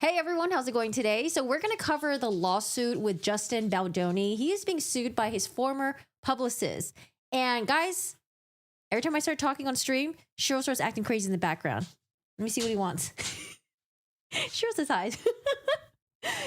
Hey everyone, how's it going today? So we're going to cover the lawsuit with Justin Baldoni. He is being sued by his former publicist. And guys, every time I start talking on stream, Cheryl starts acting crazy in the background. Let me see what he wants. Cheryl says hi.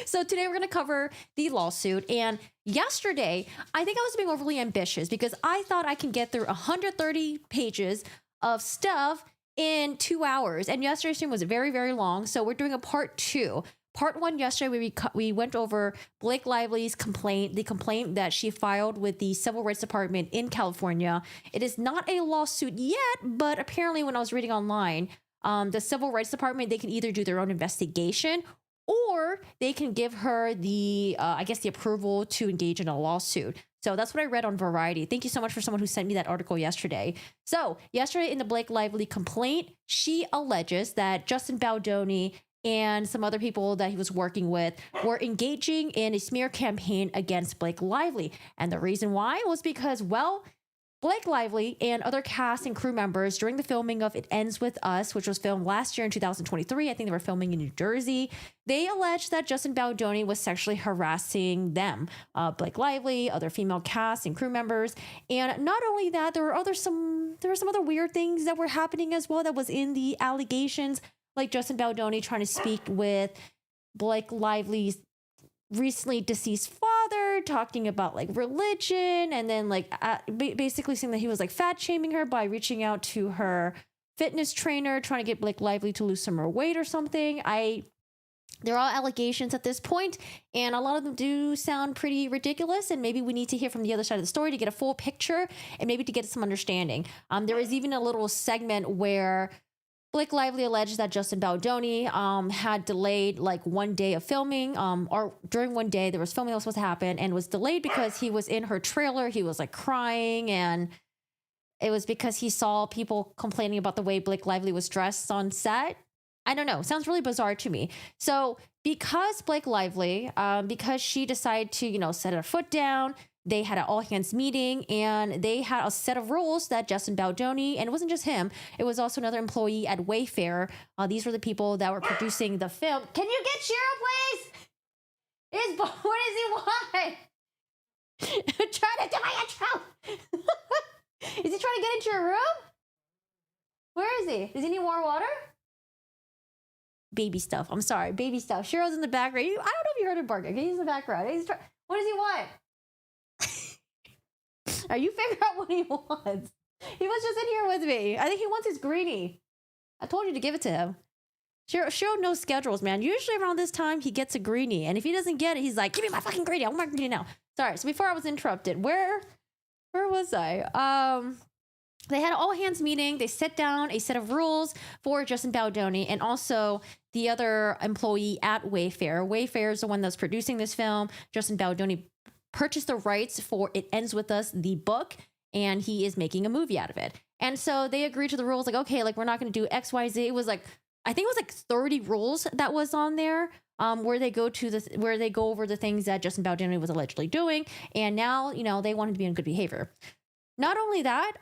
So today we're going to cover the lawsuit. And yesterday, I think I was being overly ambitious because I thought I can get through 130 pages of stuff in 2 hours. And yesterday's stream was very, very long. So we're doing a part two. Part one yesterday, we went over Blake Lively's complaint, the complaint that she filed with the Civil Rights Department in California. It is not a lawsuit yet, but apparently when I was reading online, the Civil Rights Department, they can either do their own investigation or they can give her the, the approval to engage in a lawsuit. So that's what I read on Variety. Thank you so much for someone who sent me that article yesterday. So yesterday in the Blake Lively complaint, she alleges that Justin Baldoni and some other people that he was working with were engaging in a smear campaign against Blake Lively. And the reason why was because, well, Blake Lively and other cast and crew members during the filming of It Ends With Us, which was filmed last year in 2023, I think they were filming in New Jersey, they alleged that Justin Baldoni was sexually harassing them, Blake Lively, other female cast and crew members. And not only that, there were some other weird things that were happening as well that was in the allegations, like Justin Baldoni trying to speak with Blake Lively's recently deceased father, talking about like religion, and then like basically saying that he was like fat shaming her by reaching out to her fitness trainer, trying to get Blake Lively to lose some more weight or something. They're all allegations at this point, and a lot of them do sound pretty ridiculous, and maybe we need to hear from the other side of the story to get a full picture and maybe to get some understanding. There was even a little segment where Blake Lively alleged that Justin Baldoni had delayed like 1 day of filming, or during 1 day there was filming that was supposed to happen and was delayed because he was in her trailer. He was like crying, and it was because he saw people complaining about the way Blake Lively was dressed on set. I don't know. Sounds really bizarre to me. So because Blake Lively, because she decided to, set her foot down, they had an all-hands meeting, and they had a set of rules that Justin Baldoni, and it wasn't just him, it was also another employee at Wayfair. These were the people that were producing the film. Can you get Cheryl, please? What does he want? Trying to do my intro. Is he trying to get into your room? Where is he? Does he need more water? Baby stuff. I'm sorry. Baby stuff. Cheryl's in the background. I don't know if you heard him barking. Okay, he's in the background. What does he want? Are you figuring out what he wants? He was just in here with me. I think he wants his greenie. I told you to give it to him. Cheryl knows schedules, man. Usually around this time, he gets a greenie. And if he doesn't get it, he's like, give me my fucking greenie. I want my greenie now. Sorry. So before I was interrupted, where was I? They had an all-hands meeting. They set down a set of rules for Justin Baldoni and also the other employee at Wayfair. Wayfair is the one that's producing this film. Justin Baldoni purchased the rights for It Ends With Us, the book, and he is making a movie out of it. And so they agreed to the rules, like, okay, like we're not going to do X, Y, Z. It was like, I think it was like 30 rules that was on there, where they go over the things that Justin Baldoni was allegedly doing. And now, they wanted to be in good behavior. Not only that,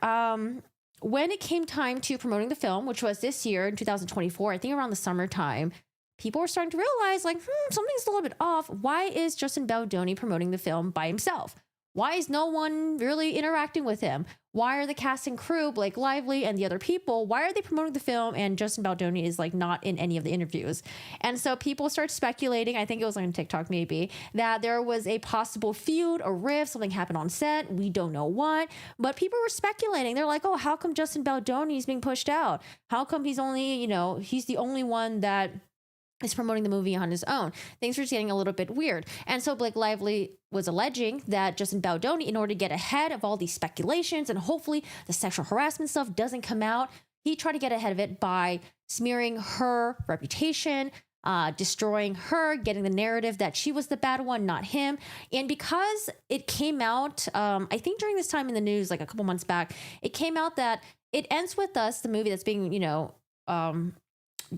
when it came time to promoting the film, which was this year in 2024, I think around the summertime, people were starting to realize, like, something's a little bit off. Why is Justin Baldoni promoting the film by himself? Why is no one really interacting with him? Why are the cast and crew, Blake Lively and the other people, why are they promoting the film and Justin Baldoni is like not in any of the interviews? And so people start speculating, I think it was on TikTok maybe, that there was a possible feud, a rift, something happened on set. We don't know what, but people were speculating. They're like, oh, how come Justin Baldoni is being pushed out? How come he's only, he's the only one that is promoting the movie on his own? Things were just getting a little bit weird. And so Blake Lively was alleging that Justin Baldoni, in order to get ahead of all these speculations and hopefully the sexual harassment stuff doesn't come out, he tried to get ahead of it by smearing her reputation, destroying her, getting the narrative that she was the bad one, not him. And because it came out, I think during this time in the news, like a couple months back, it came out that It Ends With Us, the movie that's being,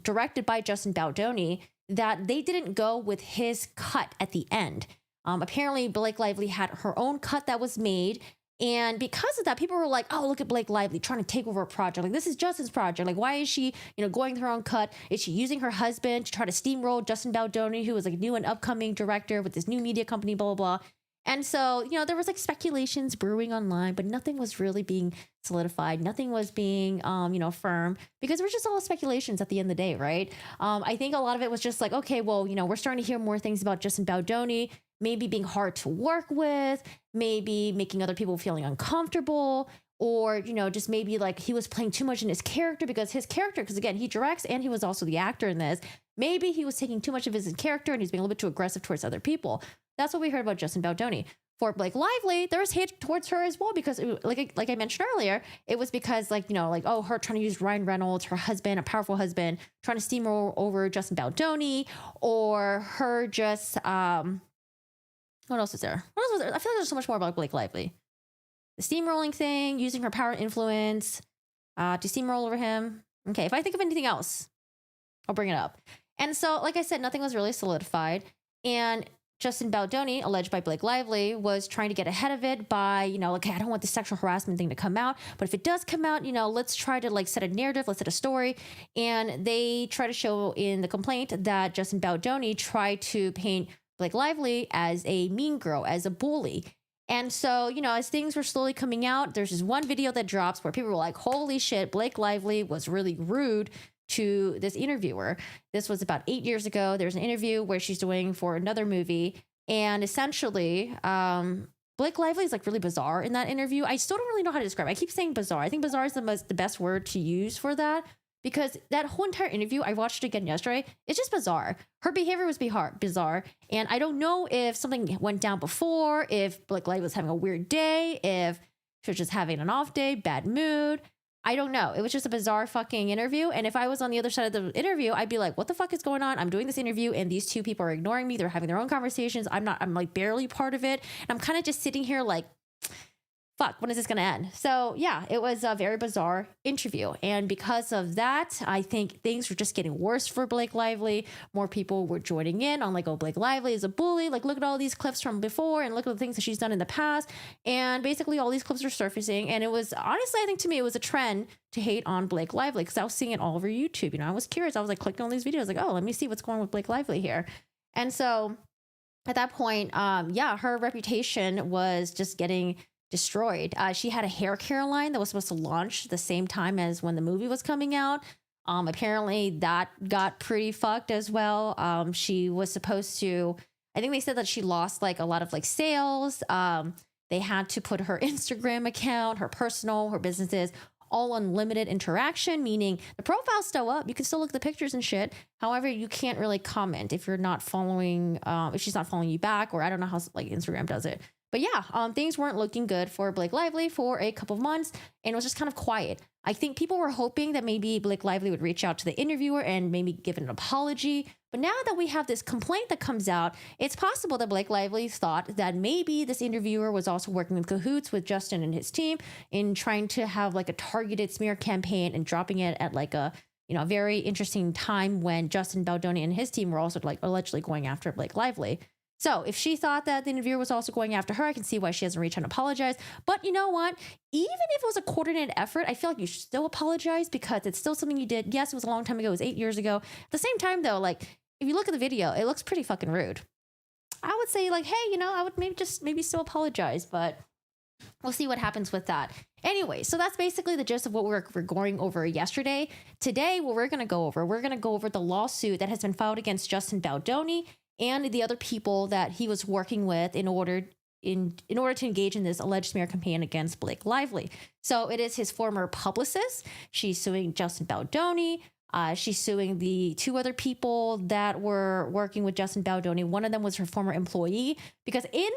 directed by Justin Baldoni, that they didn't go with his cut at the end. Apparently, Blake Lively had her own cut that was made, And because of that, people were like, oh, look at Blake Lively trying to take over a project. Like, this is Justin's project. Like, why is she, going her own cut? Is she using her husband to try to steamroll Justin Baldoni, who was like a new and upcoming director with this new media company, blah, blah, blah. And so, there was like speculations brewing online, but nothing was really being solidified. Nothing was being, firm, because it was just all speculations at the end of the day, right? I think a lot of it was just like, okay, well, we're starting to hear more things about Justin Baldoni, maybe being hard to work with, maybe making other people feeling uncomfortable, or, just maybe like he was playing too much in his character, because again, he directs and he was also the actor in this. Maybe he was taking too much of his character and he's being a little bit too aggressive towards other people. That's what we heard about Justin Baldoni. For Blake Lively, there was hate towards her as well, because like I mentioned earlier, it was because her trying to use Ryan Reynolds, her husband, a powerful husband, trying to steamroll over Justin Baldoni, or her just, what else was there? I feel like there's so much more about Blake Lively. The steamrolling thing, using her power and influence to steamroll over him. Okay, if I think of anything else, I'll bring it up. And so, like I said, nothing was really solidified. And Justin Baldoni, alleged by Blake Lively, was trying to get ahead of it by, okay, I don't want the sexual harassment thing to come out. But if it does come out, let's try to set a narrative, let's set a story. And they try to show in the complaint that Justin Baldoni tried to paint Blake Lively as a mean girl, as a bully. And so, as things were slowly coming out, there's this one video that drops where people were like, holy shit, Blake Lively was really rude to this interviewer. This was about 8 years ago. There's an interview where she's doing for another movie. And essentially, Blake Lively is really bizarre in that interview. I still don't really know how to describe it. I keep saying bizarre. I think bizarre is the best word to use for that, because that whole entire interview, I watched it again yesterday. It's just bizarre. Her behavior was bizarre. And I don't know if something went down before, if Blake Lively was having a weird day, if she was just having an off day, bad mood. I don't know. It was just a bizarre fucking interview. And if I was on the other side of the interview, I'd be like, what the fuck is going on? I'm doing this interview and these two people are ignoring me. They're having their own conversations. I'm barely part of it. And I'm kind of just sitting here like, fuck, when is this going to end? So yeah, it was a very bizarre interview. And because of that, I think things were just getting worse for Blake Lively. More people were joining in on oh, Blake Lively is a bully. Look at all these clips from before and look at the things that she's done in the past. And basically all these clips are surfacing. And it was, honestly, I think to me, it was a trend to hate on Blake Lively, because I was seeing it all over YouTube. I was curious. I was clicking on these videos oh, let me see what's going on with Blake Lively here. And so at that point, her reputation was just getting destroyed. She had a hair care line that was supposed to launch the same time as when the movie was coming out. Apparently that got pretty fucked as well. She was supposed to, I think they said that she lost a lot of sales. They had to put her Instagram account, her personal, her businesses, all unlimited interaction, meaning the profile's still up. You can still look at the pictures and shit. However, you can't really comment if you're not following, if she's not following you back, or I don't know how Instagram does it. But yeah, things weren't looking good for Blake Lively for a couple of months, and it was just kind of quiet. I think people were hoping that maybe Blake Lively would reach out to the interviewer and maybe give an apology. But now that we have this complaint that comes out, it's possible that Blake Lively thought that maybe this interviewer was also working in cahoots with Justin and his team in trying to have a targeted smear campaign and dropping it at a very interesting time when Justin Baldoni and his team were also allegedly going after Blake Lively. So if she thought that the interviewer was also going after her, I can see why she hasn't reached out and apologized. But you know what? Even if it was a coordinated effort, I feel like you should still apologize, because it's still something you did. Yes, it was a long time ago. It was 8 years ago. At the same time, though, if you look at the video, it looks pretty fucking rude. I would say hey, I would maybe still apologize, but we'll see what happens with that. Anyway, so that's basically the gist of what we're going over yesterday. Today, what we're going to go over the lawsuit that has been filed against Justin Baldoni and the other people that he was working with in order to engage in this alleged smear campaign against Blake Lively. So it is his former publicist. She's suing Justin Baldoni. She's suing the two other people that were working with Justin Baldoni. One of them was her former employee, because in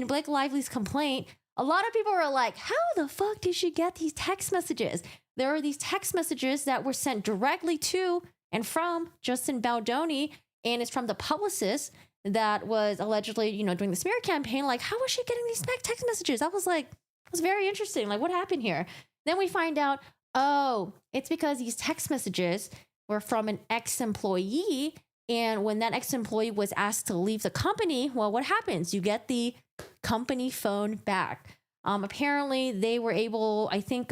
Blake Lively's complaint, a lot of people were like, how the fuck did she get these text messages? There are these text messages that were sent directly to and from Justin Baldoni, and it's from the publicist that was allegedly, doing the smear campaign. How was she getting these text messages? It was very interesting. What happened here? Then we find out, oh, it's because these text messages were from an ex-employee. And when that ex-employee was asked to leave the company, well, what happens? You get the company phone back. Apparently, they were able, I think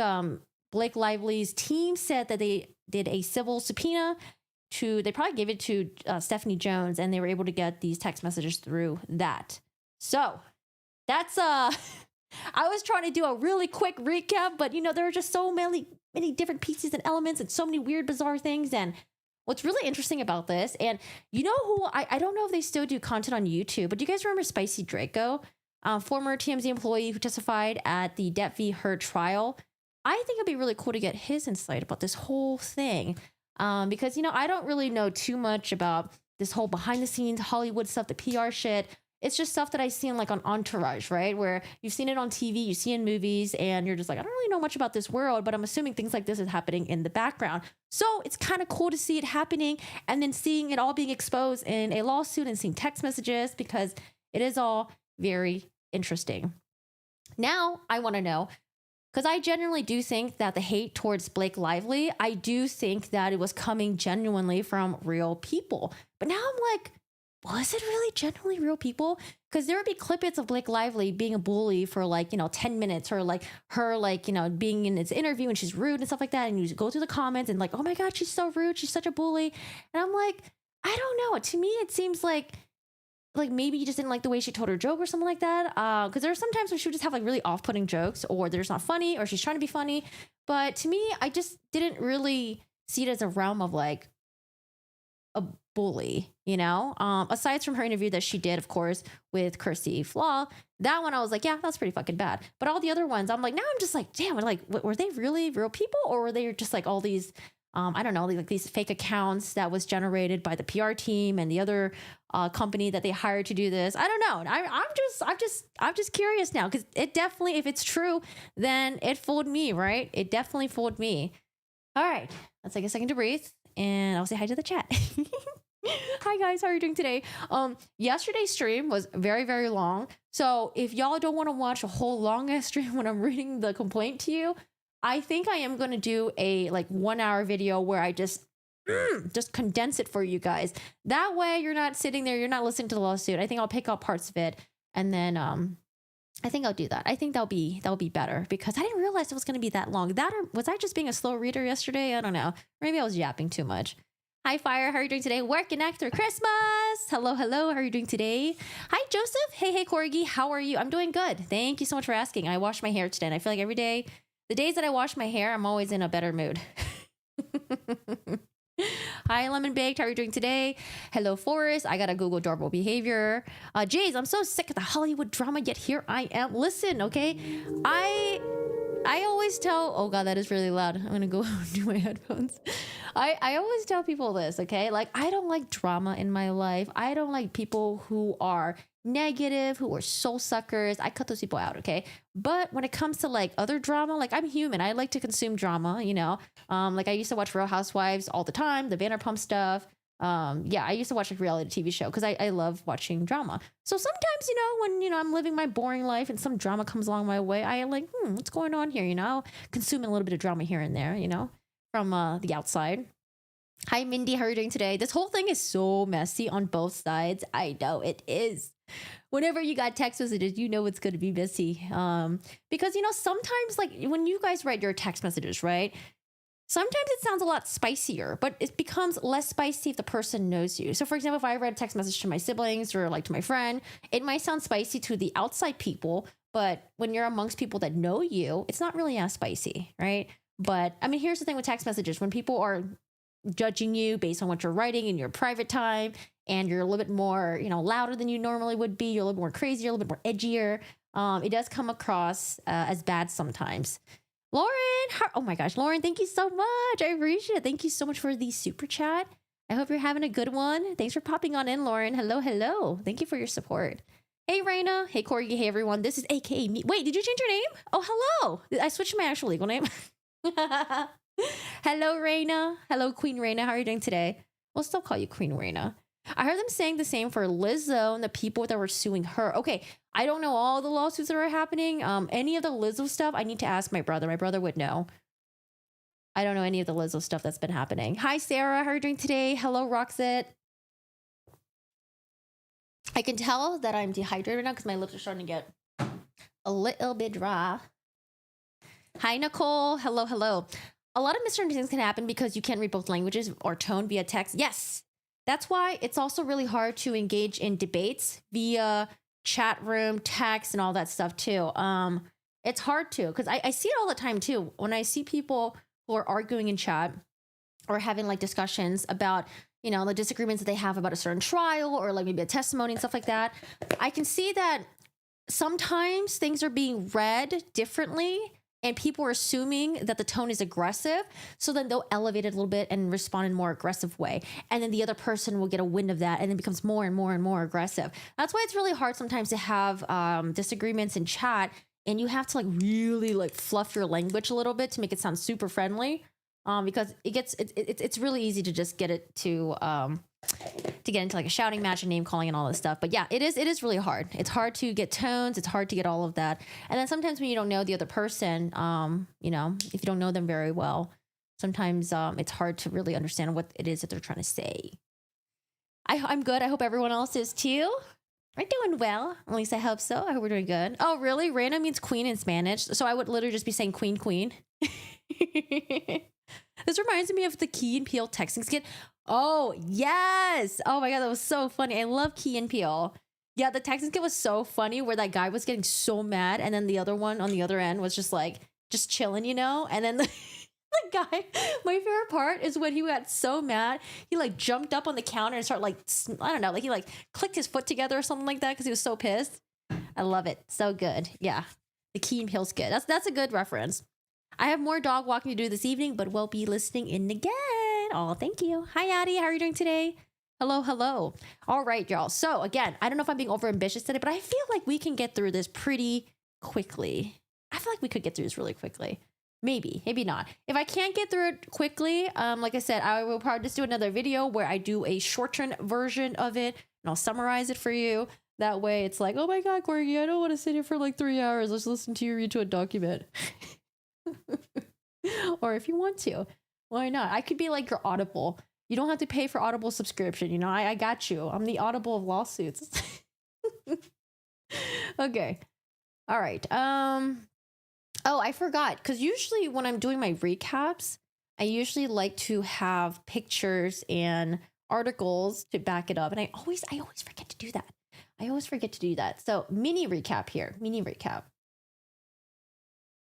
Blake Lively's team said that they did a civil subpoena they probably gave it to Stephanie Jones, and they were able to get these text messages through that. So that's, I was trying to do a really quick recap, but there are just so many different pieces and elements and so many weird, bizarre things. And what's really interesting about this, and who, I don't know if they still do content on YouTube, but do you guys remember Spicy Draco? Former TMZ employee who testified at the Depp v. Heard trial. I think it'd be really cool to get his insight about this whole thing. Because, I don't really know too much about this whole behind the scenes Hollywood stuff, the PR shit. It's just stuff that I've seen like on Entourage, right? Where you've seen it on TV, you see in movies, and you're just like, I don't really know much about this world, but I'm assuming things like this is happening in the background. So it's kind of cool to see it happening and then seeing it all being exposed in a lawsuit and seeing text messages, because it is all very interesting. Now I want to know, because I genuinely do think that the hate towards Blake Lively, I do think that it was coming genuinely from real people. But now I'm like, was it really genuinely real people? Because there would be clippets of Blake Lively being a bully for 10 minutes, or like her being in this interview and she's rude and stuff like that. And you go through the comments and like, oh my God, she's so rude. She's such a bully. And I'm like, I don't know. To me, it seems like maybe you just didn't like the way she told her joke or something like that. Because there are some times where she would just have like really off-putting jokes, or they're just not funny, or she's trying to be funny. But to me, I just didn't really see it as a realm of like a bully, aside from her interview that she did, of course, with Kirsty Flaw. That one I was like, yeah, that's pretty fucking bad. But all the other ones, I'm like, now I'm just like, damn, like, were they really real people, or were they just like all these I don't know, like these fake accounts that was generated by the PR team and the other company that they hired to do this? I don't know. I'm just curious now, because it definitely, if it's true, then it fooled me, right? It definitely fooled me. All right, let's take a second to breathe, and I'll say hi to the chat. Hi guys, how are you doing today? Yesterday's stream was very, very long. So if y'all don't want to watch a whole long ass stream when I'm reading the complaint to you, I think I am going to do a 1 hour video where I just condense it for you guys. That way you're not sitting there, you're not listening to the lawsuit. I think I'll pick up parts of it, and then I think I'll do that. I think that'll be better, because I didn't realize it was going to be that long. That, or was I just being a slow reader yesterday? I don't know. Maybe I was yapping too much. Hi Fire, how are you doing today? Working after Christmas. Hello, how are you doing today? Hi Joseph. Hey Corgi, how are you? I'm doing good. Thank you so much for asking. I washed my hair today, and I feel like every day, the days that I wash my hair, I'm always in a better mood. Hi, Lemon Baked. How are you doing today? Hello, Forrest. I gotta Google adorable behavior. Jays, I'm so sick of the Hollywood drama, yet here I am. Listen, okay? I always tell, oh God, that is really loud. I'm gonna go do my headphones. I always tell people this, okay? Like, I don't like drama in my life. I don't like people who are negative, who are soul suckers. I cut those people out, okay? But when it comes to like other drama, like, I'm human. I like to consume drama, like I used to watch Real Housewives all the time, the Vanderpump stuff. Yeah, I used to watch a reality TV show because I love watching drama. So sometimes, when, I'm living my boring life and some drama comes along my way, I like, what's going on here? Consuming a little bit of drama here and there, from the outside. Hi, Mindy. How are you doing today? This whole thing is so messy on both sides. I know it is. Whenever you got text messages, you know it's going to be messy. Because, sometimes, like, when you guys write your text messages, right? Sometimes it sounds a lot spicier, but it becomes less spicy if the person knows you. So, for example, if I read a text message to my siblings or like to my friend, it might sound spicy to the outside people, but when you're amongst people that know you, it's not really as spicy, right? But I mean, here's the thing with text messages. When people are judging you based on what you're writing in your private time, and you're a little bit more, louder than you normally would be, you're a little bit more crazy, you're a little bit more edgier, it does come across as bad sometimes. Lauren, oh my gosh, Lauren, thank you so much. I appreciate it. Thank you so much for the super chat. I hope you're having a good one. Thanks for popping on in, Lauren. Hello. Thank you for your support. Hey, Raina. Hey, Corgi. Hey, everyone. This is AKA me. Wait, did you change your name? Oh, hello. I switched my actual legal name. Hello, Raina. Hello, Queen Raina. How are you doing today? We'll still call you Queen Raina. I heard them saying the same for Lizzo and the people that were suing her. Okay, I don't know all the lawsuits that are happening. Any of the Lizzo stuff, I need to ask my brother. My brother would know. I don't know any of the Lizzo stuff that's been happening. Hi, Sarah. How are you doing today? Hello, Roxette. I can tell that I'm dehydrated right now because my lips are starting to get a little bit dry. Hi, Nicole. Hello, hello. A lot of misunderstandings can happen because you can't read both languages or tone via text. Yes. That's why it's also really hard to engage in debates via chat room, text, and all that stuff too. It's hard to, because I see it all the time too. When I see people who are arguing in chat or having like discussions about, you know, the disagreements that they have about a certain trial or like maybe a testimony and stuff like that, I can see that sometimes things are being read differently and people are assuming that the tone is aggressive. So then they'll elevate it a little bit and respond in a more aggressive way. And then the other person will get a wind of that and then becomes more and more and more aggressive. That's why it's really hard sometimes to have disagreements in chat. And you have to like really like fluff your language a little bit to make it sound super friendly. Because it's really easy to just get it to get into like a shouting match and name calling and all this stuff. But yeah, it is really hard. It's hard to get tones. It's hard to get all of that. And then sometimes when you don't know the other person, you know, if you don't know them very well, sometimes it's hard to really understand what it is that they're trying to say. I'm good. I hope everyone else is too. We're doing well. At least I hope so. I hope we're doing good. Oh, really? Reina means queen in Spanish. So I would literally just be saying queen, queen. This reminds me of the Key and Peele texting skit. Oh, yes. Oh my God, that was so funny. I love Key and Peele. Yeah, the texting skit was so funny where that guy was getting so mad and then the other one on the other end was just like, just chilling, you know? And then the guy, my favorite part is when he got so mad, he like jumped up on the counter and started like, I don't know, like he like clicked his foot together or something like that because he was so pissed. I love it. So good. Yeah. The Key and Peele skit. That's a good reference. I have more dog walking to do this evening, but we'll be listening in again. Oh, thank you. Hi, Addie. How are you doing today? Hello, hello. All right, y'all. So again, I don't know if I'm being over ambitious today, but I feel like we can get through this pretty quickly. I feel like we could get through this really quickly. Maybe, maybe not. If I can't get through it quickly, like I said, I will probably just do another video where I do a shortened version of it and I'll summarize it for you. That way it's like, oh my God, Corgi, I don't want to sit here for like 3 hours. Let's listen to you read to a document. Or if you want to, why not? I could be like your Audible. You don't have to pay for Audible subscription. You know, I got you. I'm the Audible of lawsuits. Okay. All right. Oh, I forgot. Because usually when I'm doing my recaps, I usually like to have pictures and articles to back it up. And I always forget to do that. I always forget to do that. So mini recap here. Mini recap.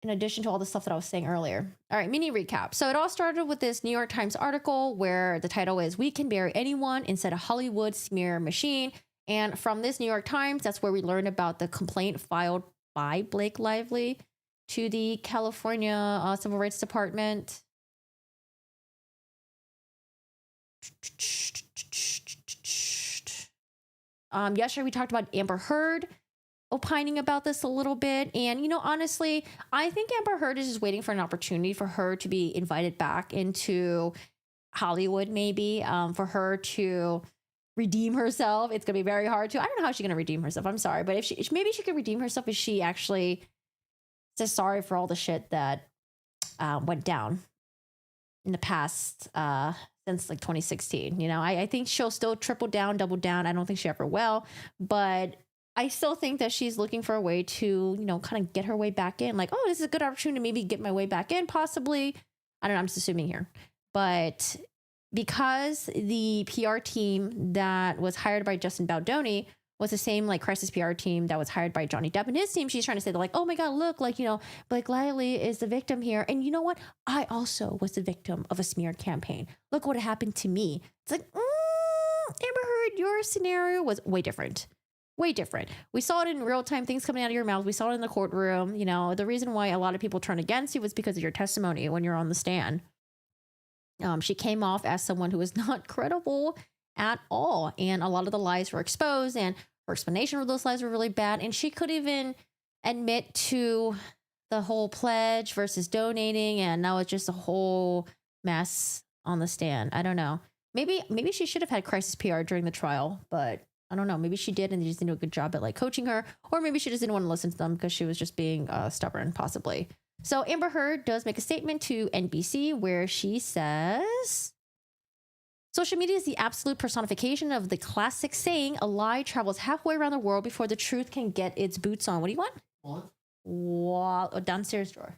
In addition to all the stuff that I was saying earlier. All right, mini recap. So it all started with this New York Times article where the title is "We Can Bury Anyone Instead of Hollywood Smear Machine." And from this New York Times, that's where we learned about the complaint filed by Blake Lively to the California Civil Rights Department. Yesterday we talked about Amber Heard opining about this a little bit. And, you know, honestly, I think Amber Heard is just waiting for an opportunity for her to be invited back into Hollywood, maybe, for her to redeem herself. It's going to be very hard to. I don't know how she's going to redeem herself. I'm sorry. But if maybe she could redeem herself if she actually says sorry for all the shit that went down in the past since like 2016. You know, I think she'll still triple down, double down. I don't think she ever will. But I still think that she's looking for a way to, you know, kind of get her way back in. Like, oh, this is a good opportunity to maybe get my way back in, possibly. I don't know. I'm just assuming here. But because the PR team that was hired by Justin Baldoni was the same like crisis PR team that was hired by Johnny Depp and his team, she's trying to say that like, oh my God, look, like, you know, Blake Lively is the victim here. And you know what? I also was the victim of a smear campaign. Look what happened to me. It's like, Amber Heard, your scenario was way different. Way different. We saw it in real time, things coming out of your mouth. We saw it in the courtroom. You know, the reason why a lot of people turn against you was because of your testimony when you're on the stand. She came off as someone who was not credible at all. And a lot of the lies were exposed and her explanation of those lies were really bad. And she could even admit to the whole pledge versus donating. And now it's just a whole mess on the stand. I don't know. Maybe she should have had crisis PR during the trial, but I don't know. Maybe she did and they just didn't do a good job at like coaching her. Or maybe she just didn't want to listen to them because she was just being stubborn, possibly. So Amber Heard does make a statement to NBC where she says, social media is the absolute personification of the classic saying, a lie travels halfway around the world before the truth can get its boots on. What do you want? wall, downstairs drawer.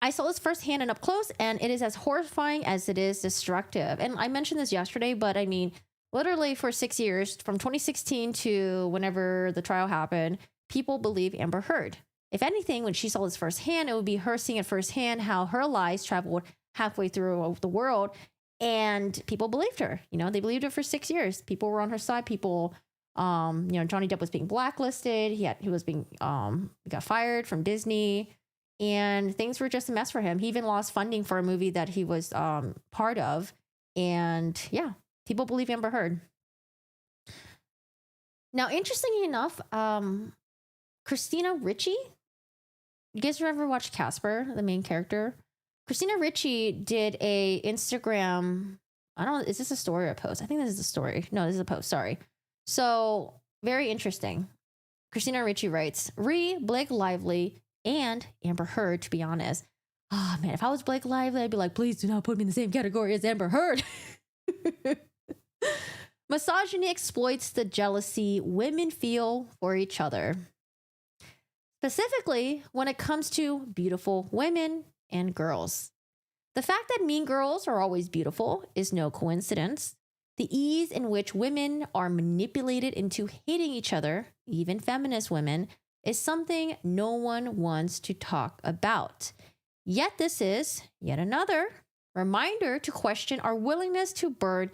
I saw this firsthand and up close, and it is as horrifying as it is destructive. And I mentioned this yesterday, but I mean, literally for 6 years, from 2016 to whenever the trial happened, people believe Amber Heard. If anything, when she saw this firsthand, it would be her seeing it firsthand how her lies traveled halfway through the world, and people believed her. You know, they believed her for 6 years. People were on her side. People, you know, Johnny Depp was being blacklisted. He was being, he got fired from Disney. And things were just a mess for him. He even lost funding for a movie that he was part of. And yeah, people believe Amber Heard. Now, interestingly enough, Christina Ricci, you guys ever watched Casper, the main character? Christina Ricci did a Instagram, I don't know, is this a story or a post? I think this is a story. No, this is a post, sorry. So, very interesting. Christina Ricci writes, Blake Lively, and Amber Heard, to be honest. Oh man, if I was Blake Lively, I'd be like, please do not put me in the same category as Amber Heard. Misogyny exploits the jealousy women feel for each other. Specifically, when it comes to beautiful women and girls. The fact that mean girls are always beautiful is no coincidence. The ease in which women are manipulated into hating each other, even feminist women, is something no one wants to talk about. Yet this is yet another reminder to question our willingness to burn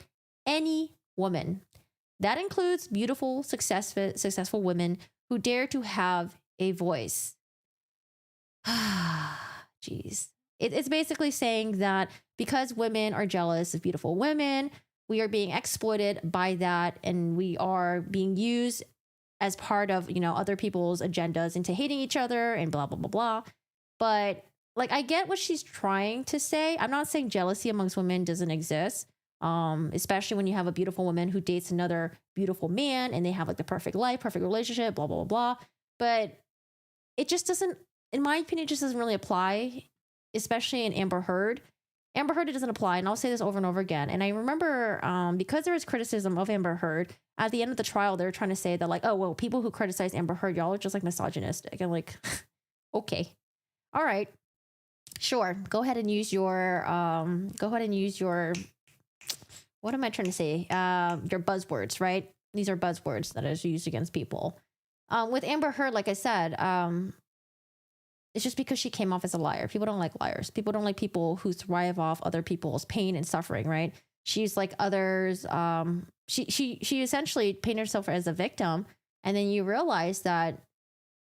any woman. That includes beautiful, successful women who dare to have a voice. Jeez. It's basically saying that because women are jealous of beautiful women, we are being exploited by that, and we are being used as part of, you know, other people's agendas into hating each other and blah, blah, blah, blah. But like, I get what she's trying to say. I'm not saying jealousy amongst women doesn't exist. Especially when you have a beautiful woman who dates another beautiful man and they have like the perfect life, perfect relationship, blah, blah, blah, blah. But it just doesn't, in my opinion, it just doesn't really apply, especially in Amber Heard. Amber Heard, it doesn't apply. And I'll say this over and over again. And I remember because there was criticism of Amber Heard, at the end of the trial, they were trying to say that like, oh, well, people who criticize Amber Heard, y'all are just like misogynistic. And like, okay. All right. Sure. Go ahead and use your, what am I trying to say? Your buzzwords, right? These are buzzwords that is used against people. With Amber Heard, like I said, it's just because she came off as a liar. People don't like liars. People don't like people who thrive off other people's pain and suffering, right? She's like others. She essentially painted herself as a victim. And then you realize that,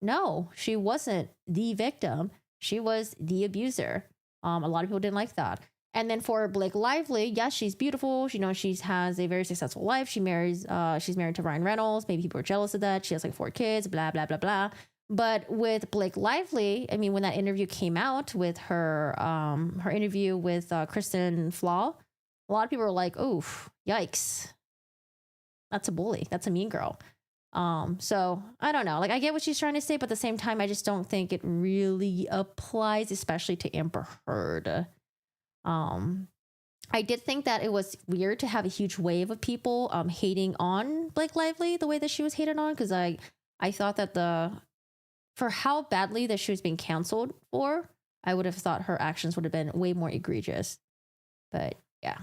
no, she wasn't the victim. She was the abuser. A lot of people didn't like that. And then for Blake Lively, yes, she's beautiful. You know, she has a very successful life. She's married to Ryan Reynolds. Maybe people are jealous of that. She has like 4 kids, blah, blah, blah, blah. But with Blake Lively, I mean, when that interview came out with her, her interview with Kristen Flaw, a lot of people were like, oof, yikes. That's a bully. That's a mean girl. So I don't know. Like, I get what she's trying to say, but at the same time, I just don't think it really applies, especially to Amber Heard. I did think that it was weird to have a huge wave of people hating on Blake Lively the way that she was hated on, because I thought that for how badly that she was being canceled for, I would have thought her actions would have been way more egregious. But yeah.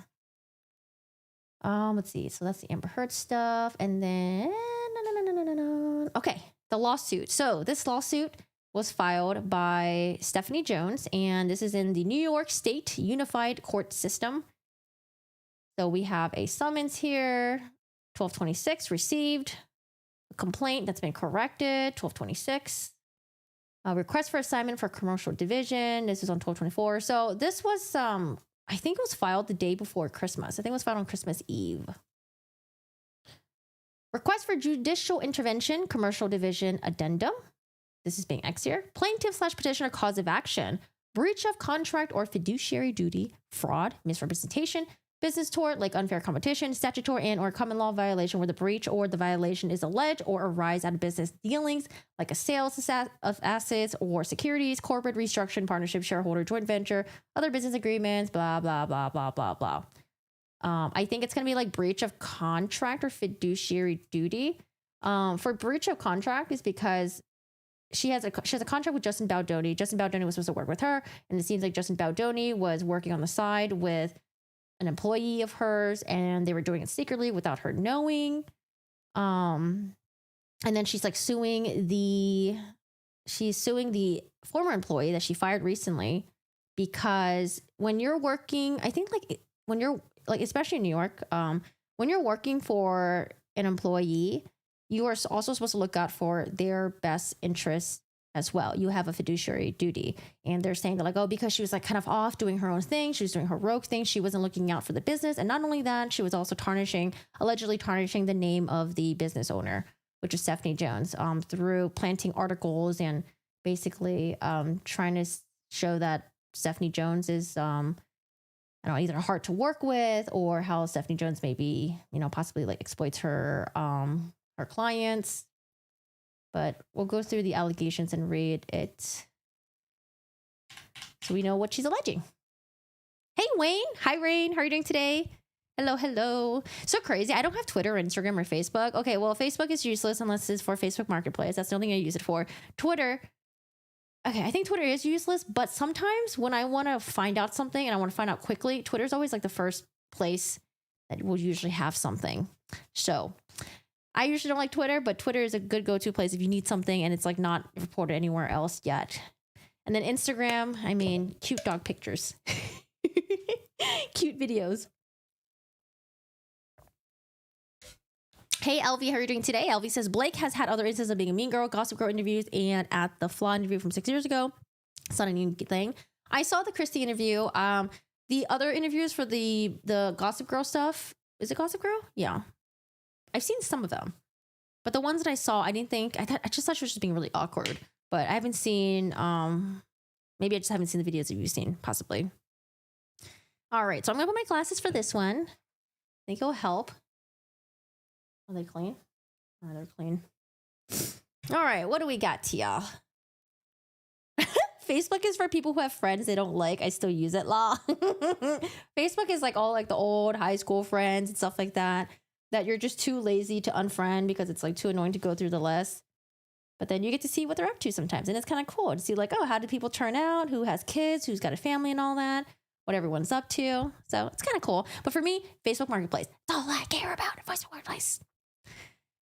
Let's see. So that's the Amber Heard stuff. And then okay, the lawsuit. So this lawsuit was filed by Stephanie Jones, and this is in the New York State Unified Court System. So we have a summons here, 1226 received, a complaint that's been corrected, 1226. A request for assignment for commercial division. This is on 1224. So this was, I think it was filed the day before Christmas. I think it was filed on Christmas Eve. Request for judicial intervention, commercial division addendum. This is being X here. Plaintiff/petitioner cause of action. Breach of contract or fiduciary duty, fraud, misrepresentation, business tort like unfair competition, statutory and or common law violation where the breach or the violation is alleged or arise out of business dealings like a sales of assets or securities, corporate restructuring, partnership, shareholder, joint venture, other business agreements, blah, blah, blah, blah, blah, blah. I think it's going to be like breach of contract or fiduciary duty. For breach of contract is because she has a contract with Justin Baldoni. Justin Baldoni was supposed to work with her, and it seems like Justin Baldoni was working on the side with an employee of hers, and they were doing it secretly without her knowing. And then she's like suing the former employee that she fired recently, because when you're working, I think like when you're like, especially in New York, when you're working for an employee, you are also supposed to look out for their best interests as well. You have a fiduciary duty. And they're saying that like, oh, because she was like kind of off doing her own thing, she was doing her rogue thing, she wasn't looking out for the business. And not only that, she was also allegedly tarnishing the name of the business owner, which is Stephanie Jones, through planting articles and basically trying to show that Stephanie Jones is I don't know, either hard to work with, or how Stephanie Jones maybe, possibly like exploits her clients. But we'll go through the allegations and read it so we know what she's alleging. Hey, Wayne. Hi, Rain. How are you doing today? Hello. So crazy. I don't have Twitter, Instagram, or Facebook. Okay, well, Facebook is useless unless it's for Facebook Marketplace. That's the only thing I use it for. Twitter. Okay, I think Twitter is useless, but sometimes when I want to find out something and I want to find out quickly, Twitter's always like the first place that will usually have something. So I usually don't like Twitter, but Twitter is a good go-to place if you need something and it's like not reported anywhere else yet. And then Instagram, I mean, cute dog pictures. Cute videos. Hey, Elvie, how are you doing today? Elvie says, Blake has had other instances of being a mean girl, Gossip Girl interviews, and at the Flaw interview from 6 years ago. It's not a new thing. I saw the Christy interview. The other interviews for the Gossip Girl stuff, is it Gossip Girl? Yeah. I've seen some of them. But the ones that I saw, I just thought she was just being really awkward. But I haven't seen, maybe I just haven't seen the videos that you've seen, possibly. All right, so I'm going to put my glasses for this one. I think it'll help. Are they clean? Oh, they're clean. All right, what do we got to y'all? Facebook is for people who have friends they don't like. I still use it. Law. Facebook is like all like the old high school friends and stuff like that you're just too lazy to unfriend because it's like too annoying to go through the list. But then you get to see what they're up to sometimes. And it's kind of cool to see like, oh, how do people turn out? Who has kids? Who's got a family and all that? What everyone's up to. So it's kind of cool. But for me, Facebook Marketplace. That's all I care about in Facebook Marketplace.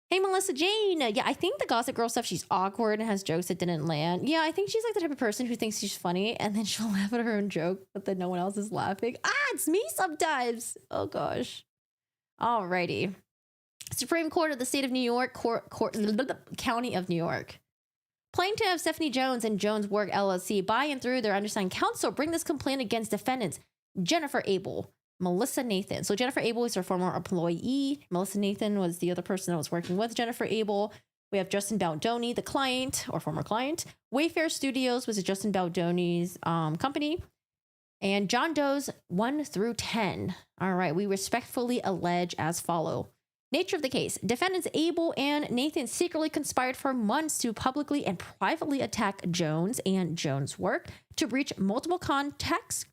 Hey, Melissa Jane. Yeah, I think the Gossip Girl stuff, she's awkward and has jokes that didn't land. Yeah, I think she's like the type of person who thinks she's funny and then she'll laugh at her own joke, but then no one else is laughing. It's me sometimes. Oh, gosh. Alrighty. Supreme Court of the State of New York, County of New York. Plaintiff Stephanie Jones and Jones Work LLC, by and through their undersigned counsel, bring this complaint against defendants Jennifer Abel, Melissa Nathan. So Jennifer Abel is her former employee. Melissa Nathan was the other person that was working with Jennifer Abel. We have Justin Baldoni, the client or former client. Wayfair Studios was Justin Baldoni's company. And John Doe's 1 through 10. All right, we respectfully allege as follow. Nature of the case. Defendants Abel and Nathan secretly conspired for months to publicly and privately attack Jones and Jones' work, to breach multiple contracts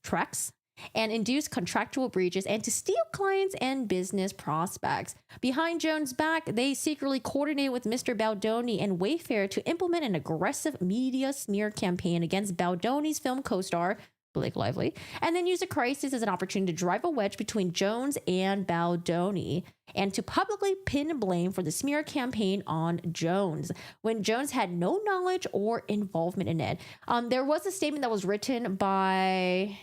and induce contractual breaches, and to steal clients and business prospects. Behind Jones' back, they secretly coordinated with Mr. Baldoni and Wayfair to implement an aggressive media smear campaign against Baldoni's film co-star, Blake Lively, and then use a crisis as an opportunity to drive a wedge between Jones and Baldoni, and to publicly pin blame for the smear campaign on Jones, when Jones had no knowledge or involvement in it. There was a statement that was written by...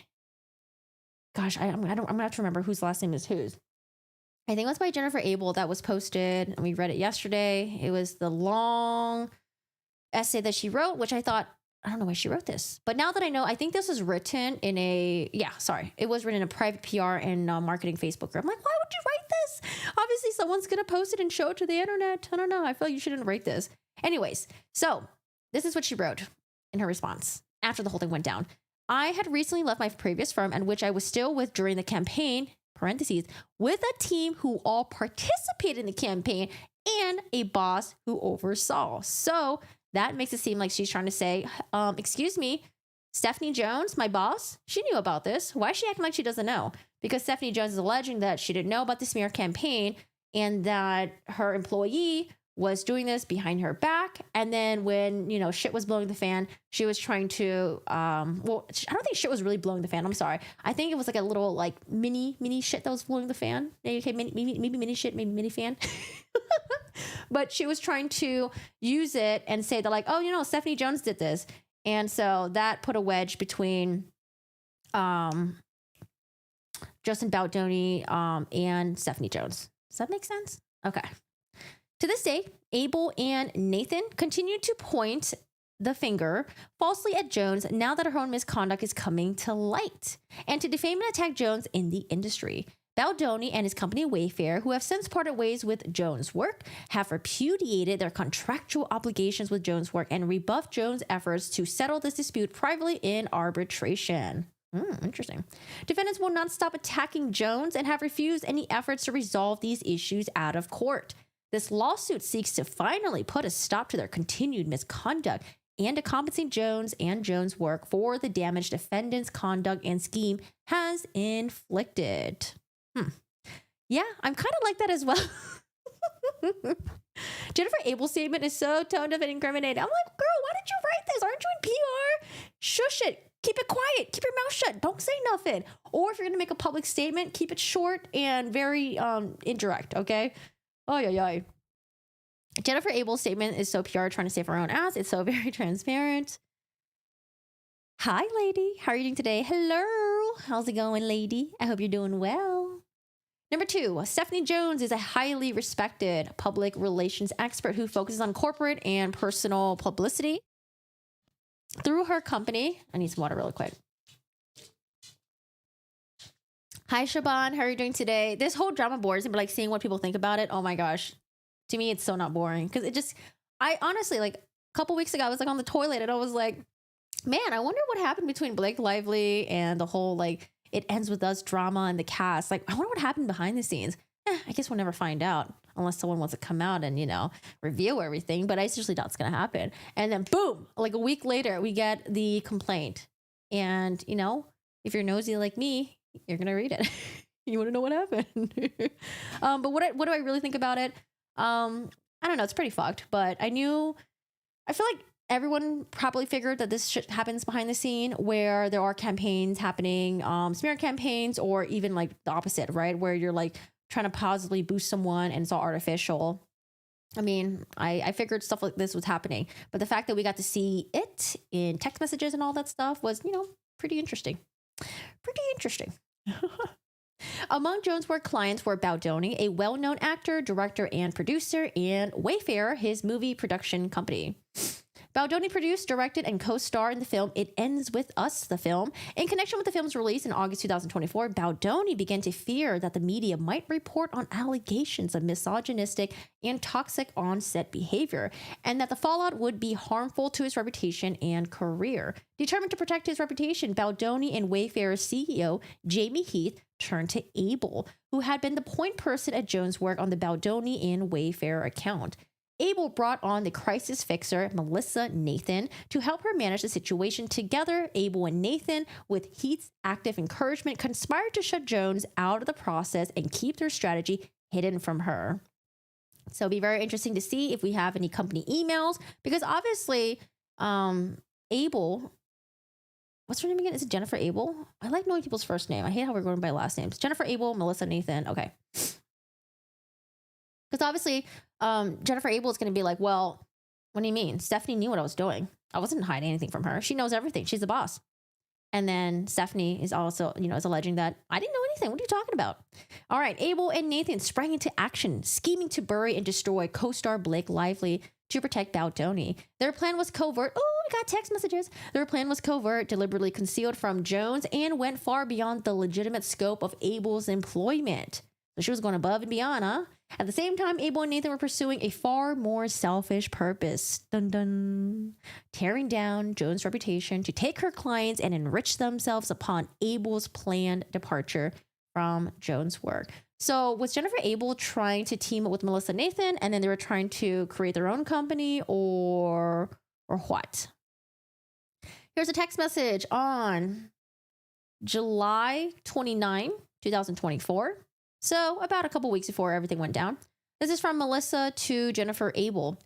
Gosh, I'm gonna have to remember whose last name is whose. I think it was by Jennifer Abel that was posted, and we read it yesterday. It was the long essay that she wrote, which I thought, I don't know why she wrote this. But now that I know, I think this was written in it was written in a private PR and marketing Facebook group. I'm like, why would you write this? Obviously, someone's gonna post it and show it to the internet. I don't know. I feel like you shouldn't write this. Anyways, so this is what she wrote in her response after the whole thing went down. I had recently left my previous firm, and which I was still with during the campaign, parentheses, with a team who all participated in the campaign and a boss who oversaw. So that makes it seem like she's trying to say, excuse me, Stephanie Jones, my boss, she knew about this. Why is she acting like she doesn't know? Because Stephanie Jones is alleging that she didn't know about the smear campaign and that her employee was doing this behind her back. And then when, shit was blowing the fan, she was trying to, I don't think shit was really blowing the fan. I'm sorry. I think it was like a little like mini shit that was blowing the fan. Okay, maybe mini shit, maybe mini fan. But she was trying to use it and say that like, oh, Stephanie Jones did this. And so that put a wedge between Justin Baldoni and Stephanie Jones. Does that make sense? Okay. To this day, Abel and Nathan continue to point the finger falsely at Jones now that her own misconduct is coming to light, and to defame and attack Jones in the industry. Baldoni and his company Wayfair, who have since parted ways with Jones' work, have repudiated their contractual obligations with Jones' work and rebuffed Jones' efforts to settle this dispute privately in arbitration. Interesting. Defendants will not stop attacking Jones and have refused any efforts to resolve these issues out of court. This lawsuit seeks to finally put a stop to their continued misconduct and to compensate Jones and Jones' work for the damage defendants' conduct and scheme has inflicted. Yeah, I'm kind of like that as well. Jennifer Abel's statement is so tone deaf and incriminating. I'm like, girl, why did you write this? Aren't you in PR? Shush it. Keep it quiet. Keep your mouth shut. Don't say nothing. Or if you're going to make a public statement, keep it short and very indirect, okay? Oh, yeah. Jennifer Abel's statement is so PR, trying to save her own ass. It's so very transparent. Hi, lady. How are you doing today? Hello. How's it going, lady? I hope you're doing well. Number 2, Stephanie Jones is a highly respected public relations expert who focuses on corporate and personal publicity. Through her company, I need some water really quick. Hi, Shaban. How are you doing today? This whole drama bores me, but like seeing what people think about it. Oh my gosh. To me, it's so not boring. Because I honestly, like a couple weeks ago, I was like on the toilet and I was like, man, I wonder what happened between Blake Lively and the whole like It Ends With Us drama and the cast. Like, I wonder what happened behind the scenes. I guess we'll never find out unless someone wants to come out and, reveal everything. But I seriously doubt it's going to happen. And then boom, like a week later, we get the complaint. And, if you're nosy like me, you're going to read it. You want to know what happened. But what do I really think about it? I don't know. It's pretty fucked. But I feel like everyone probably figured that this shit happens behind the scene where there are campaigns happening, smear campaigns, or even like the opposite, right? Where you're like trying to positively boost someone and it's all artificial. I mean, I figured stuff like this was happening, but the fact that we got to see it in text messages and all that stuff was, pretty interesting. Pretty interesting. Among Jones' work clients were Baldoni, a well-known actor, director, and producer, and Wayfair, his movie production company. Baldoni produced, directed, and co-starred in the film It Ends With Us, the film. In connection with the film's release in August 2024, Baldoni began to fear that the media might report on allegations of misogynistic and toxic on-set behavior, and that the fallout would be harmful to his reputation and career. Determined to protect his reputation, Baldoni and Wayfair's CEO, Jamie Heath, turned to Abel, who had been the point person at Jones' work on the Baldoni and Wayfair account. Abel brought on the crisis fixer, Melissa Nathan, to help her manage the situation. Together, Abel and Nathan, with Heath's active encouragement, conspired to shut Jones out of the process and keep their strategy hidden from her. So it'll be very interesting to see if we have any company emails, because obviously, Abel, what's her name again? Is it Jennifer Abel? I like knowing people's first name. I hate how we're going by last names. Jennifer Abel, Melissa Nathan. Okay. Because obviously, Jennifer Abel is going to be like, well, what do you mean? Stephanie knew what I was doing. I wasn't hiding anything from her. She knows everything. She's the boss. And then Stephanie is also, is alleging that I didn't know anything. What are you talking about? All right. Abel and Nathan sprang into action, scheming to bury and destroy co-star Blake Lively to protect Baldoni. Their plan was covert. Oh, we got text messages. Their plan was covert, deliberately concealed from Jones, and went far beyond the legitimate scope of Abel's employment. So she was going above and beyond, huh? At the same time, Abel and Nathan were pursuing a far more selfish purpose. Dun dun. Tearing down Jones' reputation to take her clients and enrich themselves upon Abel's planned departure from Jones' work. So was Jennifer Abel trying to team up with Melissa Nathan, and then they were trying to create their own company, or what? Here's a text message on July 29, 2024. So about a couple weeks before everything went down. This is from Melissa to Jennifer Abel.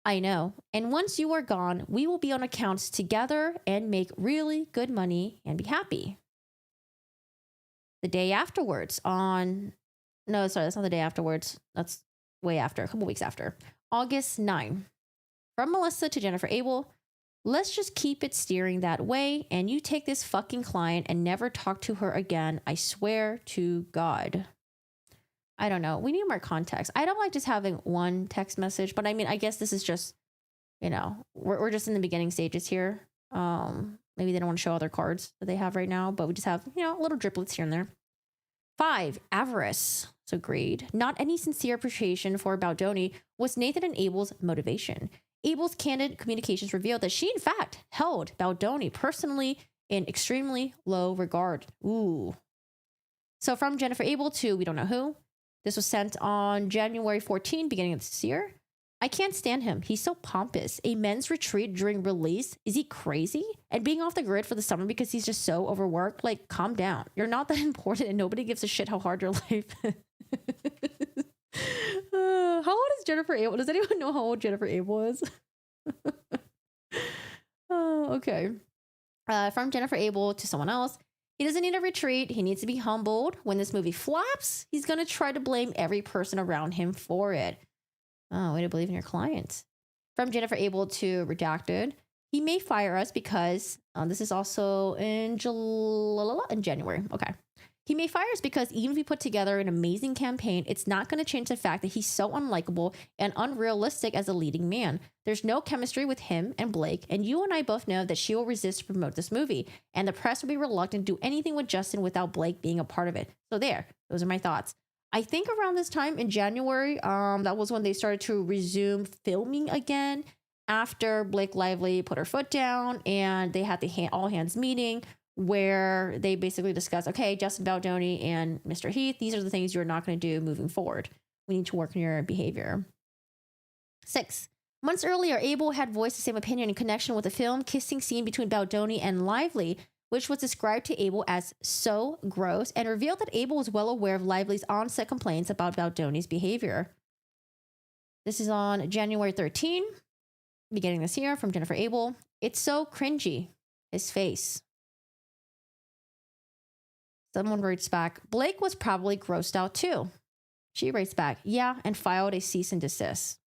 I know. And once you are gone, we will be on accounts together and make really good money and be happy. The day afterwards no, sorry, that's not the day afterwards. That's way after, a couple weeks after. August 9. From Melissa to Jennifer Abel. Let's just keep it steering that way, and you take this fucking client and never talk to her again. I swear to God. I don't know. We need more context. I don't like just having one text message, but I mean, I guess this is just, we're just in the beginning stages here. Maybe they don't want to show all their cards that they have right now, but we just have, little driplets here and there. 5, avarice. So greed. Not any sincere appreciation for Baldoni was Nathan and Abel's motivation. Abel's candid communications revealed that she, in fact, held Baldoni personally in extremely low regard. Ooh. So from Jennifer Abel to we don't know who. This was sent on January 14, beginning of this year. I can't stand him. He's so pompous. A men's retreat during release. Is he crazy? And being off the grid for the summer because he's just so overworked? Like, calm down. You're not that important and nobody gives a shit how hard your life is. How old is Jennifer Abel? Does anyone know how old Jennifer Abel is? Oh, okay. From Jennifer Abel to someone else. He doesn't need a retreat. He needs to be humbled. When this movie flops, he's going to try to blame every person around him for it. Oh, way to believe in your clients. From Jennifer Abel to Redacted. He may fire us because, this is also in January. Okay. He may fire us because even if we put together an amazing campaign, it's not going to change the fact that he's so unlikable and unrealistic as a leading man. There's no chemistry with him and Blake, and you and I both know that she will resist to promote this movie, and the press will be reluctant to do anything with Justin without Blake being a part of it. So there, those are my thoughts. I think around this time in January, that was when they started to resume filming again after Blake Lively put her foot down and they had the all hands meeting where they basically discussed, okay, Justin Baldoni and Mr. Heath, these are the things you're not going to do moving forward. We need to work on your behavior. 6. Months earlier, Abel had voiced the same opinion in connection with the film kissing scene between Baldoni and Lively, which was described to Abel as so gross and revealed that Abel was well aware of Lively's on-set complaints about Baldoni's behavior. This is on January 13, beginning this year, from Jennifer Abel. It's so cringy. His face. Someone writes back, Blake was probably grossed out too. She writes back, yeah, and filed a cease and desist.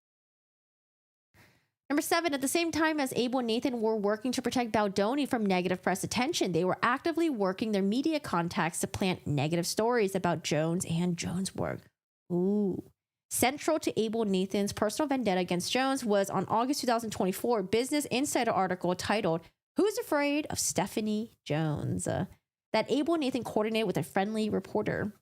Number 7, at the same time as Abel and Nathan were working to protect Baldoni from negative press attention, they were actively working their media contacts to plant negative stories about Jones and Jones' work. Ooh. Central to Abel and Nathan's personal vendetta against Jones was on August 2024 Business Insider article titled, Who's Afraid of Stephanie Jones? That Abel and Nathan coordinated with a friendly reporter.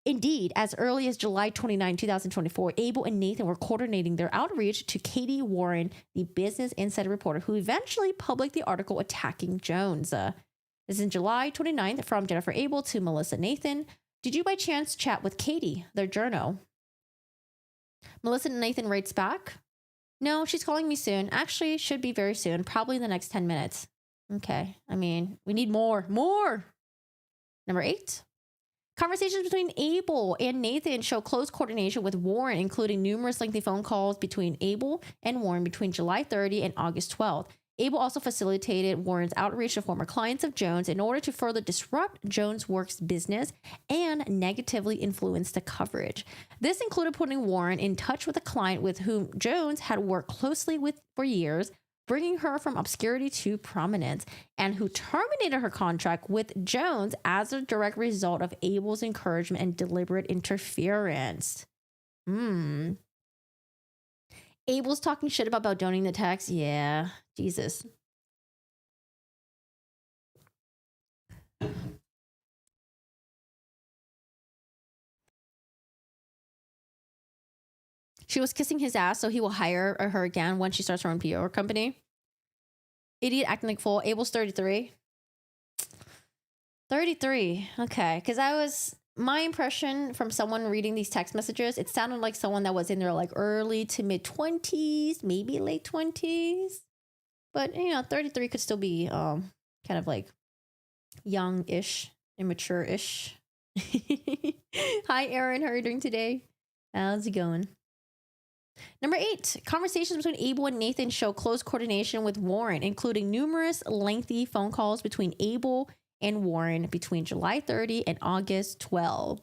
Indeed, as early as July 29, 2024, Abel and Nathan were coordinating their outreach to Katie Warren, the Business Insider reporter, who eventually published the article attacking Jones. This is in July 29th from Jennifer Abel to Melissa Nathan. Did you by chance chat with Katie, their journo? Melissa Nathan writes back, no, she's calling me soon. Actually, should be very soon, probably in the next 10 minutes. Okay, I mean, we need more. Number 8, conversations between Abel and Nathan show close coordination with Warren, including numerous lengthy phone calls between Abel and Warren between July 30 and August 12th. Abel also facilitated Warren's outreach to former clients of Jones in order to further disrupt Jones' work's business and negatively influence the coverage. This included putting Warren in touch with a client with whom Jones had worked closely with for years, bringing her from obscurity to prominence, and who terminated her contract with Jones as a direct result of Abel's encouragement and deliberate interference. Abel's talking shit about Baldoni in the text. Yeah, Jesus. She was kissing his ass, so he will hire her again when she starts her own PR company. Idiot acting like fool. Abel's 33. 33. Okay. Because my impression from someone reading these text messages, it sounded like someone that was in their like early to mid 20s, maybe late 20s. But, 33 could still be kind of like young-ish, immature-ish. Hi, Erin. How are you doing today? How's it going? Number 8, conversations between Abel and Nathan show close coordination with Warren, including numerous lengthy phone calls between Abel and Warren between July 30 and August 12.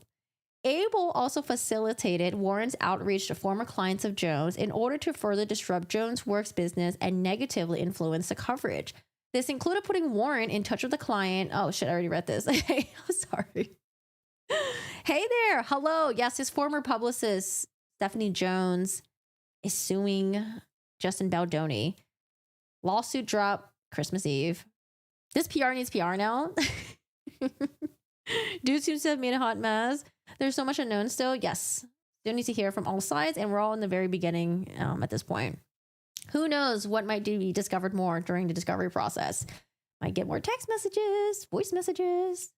Abel also facilitated Warren's outreach to former clients of Jones in order to further disrupt Jones' works business and negatively influence the coverage. This included putting Warren in touch with the client. Oh shit, I already read this. I'm sorry. Hey there. Hello. Yes, his former publicist, Stephanie Jones, is suing Justin Baldoni. Lawsuit drop Christmas Eve. This PR needs PR now. Dude seems to have made a hot mess. There's so much unknown still. Yes. Still need to hear from all sides, and we're all in the very beginning at this point. Who knows what might be discovered more during the discovery process. Might get more text messages, voice messages.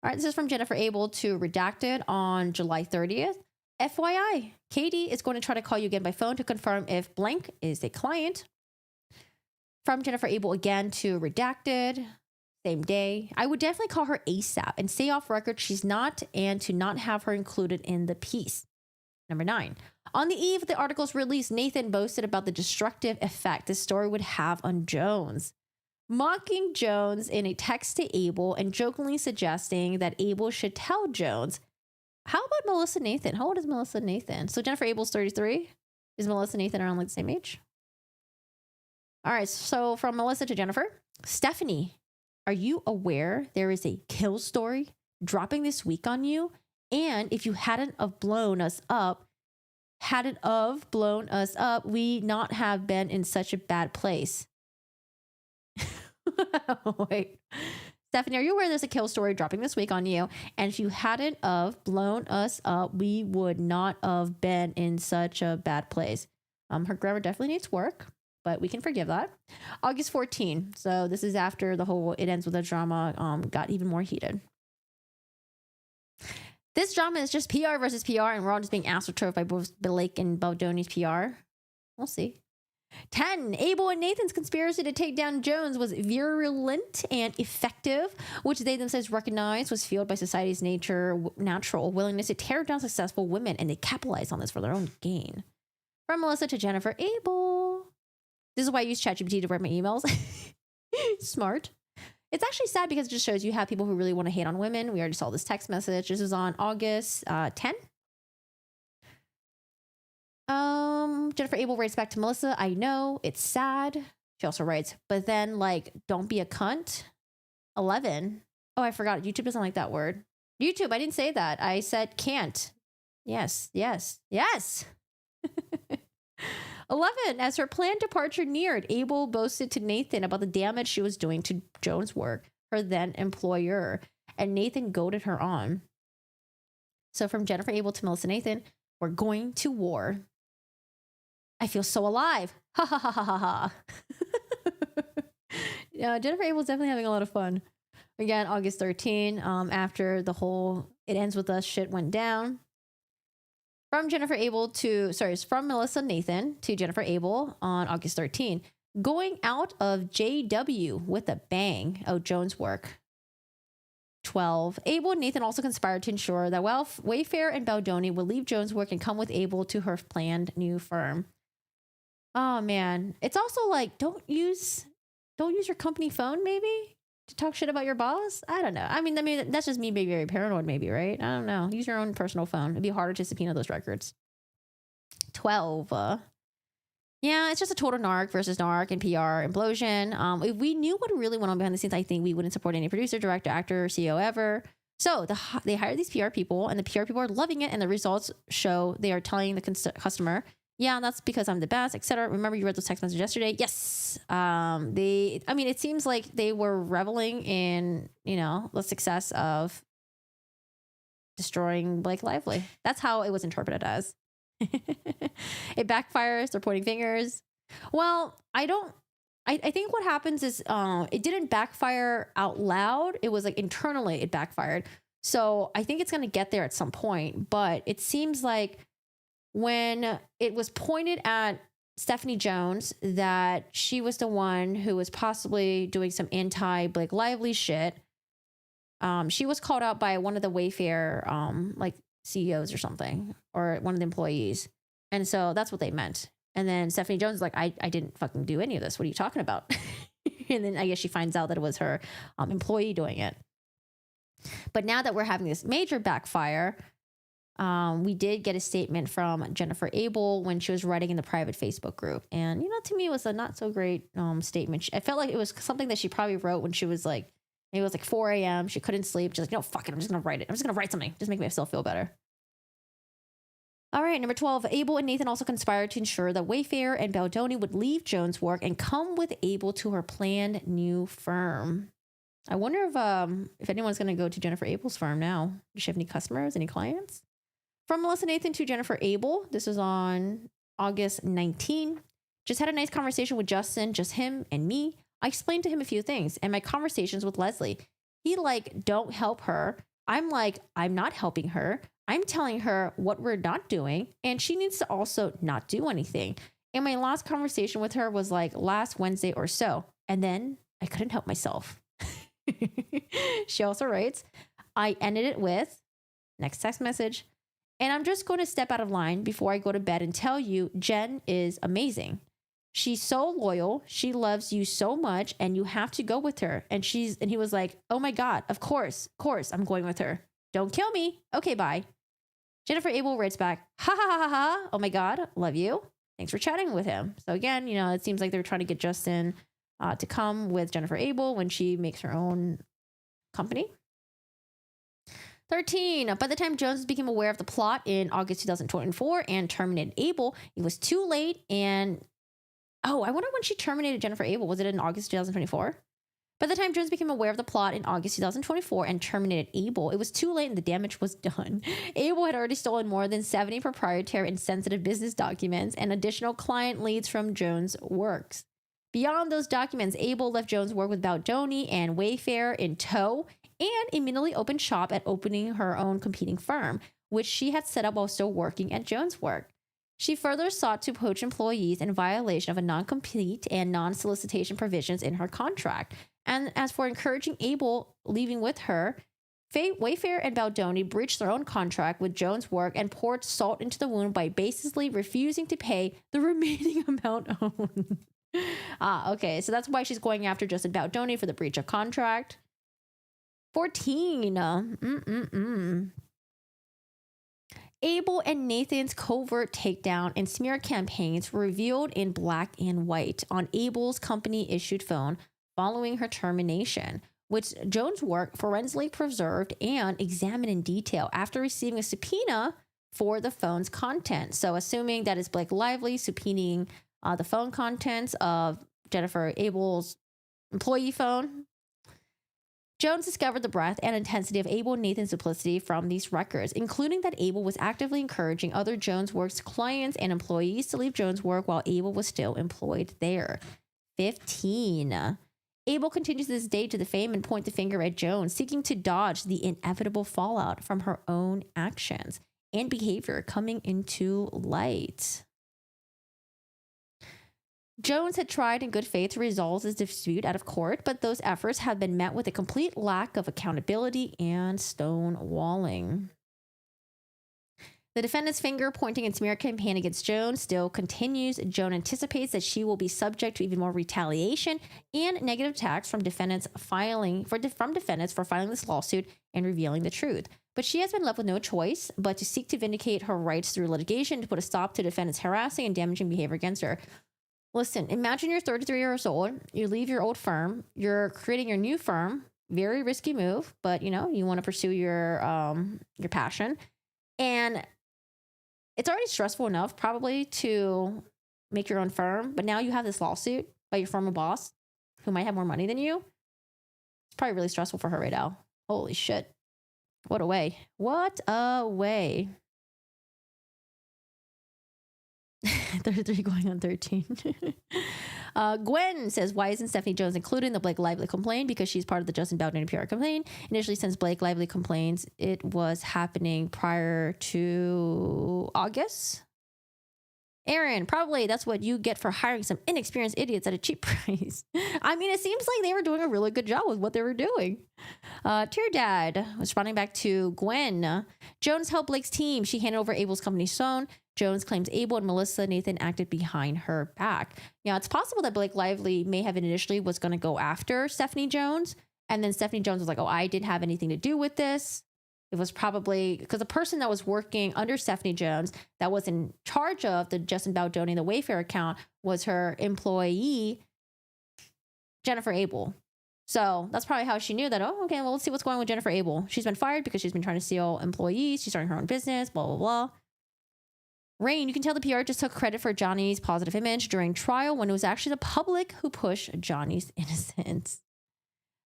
All right, this is from Jennifer Abel to Redacted on July 30th. FYI, Katie is going to try to call you again by phone to confirm if blank is a client. From Jennifer Abel again to Redacted, same day. I would definitely call her ASAP and stay off record she's not, and to not have her included in the piece. Number 9. On the eve of the article's release, Nathan boasted about the destructive effect this story would have on Jones, mocking Jones in a text to Abel and jokingly suggesting that Abel should tell Jones. How about Melissa Nathan? How old is Melissa Nathan? So Jennifer Abel's 33. Is Melissa Nathan around like the same age? All right, so from Melissa to Jennifer. Stephanie, are you aware there is a kill story dropping this week on you? And if you hadn't of blown us up, we not have been in such a bad place. Wait. Stephanie, are you aware there's a kill story dropping this week on you? And if you hadn't of blown us up, we would not have been in such a bad place. Her grammar definitely needs work, but we can forgive that. August 14. So this is after the whole it ends with a drama got even more heated. This drama is just PR versus PR, and we're all just being astroturfed by both Blake and Baldoni's PR. We'll see. 10. Abel and Nathan's conspiracy to take down Jones was virulent and effective, which they themselves recognized was fueled by society's natural willingness to tear down successful women, and they capitalized on this for their own gain. From Melissa to Jennifer Abel. This is why I use ChatGPT to write my emails. Smart. It's actually sad because it just shows you have people who really want to hate on women. We already saw this text message. This is on August 10. Jennifer Abel writes back to Melissa, I know, it's sad. She also writes, but then, like, don't be a cunt. 11. Oh, I forgot. YouTube doesn't like that word. YouTube, I didn't say that. I said can't. Yes. 11. As her planned departure neared, Abel boasted to Nathan about the damage she was doing to Jones' work, her then employer, and Nathan goaded her on. So from Jennifer Abel to Melissa Nathan, we're going to war. I feel so alive. Ha ha ha ha ha ha. Yeah, Jennifer Abel's definitely having a lot of fun. Again, August 13, after the whole it ends with us shit went down. From Melissa Nathan to Jennifer Abel on August 13. Going out of JW with a bang. Oh, Jones' work. 12. Abel and Nathan also conspired to ensure that Wayfair and Baldoni would leave Jones' work and come with Abel to her planned new firm. Oh man. It's also like, don't use your company phone maybe to talk shit about your boss. I don't know. I mean, that's just me being very paranoid maybe, right? I don't know. Use your own personal phone. It'd be harder to subpoena those records. 12. Yeah, it's just a total narc versus narc and PR implosion. If we knew what really went on behind the scenes, I think we wouldn't support any producer, director, actor, CEO ever. So they hired these PR people, and the PR people are loving it, and the results show they are telling the customer, yeah, that's because I'm the best, etc. Remember you read those text messages yesterday? Yes. It seems like they were reveling in, the success of destroying Blake Lively. That's how it was interpreted as. It backfires. They're pointing fingers. Well, I think what happens is it didn't backfire out loud. It was like internally it backfired. So I think it's going to get there at some point. But it seems like when it was pointed at Stephanie Jones that she was the one who was possibly doing some anti-Blake Lively shit, she was called out by one of the Wayfair CEOs or something, or one of the employees. And so that's what they meant. And then Stephanie Jones is like, I didn't fucking do any of this. What are you talking about? And then I guess she finds out that it was her employee doing it. But now that we're having this major backfire, we did get a statement from Jennifer Abel when she was writing in the private Facebook group. And, to me, it was a not so great statement. I felt like it was something that she probably wrote when she was like, maybe it was like 4 a.m. She couldn't sleep. She's like, no, fuck it. I'm just going to write it. I'm just going to write something. Just make myself feel better. All right, number 12, Abel and Nathan also conspired to ensure that Wayfair and Baldoni would leave Jones' work and come with Abel to her planned new firm. I wonder if anyone's going to go to Jennifer Abel's firm now. Does she have any customers, any clients? From Melissa Nathan to Jennifer Abel. This was on August 19. Just had a nice conversation with Justin, just him and me. I explained to him a few things and my conversations with Leslie. He don't help her. I'm like, I'm not helping her. I'm telling her what we're not doing, and she needs to also not do anything. And my last conversation with her was like last Wednesday or so. And then I couldn't help myself. She also writes, I ended it with, next text message, and I'm just going to step out of line before I go to bed and tell you Jen is amazing. She's so loyal. She loves you so much, and you have to go with her. And he was like, oh my God, of course, I'm going with her. Don't kill me. Okay, bye. Jennifer Abel writes back, ha ha ha ha ha. Oh my God, love you. Thanks for chatting with him. So again, it seems like they were trying to get Justin to come with Jennifer Abel when she makes her own company. 13. By the time Jones became aware of the plot in August 2024 and terminated Abel, it was too late. And I wonder when she terminated Jennifer Abel. Was it in August 2024? By the time Jones became aware of the plot in August 2024 and terminated Abel, it was too late and the damage was done. Abel had already stolen more than 70 proprietary and sensitive business documents and additional client leads from Jones' works. Beyond those documents, Abel left Jones' work with Baldoni and Wayfair in tow and immediately opened shop at opening her own competing firm, which she had set up while still working at Jones' work. She further sought to poach employees in violation of a non-compete and non-solicitation provisions in her contract. And as for encouraging Abel leaving with her, Wayfair and Baldoni breached their own contract with Jones' work and poured salt into the wound by basically refusing to pay the remaining amount owed. Okay, so that's why she's going after Justin Baldoni for the breach of contract. 14. Abel and Nathan's covert takedown and smear campaigns were revealed in black and white on Abel's company-issued phone following her termination, which Jones' work forensically preserved and examined in detail after receiving a subpoena for the phone's content. So assuming that it's Blake Lively subpoenaing the phone contents of Jennifer Abel's employee phone, Jones discovered the breadth and intensity of Abel and Nathan's duplicity from these records, including that Abel was actively encouraging other Jones Works clients and employees to leave Jones Work while Abel was still employed there. 15. Abel continues to this day to defame and point the finger at Jones, seeking to dodge the inevitable fallout from her own actions and behavior coming into light. Jones had tried in good faith to resolve this dispute out of court, but those efforts have been met with a complete lack of accountability and stonewalling. The defendant's finger pointing and smear campaign against Jones still continues. Jones anticipates that she will be subject to even more retaliation and negative attacks from defendants for filing this lawsuit and revealing the truth. But she has been left with no choice but to seek to vindicate her rights through litigation to put a stop to defendants' harassing and damaging behavior against her. Listen, imagine you're 33 years old, you leave your old firm, you're creating your new firm, very risky move, but you want to pursue your passion. And it's already stressful enough probably to make your own firm, but now you have this lawsuit by your former boss who might have more money than you. It's probably really stressful for her right now. Holy shit. What a way. What a way. 33 going on 13. Gwen says, why isn't Stephanie Jones included in the Blake Lively complaint? Because she's part of the Justin Baldoni PR complaint. Initially, since Blake Lively complains, it was happening prior to August. Aaron, probably that's what you get for hiring some inexperienced idiots at a cheap price. I mean, it seems like they were doing a really good job with what they were doing. Dear Dad, responding back to Gwen. Jones helped Blake's team. She handed over Abel's company Stone. Jones claims Abel and Melissa Nathan acted behind her back. Yeah, it's possible that Blake Lively may have initially was going to go after Stephanie Jones. And then Stephanie Jones was like, oh, I didn't have anything to do with this. It was probably because the person that was working under Stephanie Jones that was in charge of the Justin Baldoni, the Wayfair account, was her employee, Jennifer Abel. So that's probably how she knew that, oh, okay, well, let's see what's going on with Jennifer Abel. She's been fired because she's been trying to steal employees. She's starting her own business, blah, blah, blah. Rain, you can tell the PR just took credit for Johnny's positive image during trial when it was actually the public who pushed Johnny's innocence.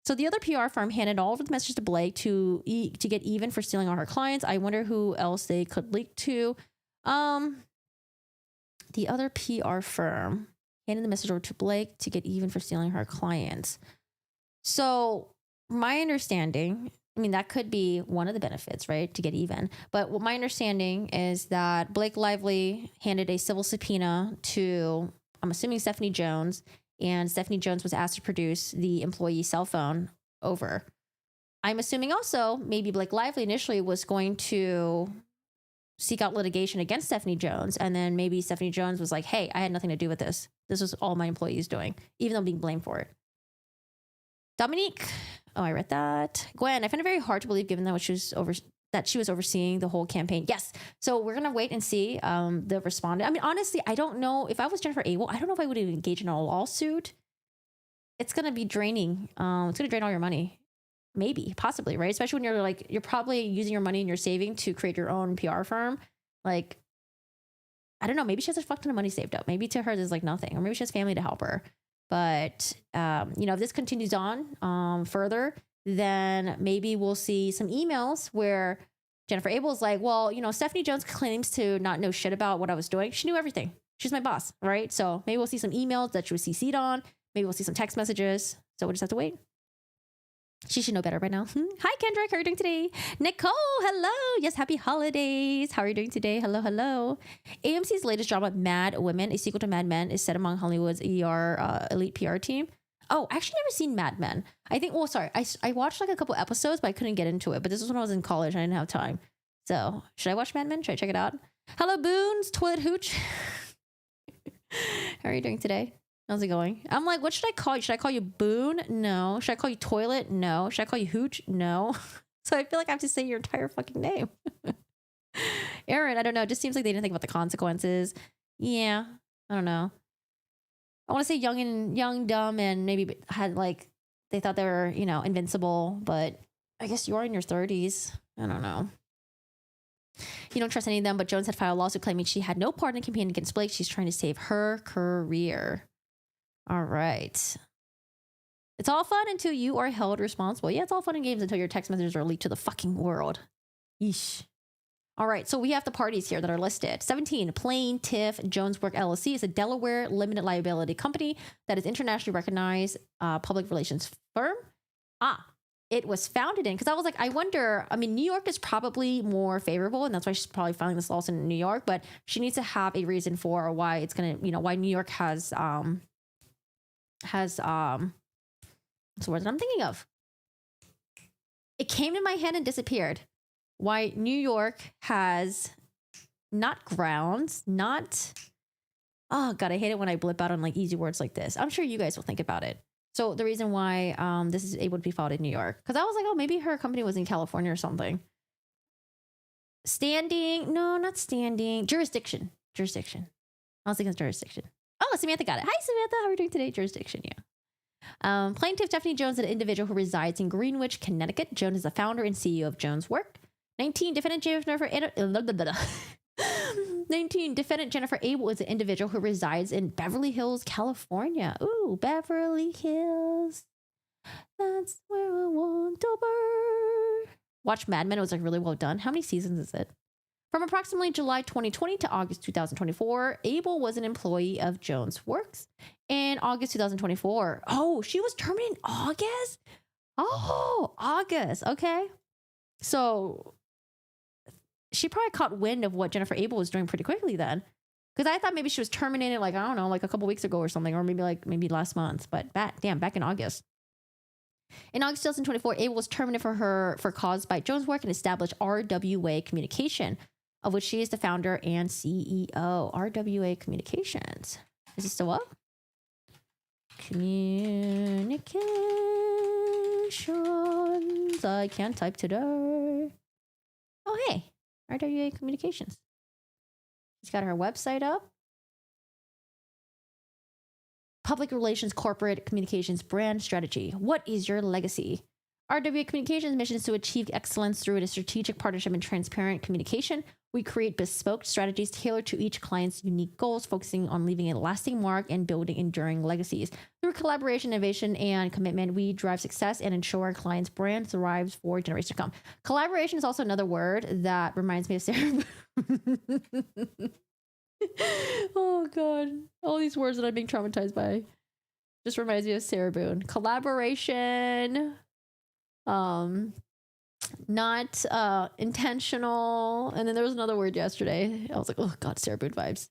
So the other PR firm handed all of the messages to Blake to get even for stealing all her clients. I wonder who else they could leak to. The other PR firm handed the message over to Blake to get even for stealing her clients. So my understanding, I mean, that could be one of the benefits, right? To get even. But what my understanding is that Blake Lively handed a civil subpoena to, I'm assuming, Stephanie Jones. And Stephanie Jones was asked to produce the employee's cell phone over. I'm assuming also maybe Blake Lively initially was going to seek out litigation against Stephanie Jones. And then maybe Stephanie Jones was like, hey, I had nothing to do with this. This was all my employees doing, even though being blamed for it. Dominique. Oh, I read that. Gwen, I find it very hard to believe given that she was overseeing the whole campaign. Yes. So we're going to wait and see the respondent. I mean, honestly, I don't know. If I was Jennifer Abel, I don't know if I would even engage in a lawsuit. It's going to be draining. It's going to drain all your money. Maybe, possibly, right? Especially when you're probably using your money and you're saving to create your own PR firm. Like, I don't know. Maybe she has a fuck ton of money saved up. Maybe to her, there's like nothing. Or maybe she has family to help her. But, if this continues on further, then maybe we'll see some emails where Jennifer Abel is like, well, Stephanie Jones claims to not know shit about what I was doing. She knew everything. She's my boss, right? So maybe we'll see some emails that she was CC'd on. Maybe we'll see some text messages. So we'll just have to wait. She should know better by now. Hi, Kendrick. How are you doing today? Nicole, hello. Yes, happy holidays. How are you doing today? Hello, hello. AMC's latest drama, Mad Women, a sequel to Mad Men, is set among Hollywood's elite PR team. Oh, I actually never seen Mad Men. I think, I watched like a couple episodes, but I couldn't get into it. But this was when I was in college. I didn't have time. So should I watch Mad Men? Should I check it out? Hello, Boons, Toilet Hooch. How are you doing today? How's it going? I'm like, what should I call you? Should I call you Boon? No. Should I call you Toilet? No. Should I call you Hooch? No. So I feel like I have to say your entire fucking name. Aaron, I don't know. It just seems like they didn't think about the consequences. Yeah. I don't know. I want to say young, dumb, and maybe had they thought they were, invincible, but I guess you are in your 30s. I don't know. You don't trust any of them, but Jones had filed a lawsuit claiming she had no part in the campaign against Blake. She's trying to save her career. All right. It's all fun until you are held responsible. Yeah, it's all fun and games until your text messages are leaked to the fucking world. Yeesh. All right, so we have the parties here that are listed. 17, Plaintiff Jones Work LLC is a Delaware limited liability company that is internationally recognized public relations firm. It was founded in, because I was like, I wonder, I mean, New York is probably more favorable, and that's why she's probably filing this lawsuit in New York, but she needs to have a reason for why it's going to, why New York has what's the word that I'm thinking of? It came to my head and disappeared. Why New York has not grounds, oh God, I hate it when I blip out on like easy words like this. I'm sure you guys will think about it. So the reason why this is able to be filed in New York, because I was like, oh, maybe her company was in California or something. Standing, no, not standing. Jurisdiction. I was thinking jurisdiction. Oh, Samantha got it. Hi, Samantha. How are you doing today? Jurisdiction, yeah. Plaintiff Stephanie Jones is an individual who resides in Greenwich, Connecticut. Jones is the founder and CEO of Jones Work. 19, defendant Jennifer Abel is an individual who resides in Beverly Hills, California. Ooh, Beverly Hills. That's where I want to burn. Watch Mad Men. It was like really well done. How many seasons is it? From approximately July 2020 to August 2024, Abel was an employee of Jones Works. In August 2024, oh, she was terminated in August? Oh, August. Okay. So she probably caught wind of what Jennifer Abel was doing pretty quickly then. Because I thought maybe she was terminated, like, I don't know, like a couple weeks ago or something, or maybe last month. But back in August. In August 2024, Abel was terminated for cause by Jones' work and established RWA Communication, of which she is the founder and CEO. RWA Communications. Is it still up? Communications. I can't type today. Oh, hey. RWA Communications. She's got her website up. Public relations, corporate communications, brand strategy. What is your legacy? RWA Communications' mission is to achieve excellence through a strategic partnership and transparent communication. We create bespoke strategies tailored to each client's unique goals, focusing on leaving a lasting mark and building enduring legacies. Through collaboration, innovation, and commitment, we drive success and ensure our client's brand thrives for generations to come. Collaboration is also another word that reminds me of Sarah. Oh, God. All these words that I'm being traumatized by just reminds me of Sarah Boone. Collaboration. Not intentional. And then there was another word yesterday. I was like, oh God, Sarah Boone vibes.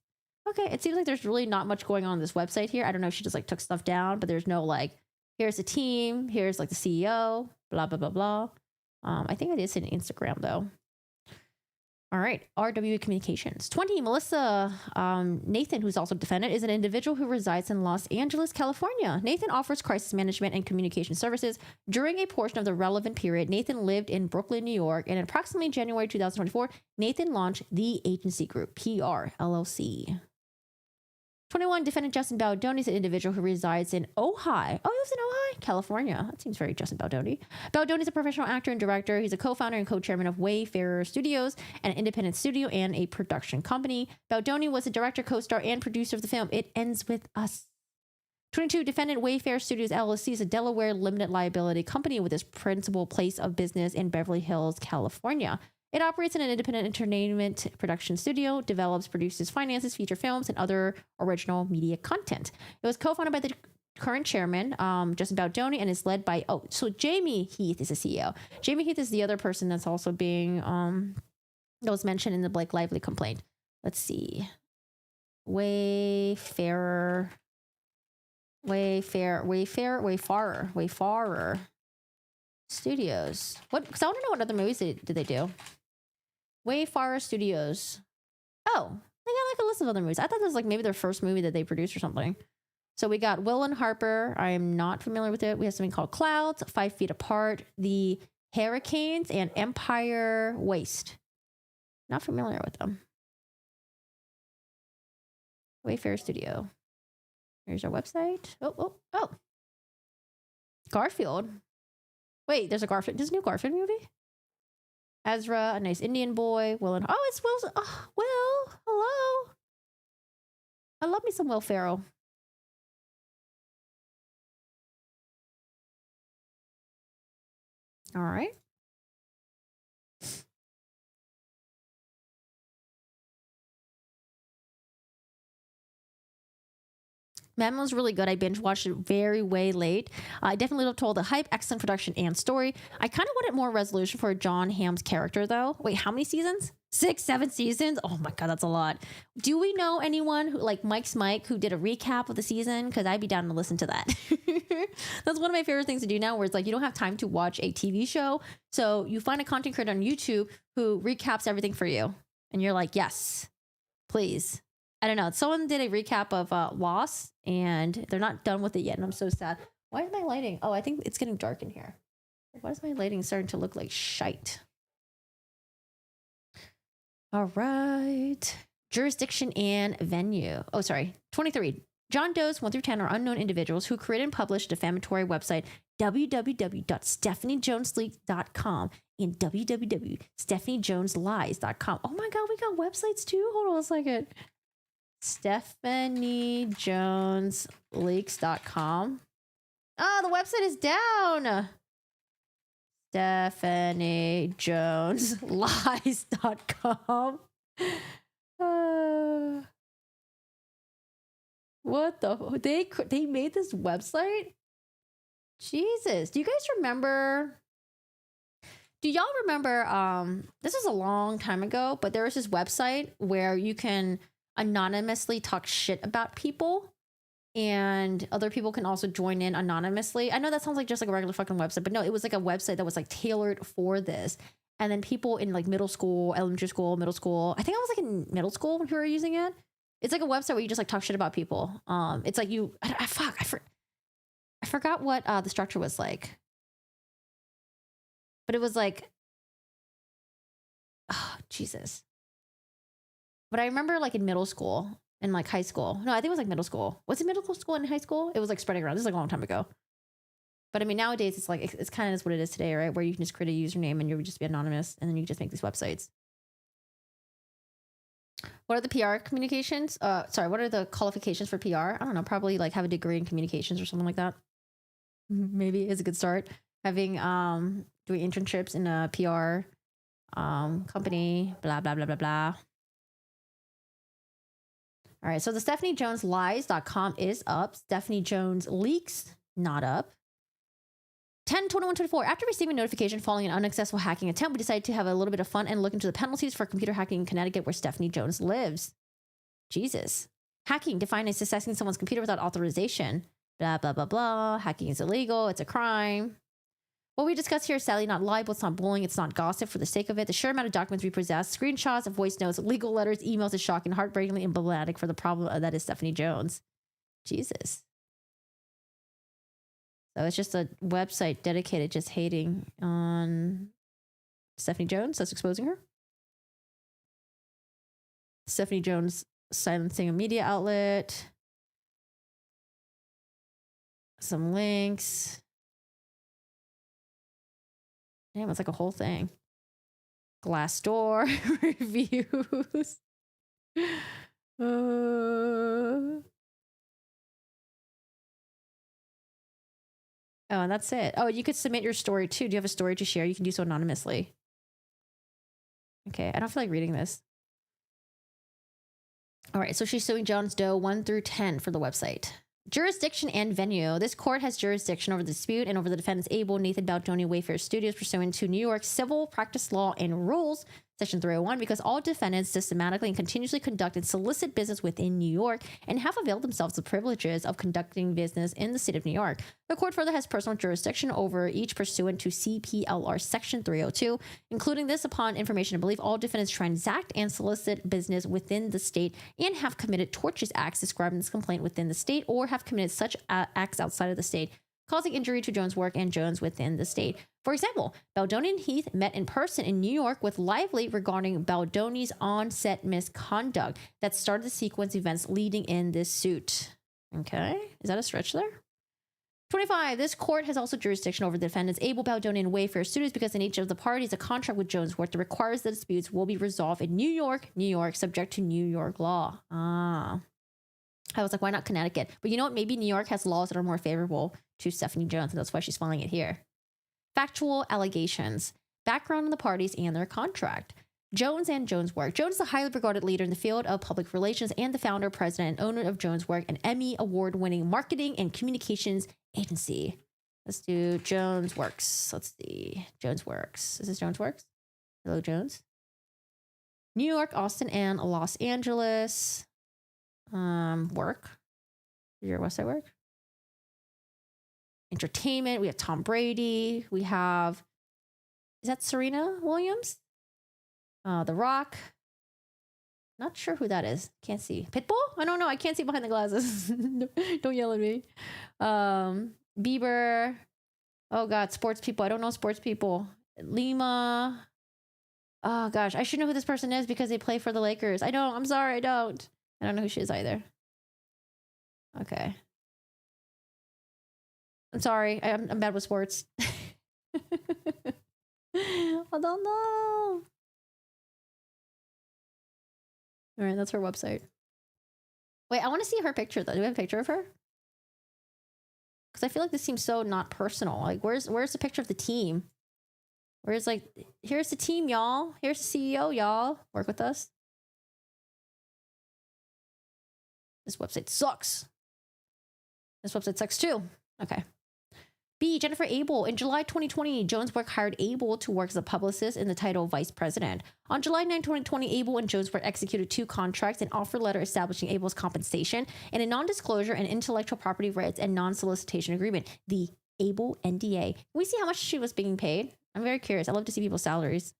Okay, it seems like there's really not much going on this website here. I don't know if she just like took stuff down, but there's no like, here's the team, here's like the CEO, blah, blah, blah, blah. I think I did say Instagram though. All right, RWA Communications. 20, Melissa Nathan, who's also defendant, is an individual who resides in Los Angeles, California. Nathan offers crisis management and communication services. During a portion of the relevant period, Nathan lived in Brooklyn, New York, and in approximately January 2024, Nathan launched The Agency Group, PR, LLC. 21, defendant Justin Baldoni is an individual who resides in Ojai. Oh, he lives in Ojai, California. That seems very Justin Baldoni. Baldoni is a professional actor and director. He's a co-founder and co-chairman of Wayfarer Studios, an independent studio and a production company. Baldoni was a director, co-star, and producer of the film It Ends With Us. 22, defendant Wayfarer Studios LLC is a Delaware limited liability company with its principal place of business in Beverly Hills, California. It operates in an independent entertainment production studio, develops, produces, finances, feature films, and other original media content. It was co-founded by the current chairman, Justin Baldoni, and is led by, so Jamie Heath is the CEO. Jamie Heath is the other person that's also being, that was mentioned in the Blake Lively complaint. Let's see. Wayfarer Studios. What? Because I want to know what other movies did they do. Wayfarer Studios. Oh, they got like a list of other movies. I thought this was like maybe their first movie that they produced or something. So we got Will and Harper. I am not familiar with it. We have something called Clouds, 5 Feet Apart, The Hurricanes, and Empire Waste. Not familiar with them. Wayfarer Studio. Here's our website. Oh. Garfield. Wait, there's a Garfield. There's a new Garfield movie? Ezra, a nice Indian boy. Will and... Oh, it's Will's... Oh, Will. Hello. I love me some Will Ferrell. All right. Mad Men was really good. I binge watched it way late. I definitely lived up to all the hype, excellent production and story. I kind of wanted more resolution for John Hamm's character, though. Wait, how many seasons? 6, 7 seasons? Oh my God, that's a lot. Do we know anyone who, like Mike's Mike, who did a recap of the season? Because I'd be down to listen to that. That's one of my favorite things to do now, where it's like you don't have time to watch a TV show. So you find a content creator on YouTube who recaps everything for you. And you're like, yes, please. I don't know. Someone did a recap of Lost, and they're not done with it yet, and I'm so sad. Why is my lighting? Oh, I think it's getting dark in here. Why is my lighting starting to look like shite? All right. Jurisdiction and venue. Oh, sorry. 23. John Doe's 1 through 10 are unknown individuals who created and published a defamatory website, www.stephaniejonesleaks.com and www.stephaniejoneslies.com. Oh my God, we got websites too? Hold on a second. StephanieJonesLeaks.com. Oh, the website is down. StephanieJonesLies.com. What the? They made this website? Jesus. Do you guys remember? Do y'all remember? This was a long time ago, but there was this website where you can anonymously talk shit about people, and other people can also join in anonymously. I know that sounds like just like a regular fucking website, but no, it was like a website that was like tailored for this. And then people in like middle school, elementary school, middle school, I think I was like in middle school who were using it. It's like a website where you just like talk shit about people. It's like you, I forgot what the structure was like, but it was like, oh Jesus. But I remember like in middle school and like high school. No, I think it was like middle school. Was it middle school and high school? It was like spreading around. This is like a long time ago. But I mean, nowadays it's like, it's kind of what it is today, right? Where you can just create a username and you would just be anonymous and then you just make these websites. What are the PR communications? What are the qualifications for PR? I don't know. Probably like have a degree in communications or something like that. Maybe is a good start. Having, doing internships in a PR company, blah, blah, blah, blah, blah. All right. So the StephanieJonesLies.com is up. Stephanie Jones Leaks, not up. 10/21/24. After receiving notification following an unsuccessful hacking attempt, we decided to have a little bit of fun and look into the penalties for computer hacking in Connecticut, where Stephanie Jones lives. Jesus. Hacking, defined as accessing someone's computer without authorization. Blah, blah, blah, blah. Hacking is illegal. It's a crime. What we discuss here is sadly not libel. It's not bullying. It's not gossip for the sake of it. The sheer amount of documents we possess, screenshots of voice notes, legal letters, emails is shocking, heartbreakingly emblematic for the problem that is Stephanie Jones. Jesus. So it's just a website dedicated just hating on Stephanie Jones. That's exposing her. Stephanie Jones silencing a media outlet. Some links. Damn, it's like a whole thing. Glassdoor reviews. Oh, and that's it. Oh, you could submit your story too. Do you have a story to share? You can do so anonymously. Okay, I don't feel like reading this. All right, so she's suing Jones Doe 1 through 10 for the website. Jurisdiction and venue. This court has jurisdiction over the dispute and over the defendants Abel, Nathan Baldoni, Wayfair Studios pursuant to New York civil practice law and rules, Section 301, because all defendants systematically and continuously conduct and solicit business within New York and have availed themselves of privileges of conducting business in the state of New York. The court further has personal jurisdiction over each pursuant to CPLR Section 302, including this upon information and belief all defendants transact and solicit business within the state and have committed tortious acts described in this complaint within the state or have committed such acts outside of the state, causing injury to Jones' work and Jones within the state. For example, Baldoni and Heath met in person in New York with Lively regarding Baldoni's on-set misconduct that started the sequence events leading in this suit. Okay, is that a stretch there? 25. This court has also jurisdiction over the defendants Abel, Baldoni, and Wayfair Studios because in each of the parties a contract with Jones' work that requires the disputes will be resolved in New York, subject to New York law. I was like, why not Connecticut? But you know what? Maybe New York has laws that are more favorable to Stephanie Jones, and that's why she's filing it here. Factual allegations. Background on the parties and their contract. Jones and Jones' work. Jones is a highly regarded leader in the field of public relations and the founder, president, and owner of Jones' work, an Emmy award-winning marketing and communications agency. Let's do Jones Works. Let's see. Jones Works. Is this Jones Works? Hello, Jones. New York, Austin, and Los Angeles. Work. Your website work. Entertainment. We have Tom Brady. We have, is that Serena Williams? The Rock. Not sure who that is. Can't see. Pitbull? I don't know. I can't see behind the glasses. Don't yell at me. Bieber. Oh God, sports people. I don't know sports people. Lima. Oh gosh, I should know who this person is because they play for the Lakers. I don't. I'm sorry, I don't. I don't know who she is either. Okay. I'm sorry. I'm bad with sports. I don't know. All right, that's her website. Wait, I want to see her picture though. Do we have a picture of her? Because I feel like this seems so not personal. Like, where's the picture of the team? Where's like, here's the team, y'all. Here's the CEO, y'all. Work with us. This website sucks. This website sucks too. Okay. B. Jennifer Abel. In July 2020, Joneswork hired Abel to work as a publicist in the title of vice president. On July 9, 2020, Abel and Joneswork executed 2 contracts, an offer letter establishing Abel's compensation, and a non-disclosure and intellectual property rights and non-solicitation agreement, the Abel NDA. Can we see how much she was being paid? I'm very curious. I love to see people's salaries.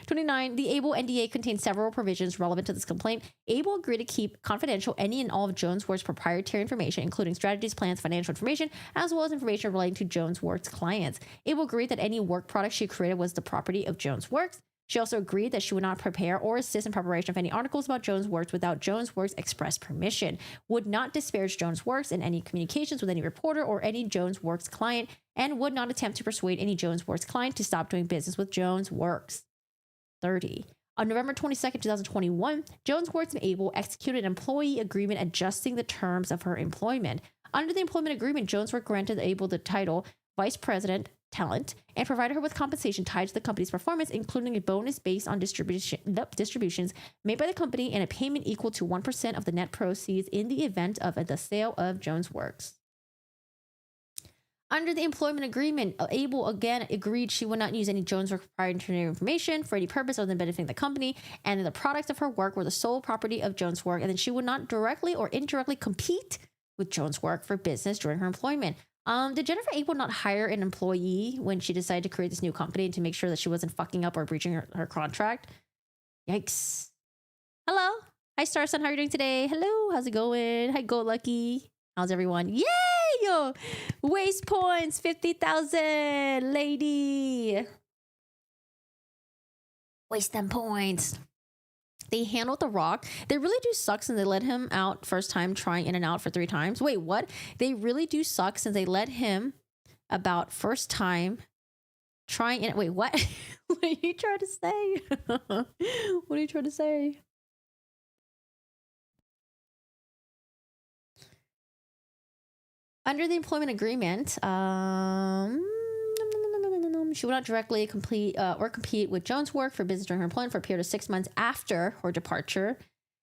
29. The Abel NDA contains several provisions relevant to this complaint. Abel agreed to keep confidential any and all of Jonesworks' proprietary information, including strategies, plans, financial information, as well as information relating to Jonesworks' clients. Abel agreed that any work product she created was the property of Jonesworks. She also agreed that she would not prepare or assist in preparation of any articles about Jonesworks without Jonesworks' express permission, would not disparage Jonesworks in any communications with any reporter or any Jonesworks client, and would not attempt to persuade any Jonesworks client to stop doing business with Jonesworks. 30. On November 22nd, 2021, Jonesworks and Abel executed an employee agreement adjusting the terms of her employment. Under the employment agreement, Jonesworks granted Abel the title Vice President Talent and provided her with compensation tied to the company's performance, including a bonus based on distributions made by the company and a payment equal to 1% of the net proceeds in the event of the sale of Jonesworks. Under the employment agreement, Abel again agreed she would not use any Jonesworks proprietary information for any purpose other than benefiting the company, and the products of her work were the sole property of Jonesworks, and then she would not directly or indirectly compete with Jonesworks for business during her employment. Did Jennifer Abel not hire an employee when she decided to create this new company to make sure that she wasn't fucking up or breaching her contract? Yikes. Hello. Hi, Starson. How are you doing today? Hello. How's it going? Hi, Go Lucky. How's everyone? Yay! Waste points. 50,000. Lady. Waste them points. They handled The Rock. They really do suck since they let him out first time trying In and Out for 3 times. Wait, what? They really do suck since they let him about first time trying in. Wait, what? What are you trying to say? What are you trying to say? Under the employment agreement, she would not directly compete with Jonesworks for business during her employment for a period of 6 months after her departure.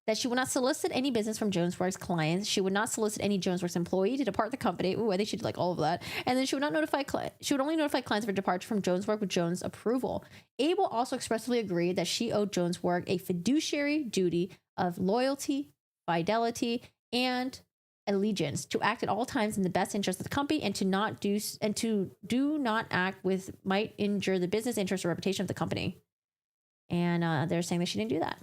That she would not solicit any business from Jonesworks clients. She would not solicit any Jonesworks employee to depart the company. Ooh, I think she did like all of that. And then she would not notify she would only notify clients of her departure from Jonesworks with Jones' approval. Abel also expressly agreed that she owed Jonesworks a fiduciary duty of loyalty, fidelity, and allegiance to act at all times in the best interest of the company and to do not act with might injure the business interest or reputation of the company. And they're saying that she didn't do that.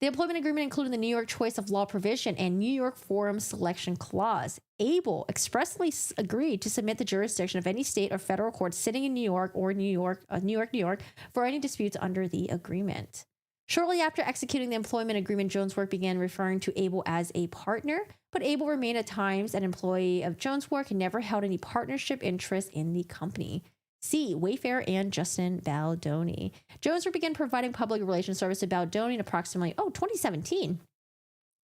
The employment agreement included the New York choice of law provision and New York forum selection clause. Abel expressly agreed to submit the jurisdiction of any state or federal court sitting in New York or New York for any disputes under the agreement. Shortly after executing the employment agreement, Jonesworks began referring to Abel as a partner, but Abel remained at times an employee of Jonesworks and never held any partnership interest in the company. C. Wayfair and Justin Baldoni. Jonesworks began providing public relations service to Baldoni in approximately 2017.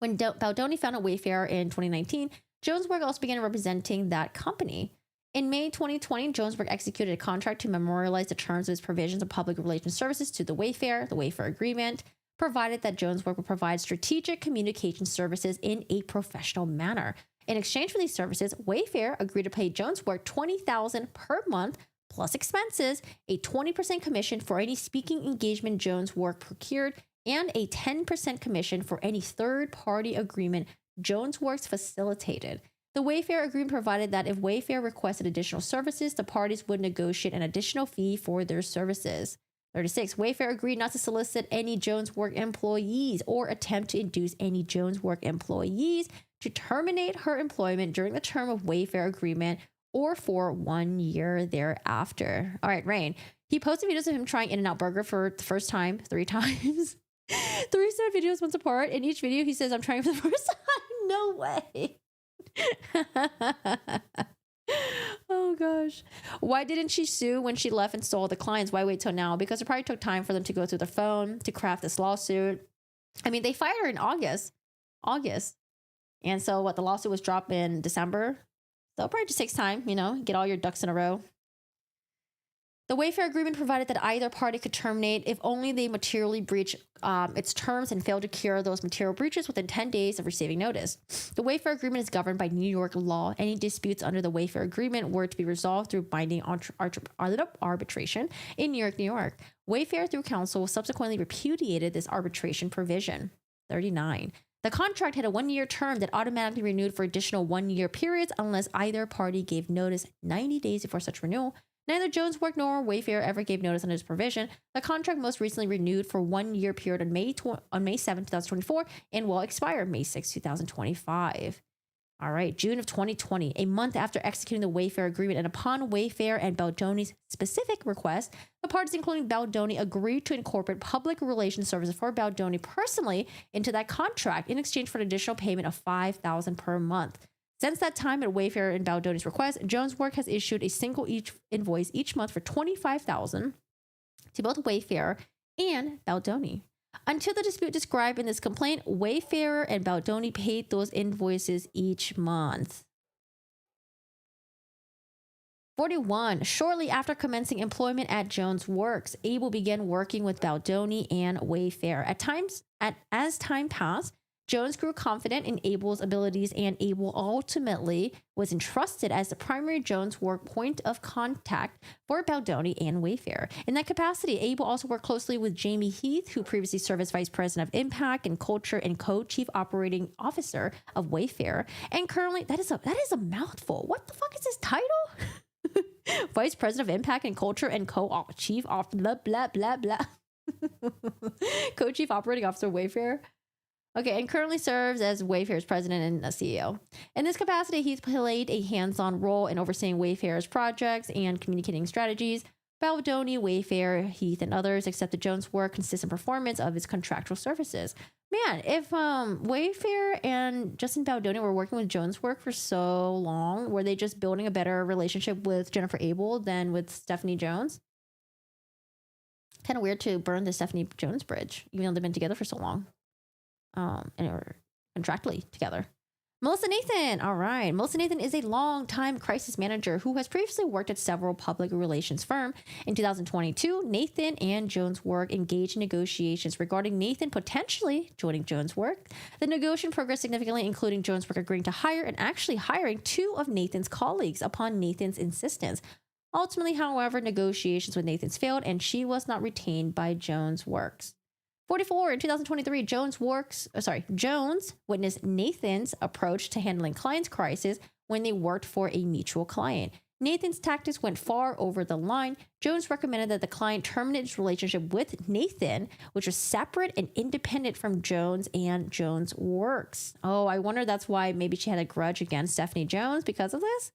When Baldoni founded Wayfair in 2019, Jonesworks also began representing that company. In May 2020, Jonesworks executed a contract to memorialize the terms of its provisions of public relations services to the Wayfair agreement, provided that Jonesworks would provide strategic communication services in a professional manner. In exchange for these services, Wayfair agreed to pay Jonesworks $20,000 per month plus expenses, a 20% commission for any speaking engagement Jonesworks procured, and a 10% commission for any third-party agreement Jonesworks facilitated. The Wayfair agreement provided that if Wayfair requested additional services, the parties would negotiate an additional fee for their services. 36. Wayfair agreed not to solicit any Jonesworks employees or attempt to induce any Jonesworks employees to terminate her employment during the term of Wayfair agreement or for 1 year thereafter. All right, Rain. He posted videos of him trying In-N-Out Burger for the first time 3 times. 3 set videos months apart. In each video, he says, I'm trying for the first time. No way. Oh gosh. Why didn't she sue when she left and stole the clients? Why wait till now? Because it probably took time for them to go through their phone to craft this lawsuit. I mean, they fired her in August. And so the lawsuit was dropped in December. So it probably just takes time, get all your ducks in a row. The Wayfair agreement provided that either party could terminate if only they materially breach its terms and fail to cure those material breaches within 10 days of receiving notice. The Wayfair agreement is governed by New York law. Any disputes under the Wayfair agreement were to be resolved through binding arbitration in New York. Wayfair, through counsel, subsequently repudiated this arbitration provision. 39. The contract had a 1-year term that automatically renewed for additional 1-year periods unless either party gave notice 90 days before such renewal. Neither Jones Work nor Wayfair ever gave notice under this provision. The contract most recently renewed for 1-year period on May 7, 2024 and will expire May 6, 2025. All right, June of 2020, a month after executing the Wayfair agreement and upon Wayfair and Baldoni's specific request, the parties, including Baldoni, agreed to incorporate public relations services for Baldoni personally into that contract in exchange for an additional payment of $5,000 per month. Since that time, at Wayfair and Baldoni's request, Jones Work has issued a single invoice each month for $25,000 to both Wayfair and Baldoni. Until the dispute described in this complaint, Wayfair and Baldoni paid those invoices each month. 41. Shortly after commencing employment at Jones Works, Abel began working with Baldoni and Wayfair. As time passed, Jones grew confident in Abel's abilities, and Abel ultimately was entrusted as the primary Jones Work point of contact for Baldoni and Wayfair. In that capacity, Abel also worked closely with Jamie Heath, who previously served as Vice President of Impact and Culture and Co-Chief Operating Officer of Wayfair. And currently, that is a mouthful. What the fuck is this title? Vice President of Impact and Culture and Co-Chief blah, blah, blah, blah. Co-Chief Operating Officer of Wayfair. Okay, and currently serves as Wayfair's president and a CEO. In this capacity, he's played a hands-on role in overseeing Wayfair's projects and communicating strategies. Baldoni, Wayfair, Heath, and others accept the Jones Work consistent performance of its contractual services. Man, if Wayfair and Justin Baldoni were working with Jones Work for so long, were they just building a better relationship with Jennifer Abel than with Stephanie Jones? Kind of weird to burn the Stephanie Jones bridge, even though they've been together for so long. And are contractually together. Melissa Nathan. All right. Melissa Nathan is a long-time crisis manager who has previously worked at several public relations firms. In 2022, Nathan and Jones Work engaged in negotiations regarding Nathan potentially joining Jones Work. The negotiation progressed significantly, including Jones Work agreeing to hire and actually hiring 2 of Nathan's colleagues upon Nathan's insistence. Ultimately, however, negotiations with Nathan's failed and she was not retained by Jones Works. 44. In 2023, Jones witnessed Nathan's approach to handling clients' crisis when they worked for a mutual client. Nathan's tactics went far over the line. Jones recommended that the client terminate its relationship with Nathan, which was separate and independent from Jones and Jones Works. Oh, I wonder that's why maybe she had a grudge against Stephanie Jones because of this.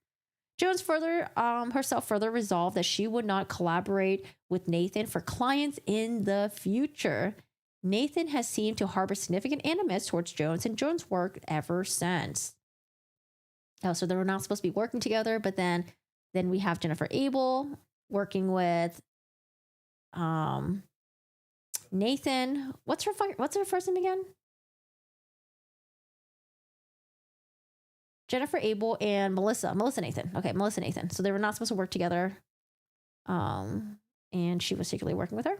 Jones herself further resolved that she would not collaborate with Nathan for clients in the future. Nathan has seemed to harbor significant animus towards Jones and Jones Work ever since. Oh, so they were not supposed to be working together, but then we have Jennifer Abel working with Nathan. What's her first name again? Jennifer Abel and Melissa Nathan. Okay, Melissa Nathan. So they were not supposed to work together. And she was secretly working with her.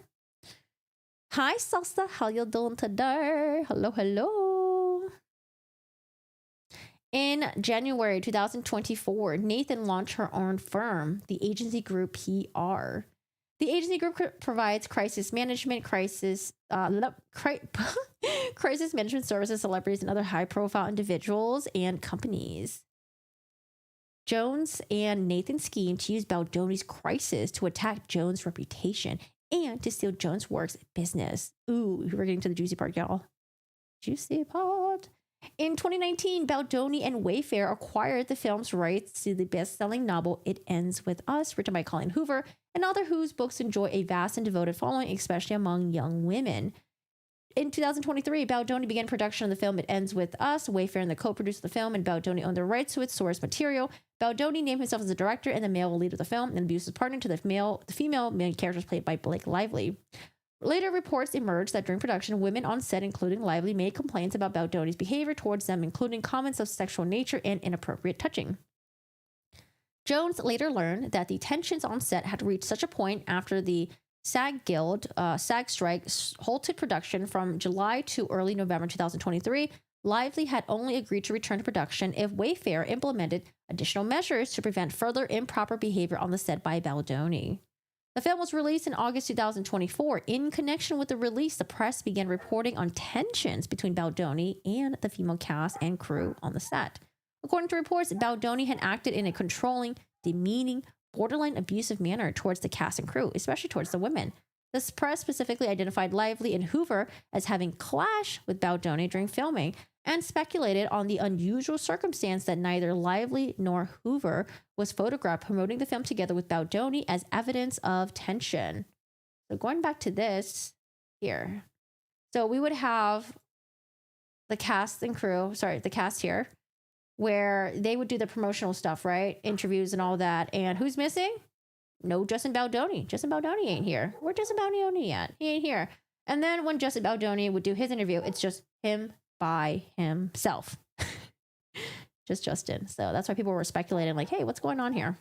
Hi, Salsa. How you doing today? Hello. In January 2024, Nathan launched her own firm, the Agency Group PR. The Agency Group provides crisis management services, celebrities, and other high-profile individuals and companies. Jones and Nathan schemed to use Baldoni's crisis to attack Jones' reputation and to steal Jones Works' business. Ooh, we're getting to the juicy part, y'all. Juicy part. In 2019, Baldoni and Wayfair acquired the film's rights to the best-selling novel It Ends With Us, written by Colleen Hoover, and author whose books enjoy a vast and devoted following, especially among young women. In 2023, Baldoni began production of the film It Ends With Us. Wayfair and the co-producer of the film, and Baldoni owned the rights to its source material. Baldoni named himself as the director and the male lead of the film, and abused his partner to the female main characters played by Blake Lively. Later reports emerged that during production, women on set, including Lively, made complaints about Baldoni's behavior towards them, including comments of sexual nature and inappropriate touching. Jones later learned that the tensions on set had reached such a point after the SAG Guild SAG strike halted production from July to early November 2023. Lively had only agreed to return to production if Wayfair implemented additional measures to prevent further improper behavior on the set by Baldoni. The film was released in August 2024. In connection with the release, the press began reporting on tensions between Baldoni and the female cast and crew on the set. According to reports, Baldoni had acted in a controlling, demeaning, borderline abusive manner towards the cast and crew, especially towards the women. The press specifically identified Lively and Hoover as having clashed with Baldoni during filming and speculated on the unusual circumstance that neither Lively nor Hoover was photographed promoting the film together with Baldoni as evidence of tension. So going back to this here. So we would have the cast here, where they would do the promotional stuff, right? Interviews and all that. And who's missing? No Justin Baldoni. Justin Baldoni ain't here. Where's Justin Baldoni at? He ain't here. And then when Justin Baldoni would do his interview, it's just him by himself. Just Justin. So that's why people were speculating, like, hey, what's going on here?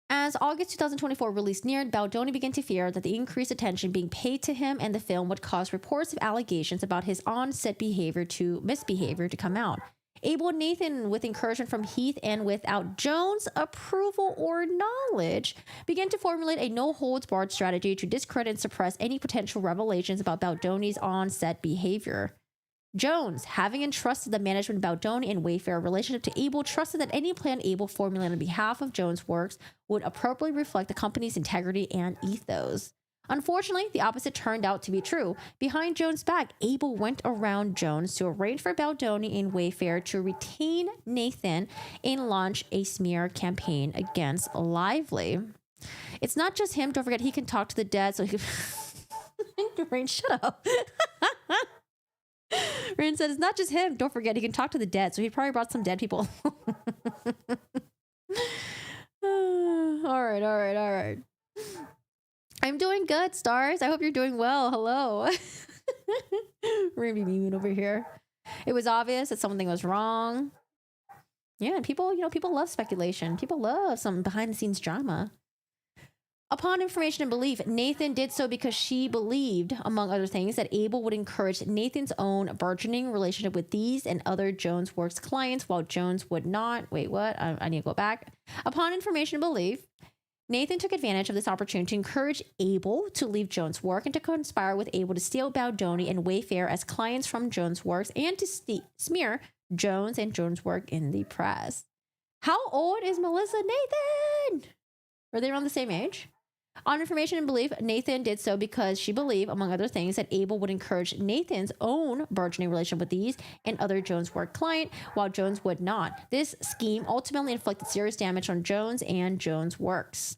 As August 2024 release neared, Baldoni began to fear that the increased attention being paid to him and the film would cause reports of allegations about his on-set misbehavior to come out. Abel and Nathan, with encouragement from Heath and without Jones' approval or knowledge, began to formulate a no-holds-barred strategy to discredit and suppress any potential revelations about Baldoni's on-set behavior. Jones, having entrusted the management of Baldoni and Wayfair relationship to Abel, trusted that any plan Abel formulated on behalf of Jones' works would appropriately reflect the company's integrity and ethos. Unfortunately, the opposite turned out to be true. Behind Jones' back, Abel went around Jones to arrange for Baldoni and Wayfair to retain Nathan and launch a smear campaign against Lively. It's not just him. Don't forget, he can talk to the dead, so he can... Rain, shut up. Rain said, it's not just him. Don't forget, he can talk to the dead, so he probably brought some dead people. All right. I'm doing good, stars. I hope you're doing well. Hello. We're gonna be memeing over here. It was obvious that something was wrong. Yeah, people love speculation. People love some behind the scenes drama. Upon information and belief, Nathan did so because she believed, among other things, that Abel would encourage Nathan's own burgeoning relationship with these and other Jones Works clients, while Jones would not. Wait, what? I need to go back. Upon information and belief, Nathan took advantage of this opportunity to encourage Abel to leave Jones' work and to conspire with Abel to steal Baldoni and Wayfair as clients from Jones' works and to smear Jones and Jones' work in the press. How old is Melissa Nathan? Are they around the same age? On information and belief, Nathan did so because she believed, among other things, that Abel would encourage Nathan's own burgeoning relationship with these and other Jones work client, while Jones would not. This scheme ultimately inflicted serious damage on Jones and Jones Works.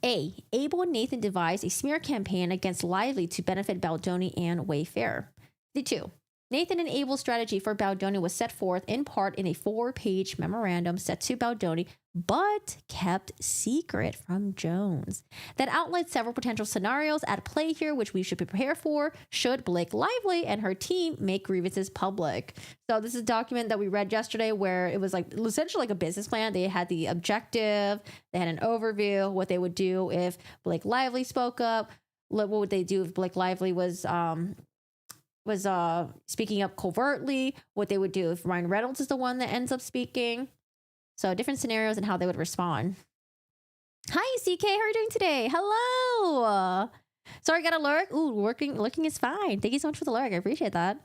A. Abel and Nathan devised a smear campaign against Lively to benefit Baldoni and Wayfair. The 2. Nathan and Abel's strategy for Baldoni was set forth in part in a 4-page memorandum sent to Baldoni, but kept secret from Jones. That outlined several potential scenarios at play here, which we should prepare for should Blake Lively and her team make grievances public. So this is a document that we read yesterday where it was like essentially like a business plan. They had the objective, they had an overview, what they would do if Blake Lively spoke up, what would they do if Blake Lively was speaking up covertly, what they would do if Ryan Reynolds is the one that ends up speaking. So different scenarios and how they would respond. Hi, CK. How are you doing today? Hello. Sorry, got a lurk. Ooh, lurking is fine. Thank you so much for the lurk. I appreciate that.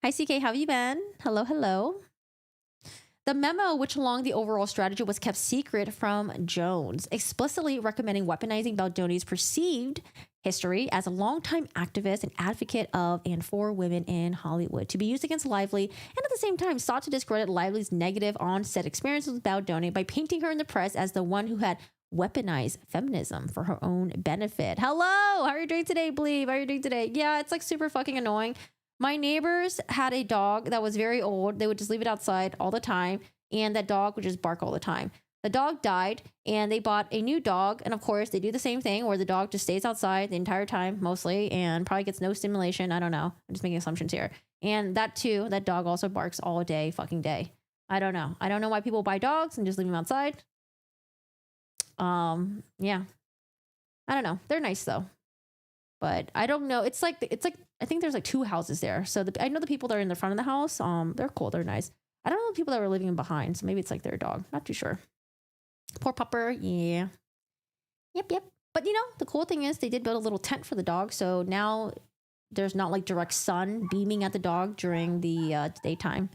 Hi, CK. How have you been? Hello. The memo, which along the overall strategy was kept secret from Jones, explicitly recommending weaponizing Baldoni's perceived history as a longtime activist and advocate of and for women in Hollywood to be used against Lively, and at the same time sought to discredit Lively's negative on-set experiences with Baldoni by painting her in the press as the one who had weaponized feminism for her own benefit. Hello, how are you doing today, Bleep? How are you doing today? Yeah, it's like super fucking annoying. My neighbors had a dog that was very old. They would just leave it outside all the time, and that dog would just bark all the time. The dog died, and they bought a new dog, and of course, they do the same thing where the dog just stays outside the entire time, mostly, and probably gets no stimulation. I don't know. I'm just making assumptions here. And that too, that dog also barks all day, fucking day. I don't know. I don't know why people buy dogs and just leave them outside. Yeah. I don't know. They're nice though. But I don't know. It's like I think there's like 2 houses there. So I know the people that are in the front of the house, they're cool, they're nice. I don't know the people that were living in behind, so maybe it's like their dog. Not too sure. Poor pupper, yeah. Yep. But you know, the cool thing is they did build a little tent for the dog, so now there's not like direct sun beaming at the dog during the daytime.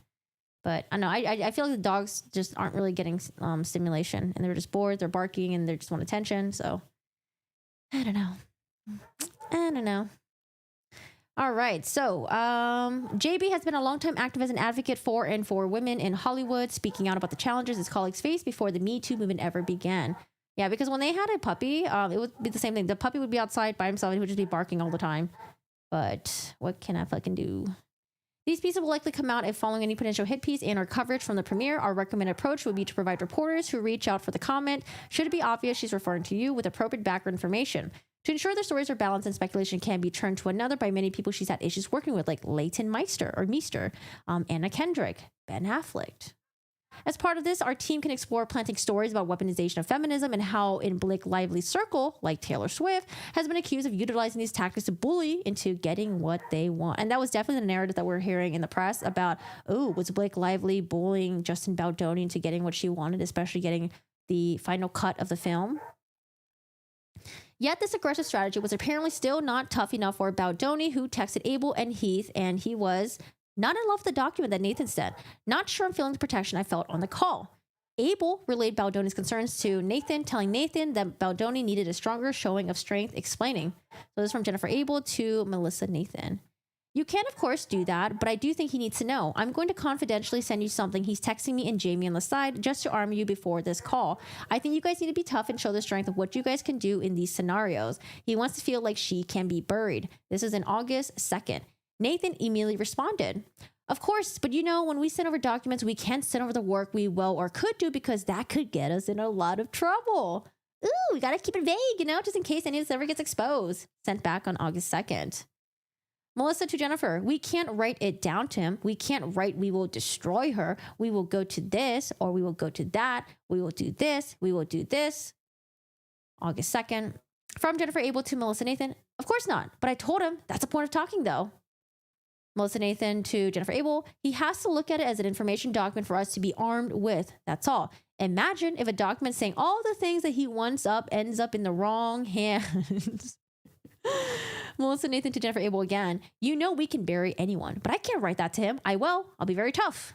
But I know I feel like the dogs just aren't really getting stimulation, and they're just bored, they're barking, and they just want attention. So I don't know. All right. So JB has been a longtime activist and advocate for and for women in Hollywood, speaking out about the challenges his colleagues faced before the Me Too movement ever began. Yeah, because when they had a puppy, it would be the same thing. The puppy would be outside by himself and he would just be barking all the time. But what can I fucking do? These pieces will likely come out if following any potential hit piece and or coverage from the premiere. Our recommended approach would be to provide reporters who reach out for the comment, should it be obvious she's referring to you, with appropriate background information. To ensure their stories are balanced and speculation can be turned to another by many people she's had issues working with, like Leighton Meester, Anna Kendrick, Ben Affleck. As part of this, our team can explore planting stories about weaponization of feminism and how in Blake Lively's circle, like Taylor Swift, has been accused of utilizing these tactics to bully into getting what they want. And that was definitely the narrative that we're hearing in the press about, was Blake Lively bullying Justin Baldoni into getting what she wanted, especially getting the final cut of the film. Yet this aggressive strategy was apparently still not tough enough for Baldoni, who texted Abel and Heath, and he was not in love with the document that Nathan said. Not sure I'm feeling the protection I felt on the call. Abel relayed Baldoni's concerns to Nathan, telling Nathan that Baldoni needed a stronger showing of strength, explaining. So this is from Jennifer Abel to Melissa Nathan. You can, of course, do that, but I do think he needs to know. I'm going to confidentially send you something he's texting me and Jamie on the side just to arm you before this call. I think you guys need to be tough and show the strength of what you guys can do in these scenarios. He wants to feel like she can be buried. This is in August 2nd. Nathan immediately responded. Of course, but you know, when we send over documents, we can't send over the work we will or could do because that could get us in a lot of trouble. We got to keep it vague, just in case any of this ever gets exposed. Sent back on August 2nd. Melissa to Jennifer, we can't write it down to him. We can't write, we will destroy her. We will go to this, or we will go to that. We will do this. We will do this. August 2nd. From Jennifer Abel to Melissa Nathan, of course not. But I told him that's the point of talking, though. Melissa Nathan to Jennifer Abel, he has to look at it as an information document for us to be armed with. That's all. Imagine if a document saying all the things that he wants up ends up in the wrong hands. Melissa Nathan to Jennifer Abel again. You know we can bury anyone, but I can't write that to him. I will. I'll be very tough.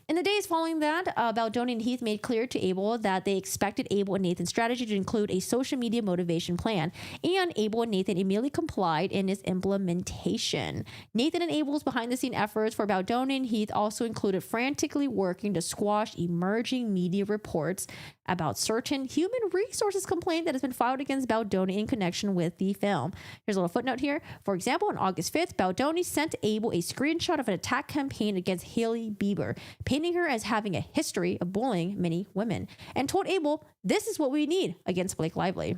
In the days following that, Baldoni and Heath made clear to Abel that they expected Abel and Nathan's strategy to include a social media motivation plan, and Abel and Nathan immediately complied in its implementation. Nathan and Abel's behind-the-scenes efforts for Baldoni and Heath also included frantically working to squash emerging media reports about certain human resources complaint that has been filed against Baldoni in connection with the film. Here's a little footnote here. For example, on August 5th, Baldoni sent Abel a screenshot of an attack campaign against Hailey Bieber, painting her as having a history of bullying many women, and told Abel, this is what we need against Blake Lively.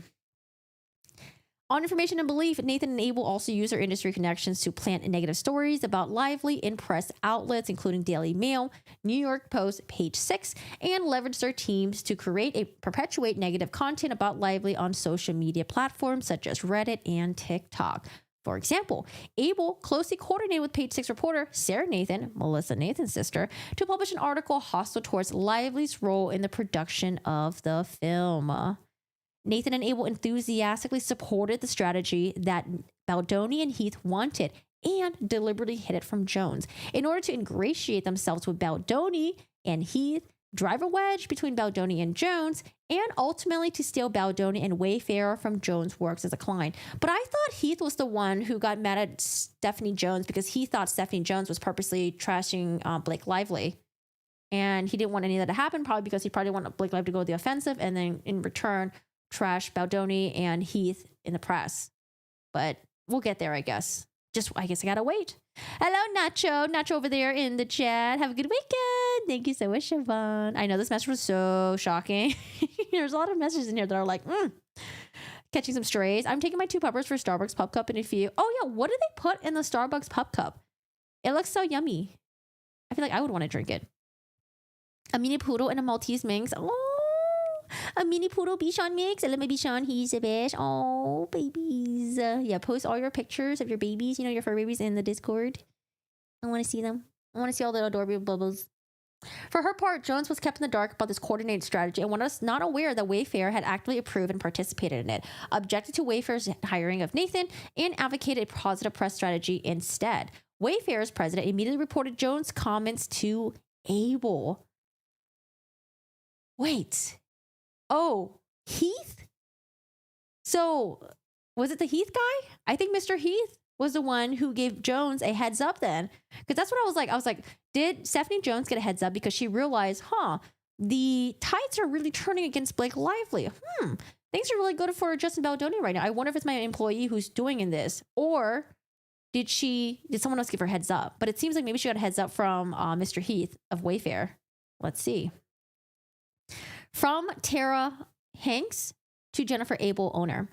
On information and belief, Nathan and Abel also use their industry connections to plant negative stories about Lively in press outlets, including Daily Mail, New York Post, Page 6, and leverage their teams to perpetuate negative content about Lively on social media platforms such as Reddit and TikTok. For example, Abel closely coordinated with Page 6 reporter Sarah Nathan, Melissa Nathan's sister, to publish an article hostile towards Lively's role in the production of the film. Nathan and Abel enthusiastically supported the strategy that Baldoni and Heath wanted and deliberately hid it from Jones in order to ingratiate themselves with Baldoni and Heath, drive a wedge between Baldoni and Jones, and ultimately to steal Baldoni and Wayfarer from Jones' works as a client. But I thought Heath was the one who got mad at Stephanie Jones because he thought Stephanie Jones was purposely trashing Blake Lively. And he didn't want any of that to happen, probably because he probably wanted Blake Lively to go the offensive and then in return trash Baldoni and Heath in the press. But we'll get there, I guess. I guess I gotta wait. Hello, Nacho. Nacho over there in the chat. Have a good weekend. Thank you so much, Siobhan. I know this message was so shocking. There's a lot of messages in here that are like, catching some strays. I'm taking my 2 puppers for Starbucks Pup Cup in a few. Oh, yeah. What did they put in the Starbucks Pup Cup? It looks so yummy. I feel like I would want to drink it. A mini poodle and a Maltese mix. Oh, a mini poodle Bichon mix. Let me Bichon, he's a bitch. Oh, babies. Yeah, post all your pictures of your babies, your fur babies in the Discord. I want to see them. I want to see all the adorable bubbles. For her part, Jones was kept in the dark about this coordinated strategy and was not aware that Wayfair had actively approved and participated in it, objected to Wayfair's hiring of Nathan, and advocated a positive press strategy instead. Wayfair's president immediately reported Jones' comments to Abel. Wait. Oh, Heath? So, was it the Heath guy? I think Mr. Heath was the one who gave Jones a heads up then. Because that's what I was like. I was like, did Stephanie Jones get a heads up because she realized, the tides are really turning against Blake Lively. Things are really good for Justin Baldoni right now. I wonder if it's my employee who's doing in this. Or did someone else give her heads up? But it seems like maybe she got a heads up from Mr. Heath of Wayfair. Let's see. From Tara Hanks to Jennifer Abel owner.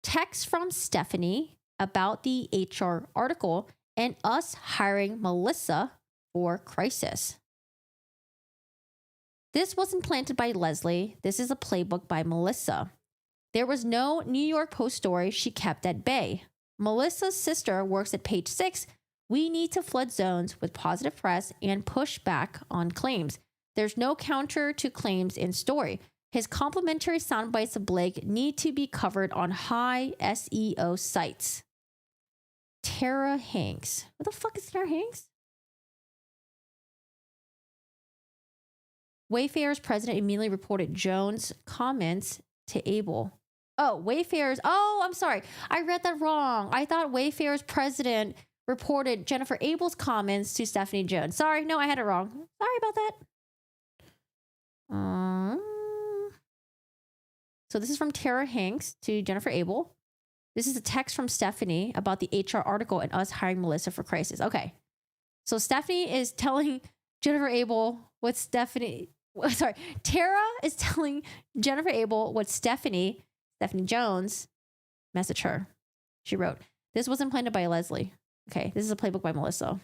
Text from Stephanie about the HR article and us hiring Melissa for crisis. This wasn't planted by Leslie. This is a playbook by Melissa. There was no New York Post story she kept at bay. Melissa's sister works at page 6. We need to flood zones with positive press and push back on claims. There's no counter to claims in story. His complimentary sound bites of Blake need to be covered on high SEO sites. Tara Hanks. What the fuck is Tara Hanks? Wayfair's president immediately reported Jones' comments to Abel. I'm sorry. I read that wrong. I thought Wayfair's president reported Jennifer Abel's comments to Stephanie Jones. Sorry, no, I had it wrong. Sorry about that. So this is from Tara Hanks to Jennifer Abel. This is a text from Stephanie about the HR article and us hiring Melissa for crisis. Okay. So Stephanie is telling Jennifer Abel what Tara is telling Jennifer Abel what Stephanie Jones messaged her. She wrote, this wasn't planted by Leslie. Okay. This is a playbook by Melissa.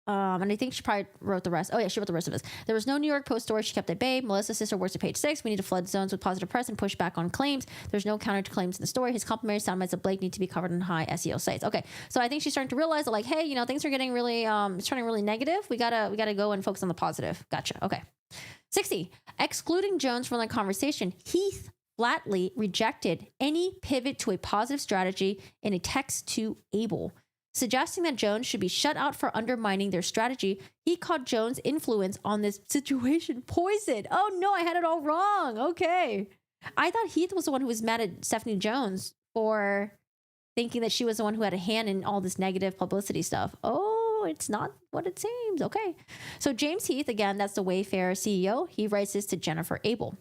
And I think she probably wrote the rest. Oh yeah, she wrote the rest of this. There was no New York Post story she kept at bay. Melissa's sister works at page 6. We need to flood zones with positive press and push back on claims. There's no counter to claims in the story. His complimentary soundbites of Blake need to be covered in high SEO sites. Okay, so I think she's starting to realize that, like, hey, things are getting really, it's turning really negative. We gotta go and focus on the positive. Gotcha. Okay. 60. Excluding Jones from the conversation, Heath flatly rejected any pivot to a positive strategy in a text to Abel. Suggesting that Jones should be shut out for undermining their strategy, he called Jones' influence on this situation poison. Oh no, I had it all wrong. Okay. I thought Heath was the one who was mad at Stephanie Jones for thinking that she was the one who had a hand in all this negative publicity stuff. Oh, it's not what it seems. Okay. So James Heath, again, that's the Wayfair CEO. He writes this to Jennifer Abel.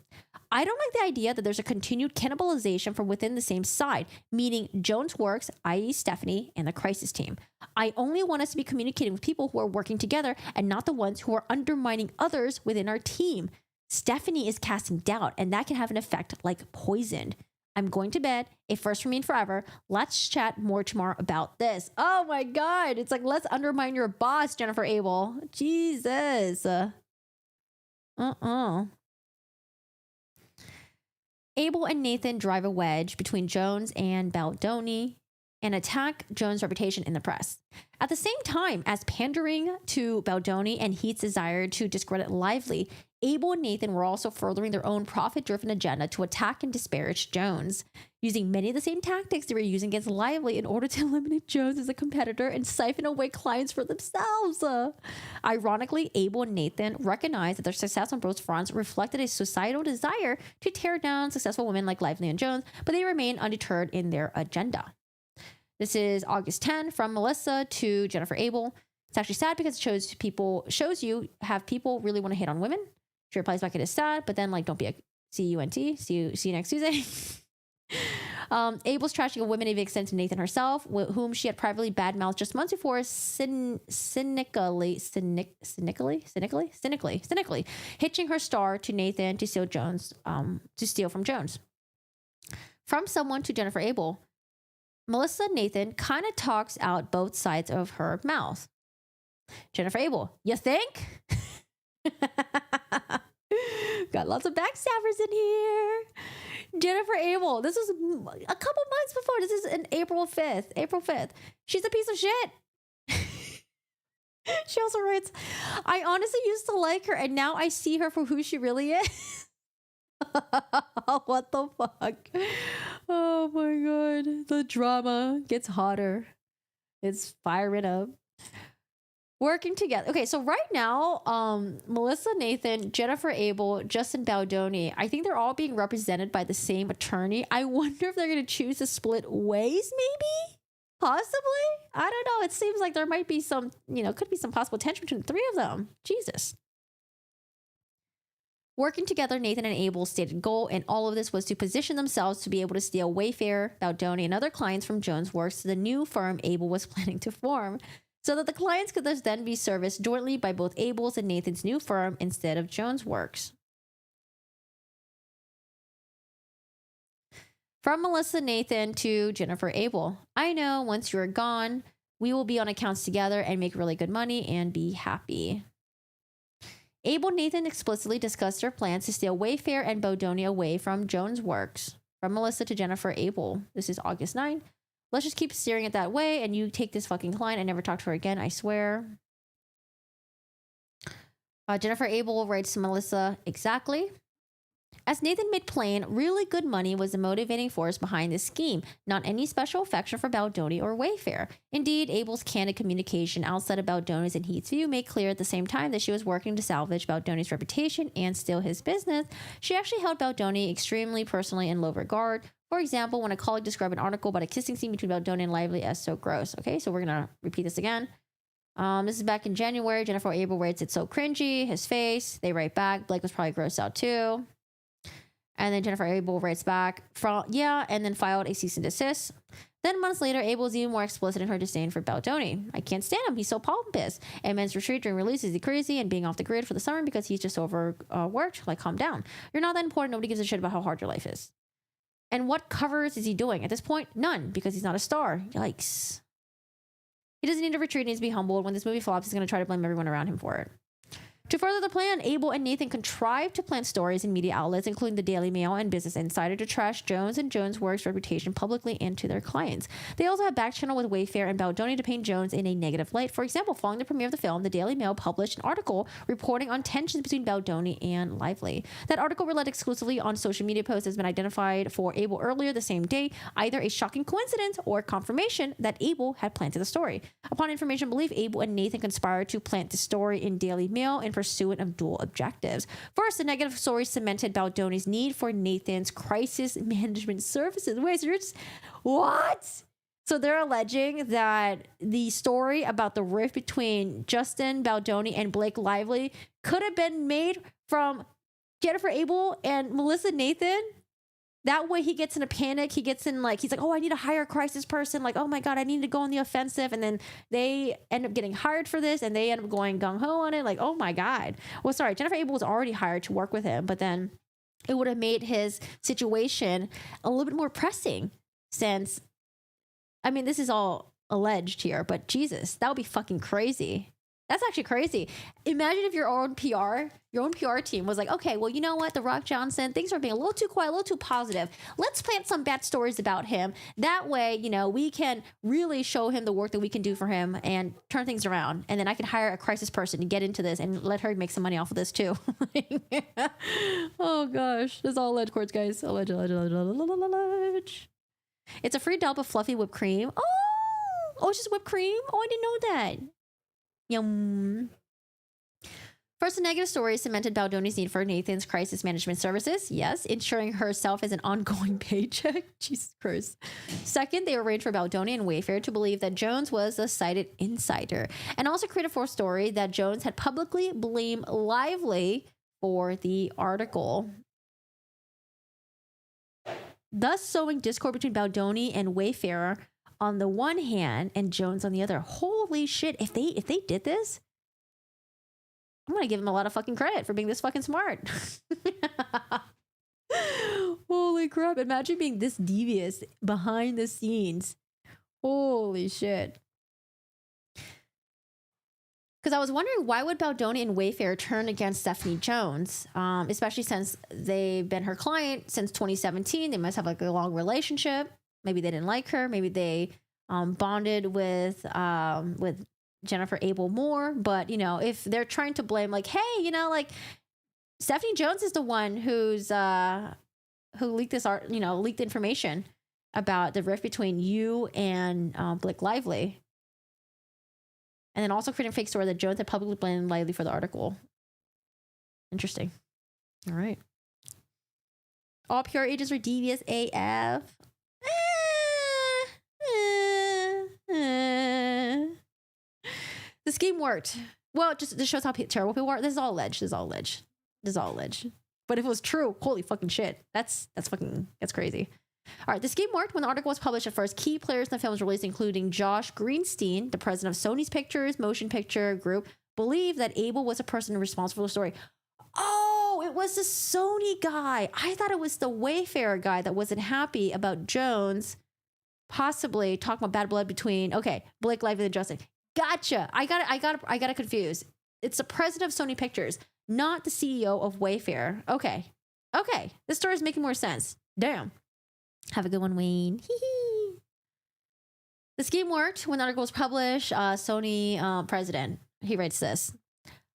I don't like the idea that there's a continued cannibalization from within the same side, meaning Jones Works, i.e. Stephanie, and the crisis team. I only want us to be communicating with people who are working together and not the ones who are undermining others within our team. Stephanie is casting doubt, and that can have an effect like poison. I'm going to bed. A first for me and forever. Let's chat more tomorrow about this. Oh my God. It's like, let's undermine your boss, Jennifer Abel. Jesus. Abel and Nathan drive a wedge between Jones and Baldoni and attack Jones' reputation in the press. At the same time as pandering to Baldoni and Heath's desire to discredit Lively, Abel and Nathan were also furthering their own profit-driven agenda to attack and disparage Jones, using many of the same tactics they were using against Lively in order to eliminate Jones as a competitor and siphon away clients for themselves. Ironically, Abel and Nathan recognized that their success on both fronts reflected a societal desire to tear down successful women like Lively and Jones, but they remained undeterred in their agenda. This is August 10 from Melissa to Jennifer Abel. It's actually sad because it shows you have people really want to hate on women. She replies back, it is sad, but then don't be a CUNT. See you next Tuesday. Abel's trashing a woman even extends to Nathan herself, whom she had privately badmouthed just months before, cynically hitching her star to Nathan to steal from Jones. From someone to Jennifer Abel. Melissa Nathan kind of talks out both sides of her mouth. Jennifer Abel, you think? Got lots of backstabbers in here. Jennifer Abel, this was a couple months before. This is in April 5th. April 5th. She's a piece of shit. She also writes, I honestly used to like her and now I see her for who she really is. What the fuck? Oh my god. The drama gets hotter. It's firing up. Working together. Okay, so right now, Melissa Nathan, Jennifer Abel, Justin Baldoni, I think they're all being represented by the same attorney. I wonder if they're going to choose to split ways, maybe? Possibly? I don't know. It seems like there might be some, could be some possible tension between the three of them. Jesus. Working together, Nathan and Abel's stated goal in all of this was to position themselves to be able to steal Wayfair, Baldoni, and other clients from Jones Works to the new firm Abel was planning to form, so that the clients could thus then be serviced jointly by both Abel's and Nathan's new firm instead of Jones Works. From Melissa Nathan to Jennifer Abel. I know once you're gone, we will be on accounts together and make really good money and be happy. Abel and Nathan explicitly discussed their plans to steal Wayfair and Baldoni away from Jones Works. From Melissa to Jennifer Abel. This is August 9th. Let's just keep steering it that way and you take this fucking client and never talk to her again, I swear. Jennifer Abel writes to Melissa, exactly. As Nathan made plain, really good money was the motivating force behind this scheme, not any special affection for Baldoni or Wayfair. Indeed, Abel's candid communication outside of Baldoni's and Heath's view made clear at the same time that she was working to salvage Baldoni's reputation and steal his business. She actually held Baldoni extremely personally in low regard. For example, when a colleague described an article about a kissing scene between Baldoni and Lively as so gross. Okay, so we're going to repeat this again. This is back in January. Jennifer Abel writes, it's so cringy, his face. They write back, Blake was probably grossed out too. And then Jennifer Abel writes back, and then filed a cease and desist. Then months later, Abel is even more explicit in her disdain for Baldoni. I can't stand him. He's so pompous. And men's retreat during release is he crazy and being off the grid for the summer because he's just overworked. Like, calm down. You're not that important. Nobody gives a shit about how hard your life is. And what covers is he doing? At this point, none, because he's not a star. Yikes. He doesn't need to retreat. He needs to be humbled. When this movie flops, he's going to try to blame everyone around him for it. To further the plan, Abel and Nathan contrived to plant stories in media outlets, including the Daily Mail and Business Insider, to trash Jones and Jones Works' reputation publicly and to their clients. They also had backchannel with Wayfair and Baldoni to paint Jones in a negative light. For example, following the premiere of the film, the Daily Mail published an article reporting on tensions between Baldoni and Lively. That article relied exclusively on social media posts has been identified for Abel earlier the same day, either a shocking coincidence or confirmation that Abel had planted the story. Upon information belief, Abel and Nathan conspired to plant the story in Daily Mail in pursuit of dual objectives. First, the negative story cemented Baldoni's need for Nathan's crisis management services. Wait, so you're just, what? So they're alleging that the story about the rift between Justin Baldoni and Blake Lively could have been made from Jennifer Abel and Melissa Nathan. That way he gets in a panic. He's like, oh, I need to hire a crisis person. Like, oh my God, I need to go on the offensive. And then they end up getting hired for this and they end up going gung-ho on it. Like, oh my God. Well, sorry, Jennifer Abel was already hired to work with him, but then it would have made his situation a little bit more pressing since, I mean, this is all alleged here, but Jesus, that would be fucking crazy. That's actually crazy. Imagine if your own PR team was like, okay, well, you know what? The Rock Johnson, things are being a little too quiet, a little too positive. Let's plant some bad stories about him. That way, we can really show him the work that we can do for him and turn things around. And then I can hire a crisis person to get into this and let her make some money off of this too. Oh gosh. This is all alleged courts, guys. Alleged. It's a free dollop of fluffy whipped cream. Oh, it's just whipped cream? Oh, I didn't know that. Yum. First, the negative story cemented Baldoni's need for Nathan's crisis management services. Yes, ensuring herself as an ongoing paycheck. Jesus Christ. Second, they arranged for Baldoni and Wayfair to believe that Jones was a cited insider, and also create a fourth story that Jones had publicly blamed Lively for the article, thus sowing discord between Baldoni and Wayfair on the one hand and Jones on the other. Holy shit. If they did this, I'm going to give him a lot of fucking credit for being this fucking smart. Holy crap. Imagine being this devious behind the scenes Holy shit. Because I was wondering, why would Baldoni and Wayfair turn against Stephanie Jones, especially since they've been her client since 2017. They must have like a long relationship. Maybe they didn't like her. Maybe they bonded with Jennifer Abel more. But, you know, if they're trying to blame, like, hey, you know, like Stephanie Jones is the one who leaked this art, you know, leaked information about the rift between you and Blake Lively. And then also creating a fake story that Jones had publicly blamed Lively for the article. Interesting. All right. All PR agents are devious AF. The scheme worked. Well, just this shows how terrible people are. This is all alleged. But if it was true, holy fucking shit. That's crazy. All right, the scheme worked. When the article was published at first, key players in the film was released, including Josh Greenstein, the president of Sony's Pictures Motion Picture Group, believed that Abel was a person responsible for the story. Oh, it was the Sony guy. I thought it was the Wayfair guy that wasn't happy about Jones possibly talking about bad blood between, Blake Lively and Justin. Gotcha. I got it confused. It's the president of Sony Pictures, not the CEO of Wayfair. Okay. This story is making more sense. Damn. Have a good one, Wayne. The scheme worked. When the article was published, Sony president, he writes this.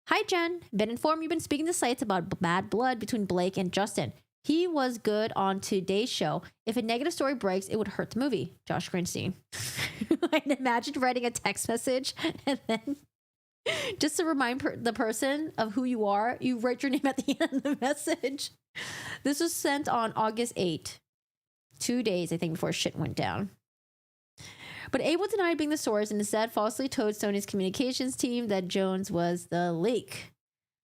Hi, Jen. Been informed you've been speaking to sites about bad blood between Blake and Justin. He was good on today's show. If a negative story breaks, it would hurt the movie. Josh Greenstein. I imagine writing a text message and then just to remind the person of who you are, you write your name at the end of the message. This was sent on August 8th. 2 days, I think, before shit went down. But Abel denied being the source and instead falsely told Sony's communications team that Jones was the leak.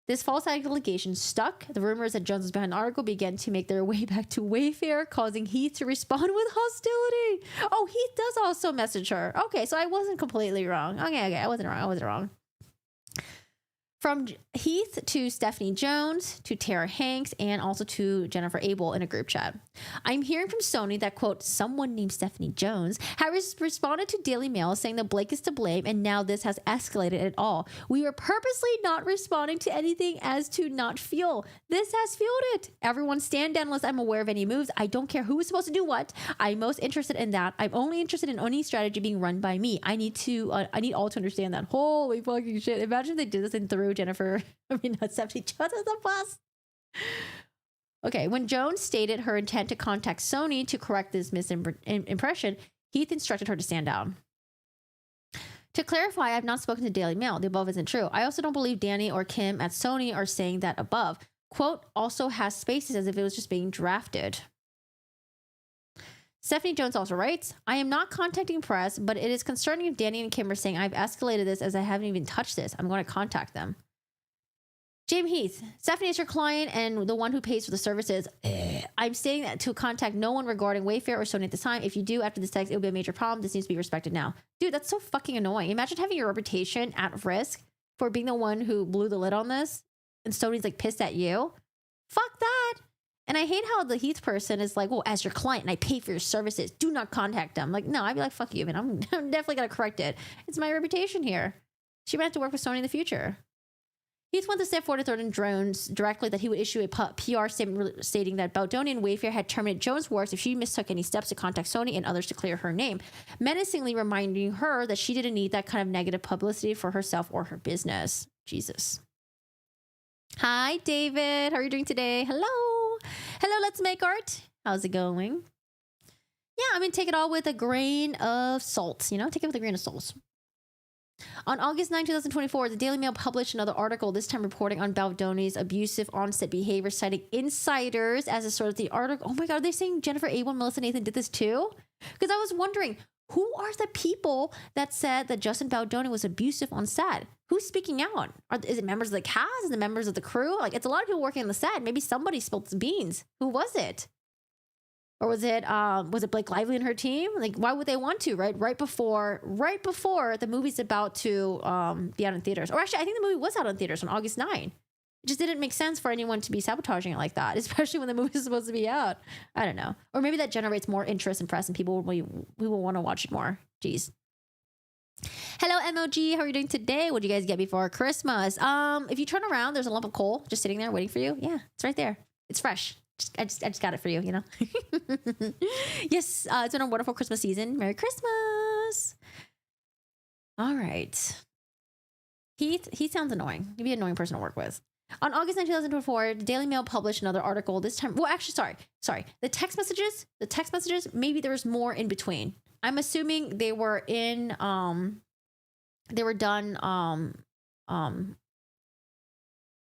This false allegation stuck. The rumors that Jones was behind the article began to make their way back to Wayfair, causing Heath to respond with hostility. Oh, Heath does also message her. Okay, so I wasn't completely wrong. Okay, I wasn't wrong. From Heath to Stephanie Jones to Tara Hanks and also to Jennifer Abel in a group chat. I'm hearing from Sony that, quote, someone named Stephanie Jones has responded to Daily Mail saying that Blake is to blame and now this has escalated at all. We were purposely not responding to anything as to not fuel. This has fueled it. Everyone stand down unless I'm aware of any moves. I don't care who is supposed to do what. I'm most interested in that. I'm only interested in any strategy being run by me. I need all to understand that. Holy fucking shit. Imagine if they did this and threw Stephanie Jones as the boss. Okay, when Jones stated her intent to contact Sony to correct this misimpression, Heath instructed her to stand down. To clarify, I've not spoken to Daily Mail. The above isn't true. I also don't believe Danny or Kim at Sony are saying that above. Quote, also has spaces as if it was just being drafted. Stephanie Jones also writes, I am not contacting press, but it is concerning if Danny and Kim are saying I've escalated this as I haven't even touched this. I'm going to contact them. James Heath, Stephanie is your client and the one who pays for the services. I'm stating that to contact no one regarding Wayfair or Sony at this time. If you do after this text, it will be a major problem. This needs to be respected now. Dude, that's so fucking annoying. Imagine having your reputation at risk for being the one who blew the lid on this and Sony's like pissed at you. Fuck that. And I hate how the Heath person is like, well, as your client and I pay for your services, do not contact them. Like, no, I'd be like, fuck you, man. I'm definitely going to correct it. It's my reputation here. She might have to work with Sony in the future. Heath went to step forward to threaten Jones directly that he would issue a PR statement stating that Baldoni and Wayfair had terminated Jones' works if she mistook any steps to contact Sony and others to clear her name, menacingly reminding her that she didn't need that kind of negative publicity for herself or her business. Jesus. Hi, David. How are you doing today? Hello. Let's Make Art. How's it going? Yeah, I'm going to take it all with a grain of salt. Take it with a grain of salt. On August 9, 2024, the Daily Mail published another article, this time reporting on Baldoni's abusive on-set behavior, citing insiders as a source of the article. Oh my God, are they saying Jennifer Abel and Melissa Nathan did this too? Because I was wondering, who are the people that said that Justin Baldoni was abusive on set? Who's speaking out? Is it members of the cast? Is it members of the crew? Like, it's a lot of people working on the set. Maybe somebody spilled some beans. Who was it? Or was it Blake Lively and her team? Like, why would they want to, right? Right before the movie's about to be out in theaters. Or actually, I think the movie was out in theaters on August 9. It just didn't make sense for anyone to be sabotaging it like that, especially when the movie is supposed to be out. I don't know. Or maybe that generates more interest in press and people will want to watch it more. Jeez. Hello, MOG. How are you doing today? What did you guys get before Christmas? If you turn around, there's a lump of coal just sitting there waiting for you. Yeah, it's right there. It's fresh. I just got it for you, you know? Yes, it's been a wonderful Christmas season. Merry Christmas. All right. He sounds annoying. He'd be an annoying person to work with. On August 9, 2024, the Daily Mail published another article. This time, well, actually, sorry. The text messages, maybe there was more in between. I'm assuming they were done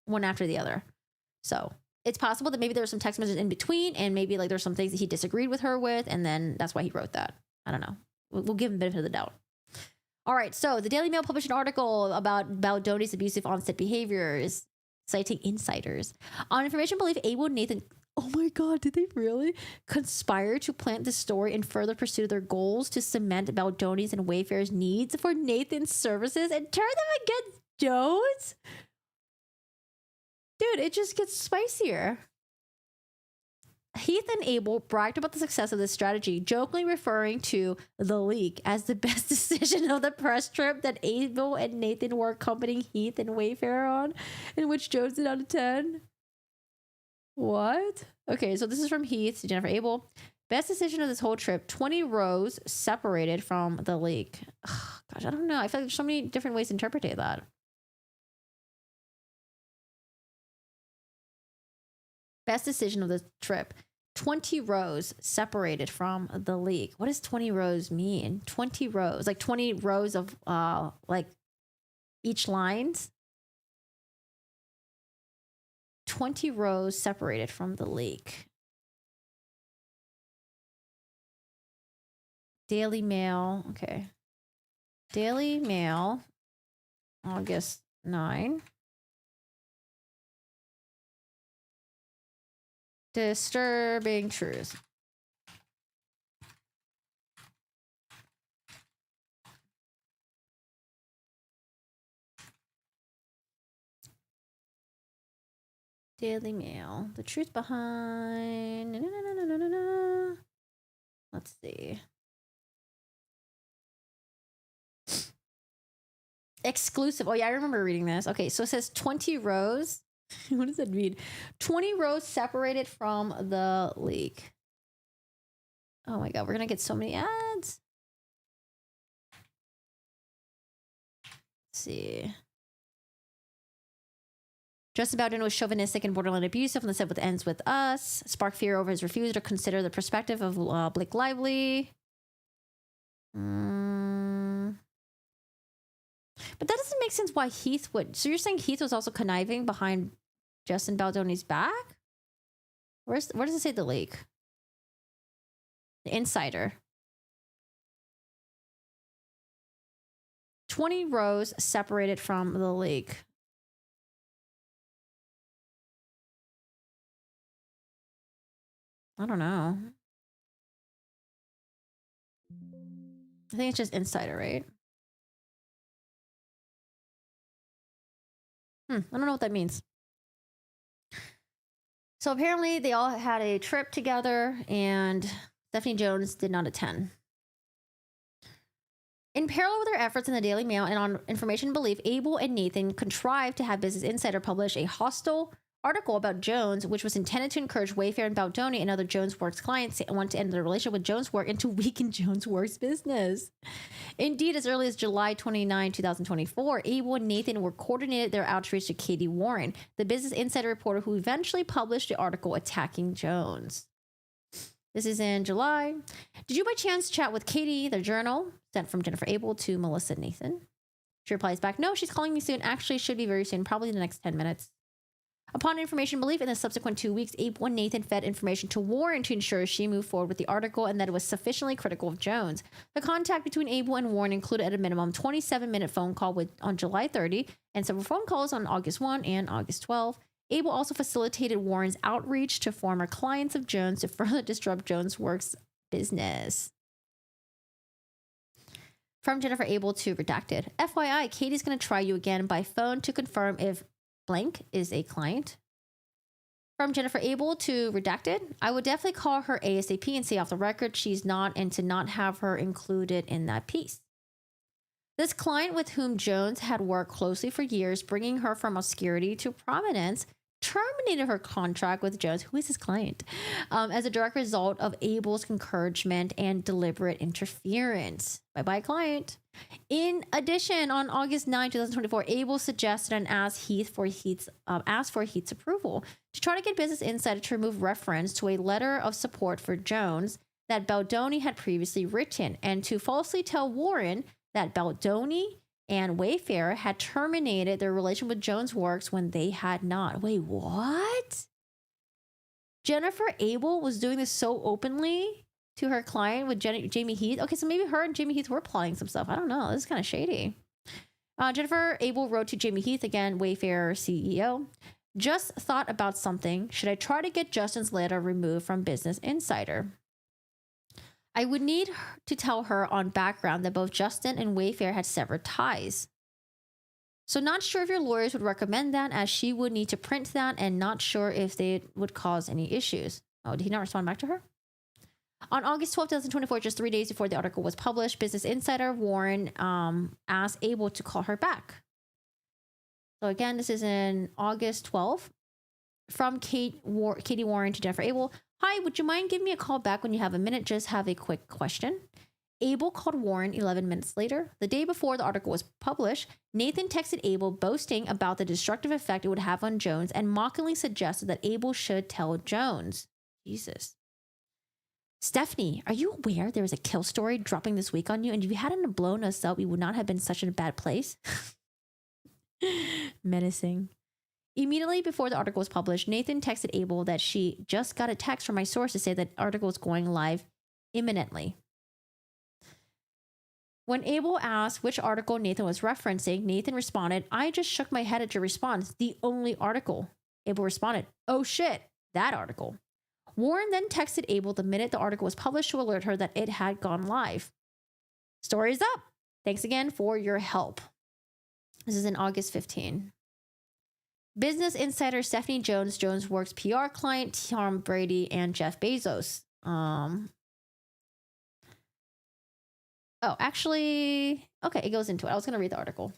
one after the other. So it's possible that maybe there were some text messages in between, and maybe like there's some things that he disagreed with her with, and then that's why he wrote that. I don't know. We'll give him a benefit of the doubt. All right, so the Daily Mail published an article about Baldoni's abusive on-set behaviors, citing insiders. On information belief, Abel and Nathan, oh my God, did they really conspire to plant this story in further pursuit of their goals to cement Baldoni's and Wayfair's needs for Nathan's services and turn them against Jones? Dude, it just gets spicier. Heath and Abel bragged about the success of this strategy, jokingly referring to the leak as the best decision of the press trip that Abel and Nathan were accompanying Heath and Wayfair on, in which Jones did out of 10. What? Okay, so this is from Heath to Jennifer Abel. Best decision of this whole trip, 20 rows separated from the leak. Ugh, gosh, I don't know. I feel like there's so many different ways to interpret that. Best decision of the trip. 20 rows separated from the leak. What does 20 rows mean? 20 rows. Like 20 rows of like each lines. 20 rows separated from the leak. Daily Mail. Okay. Daily Mail. August 9. Disturbing truth. Daily Mail. The truth behind. Let's see. Exclusive. Oh, yeah, I remember reading this. Okay, so it says 20 rows. What does that mean? 20 rows separated from the leak. Oh my God, we're going to get so many ads. Let's see. Just about was chauvinistic and borderline abusive on the set with ends with us. Sparked fear over his refusal to consider the perspective of Blake Lively. But that doesn't make sense why Heath would. So you're saying Heath was also conniving behind Justin Baldoni's back? Where does it say the leak? The insider. 20 rows separated from the leak. I don't know. I think it's just insider, right? I don't know what that means. So apparently they all had a trip together and Stephanie Jones did not attend. In parallel with their efforts in the Daily Mail and on information belief, Abel and Nathan contrived to have Business Insider publish a hostile article about Jones, which was intended to encourage Wayfair and Baldoni and other Jones Works clients to want to end their relationship with Jones Work and to weaken Jones Works business. Indeed, as early as July 29, 2024, Abel and Nathan were coordinated their outreach to Katie Warren, the Business Insider reporter who eventually published the article attacking Jones. This is in July. Did you by chance chat with Katie, the journal, sent from Jennifer Abel to Melissa Nathan? She replies back, no, she's calling me soon. Actually, should be very soon, probably in the next 10 minutes. Upon information belief, in the subsequent 2 weeks, Abel and Nathan fed information to Warren to ensure she moved forward with the article and that it was sufficiently critical of Jones. The contact between Abel and Warren included at a minimum 27-minute phone call on July 30 and several phone calls on August 1 and August 12. Abel also facilitated Warren's outreach to former clients of Jones to further disrupt Jones Works' business. From Jennifer Abel to redacted. FYI, Katie's going to try you again by phone to confirm if blank is a client. From Jennifer Abel to Redacted, I would definitely call her ASAP and say off the record she's not, and to not have her included in that piece. This client with whom Jones had worked closely for years, bringing her from obscurity to prominence, terminated her contract with Jones, who is his client, as a direct result of Abel's encouragement and deliberate interference. Bye-bye, client. In addition, on August 9, 2024, Abel suggested and asked for Heath's approval to try to get Business Insider to remove reference to a letter of support for Jones that Baldoni had previously written, and to falsely tell Warren that Baldoni and Wayfair had terminated their relation with Jones Works when they had not. Wait, what? Jennifer Abel was doing this so openly to her client with Jamie Heath. Okay, so maybe her and Jamie Heath were plotting some stuff. I don't know. This is kind of shady. Jennifer Abel wrote to Jamie Heath, again, Wayfair CEO. Just thought about something. Should I try to get Justin's letter removed from Business Insider? I would need to tell her on background that both Justin and Wayfair had severed ties. So not sure if your lawyers would recommend that, as she would need to print that, and not sure if they would cause any issues. Oh, did he not respond back to her? On August 12, 2024, just 3 days before the article was published, Business Insider Warren asked Abel to call her back. So again, this is in August 12th. From Katie Warren to Jennifer Abel. Hi, would you mind giving me a call back when you have a minute? Just have a quick question. Abel called Warren 11 minutes later. The day before the article was published, Nathan texted Abel boasting about the destructive effect it would have on Jones and mockingly suggested that Abel should tell Jones. Jesus. Stephanie, are you aware there was a kill story dropping this week on you? And if you hadn't blown us up, we would not have been such in a bad place. Menacing. Immediately before the article was published, Nathan texted Abel that she just got a text from my source to say that the article is going live imminently. When Abel asked which article Nathan was referencing, Nathan responded, I just shook my head at your response. The only article. Abel responded, oh shit, that article. Warren then texted Abel the minute the article was published to alert her that it had gone live. Story's up. Thanks again for your help. This is in August 15. Business Insider Stephanie Jones, Jones Works PR client, Tom Brady, and Jeff Bezos. Okay, it goes into it. I was going to read the article.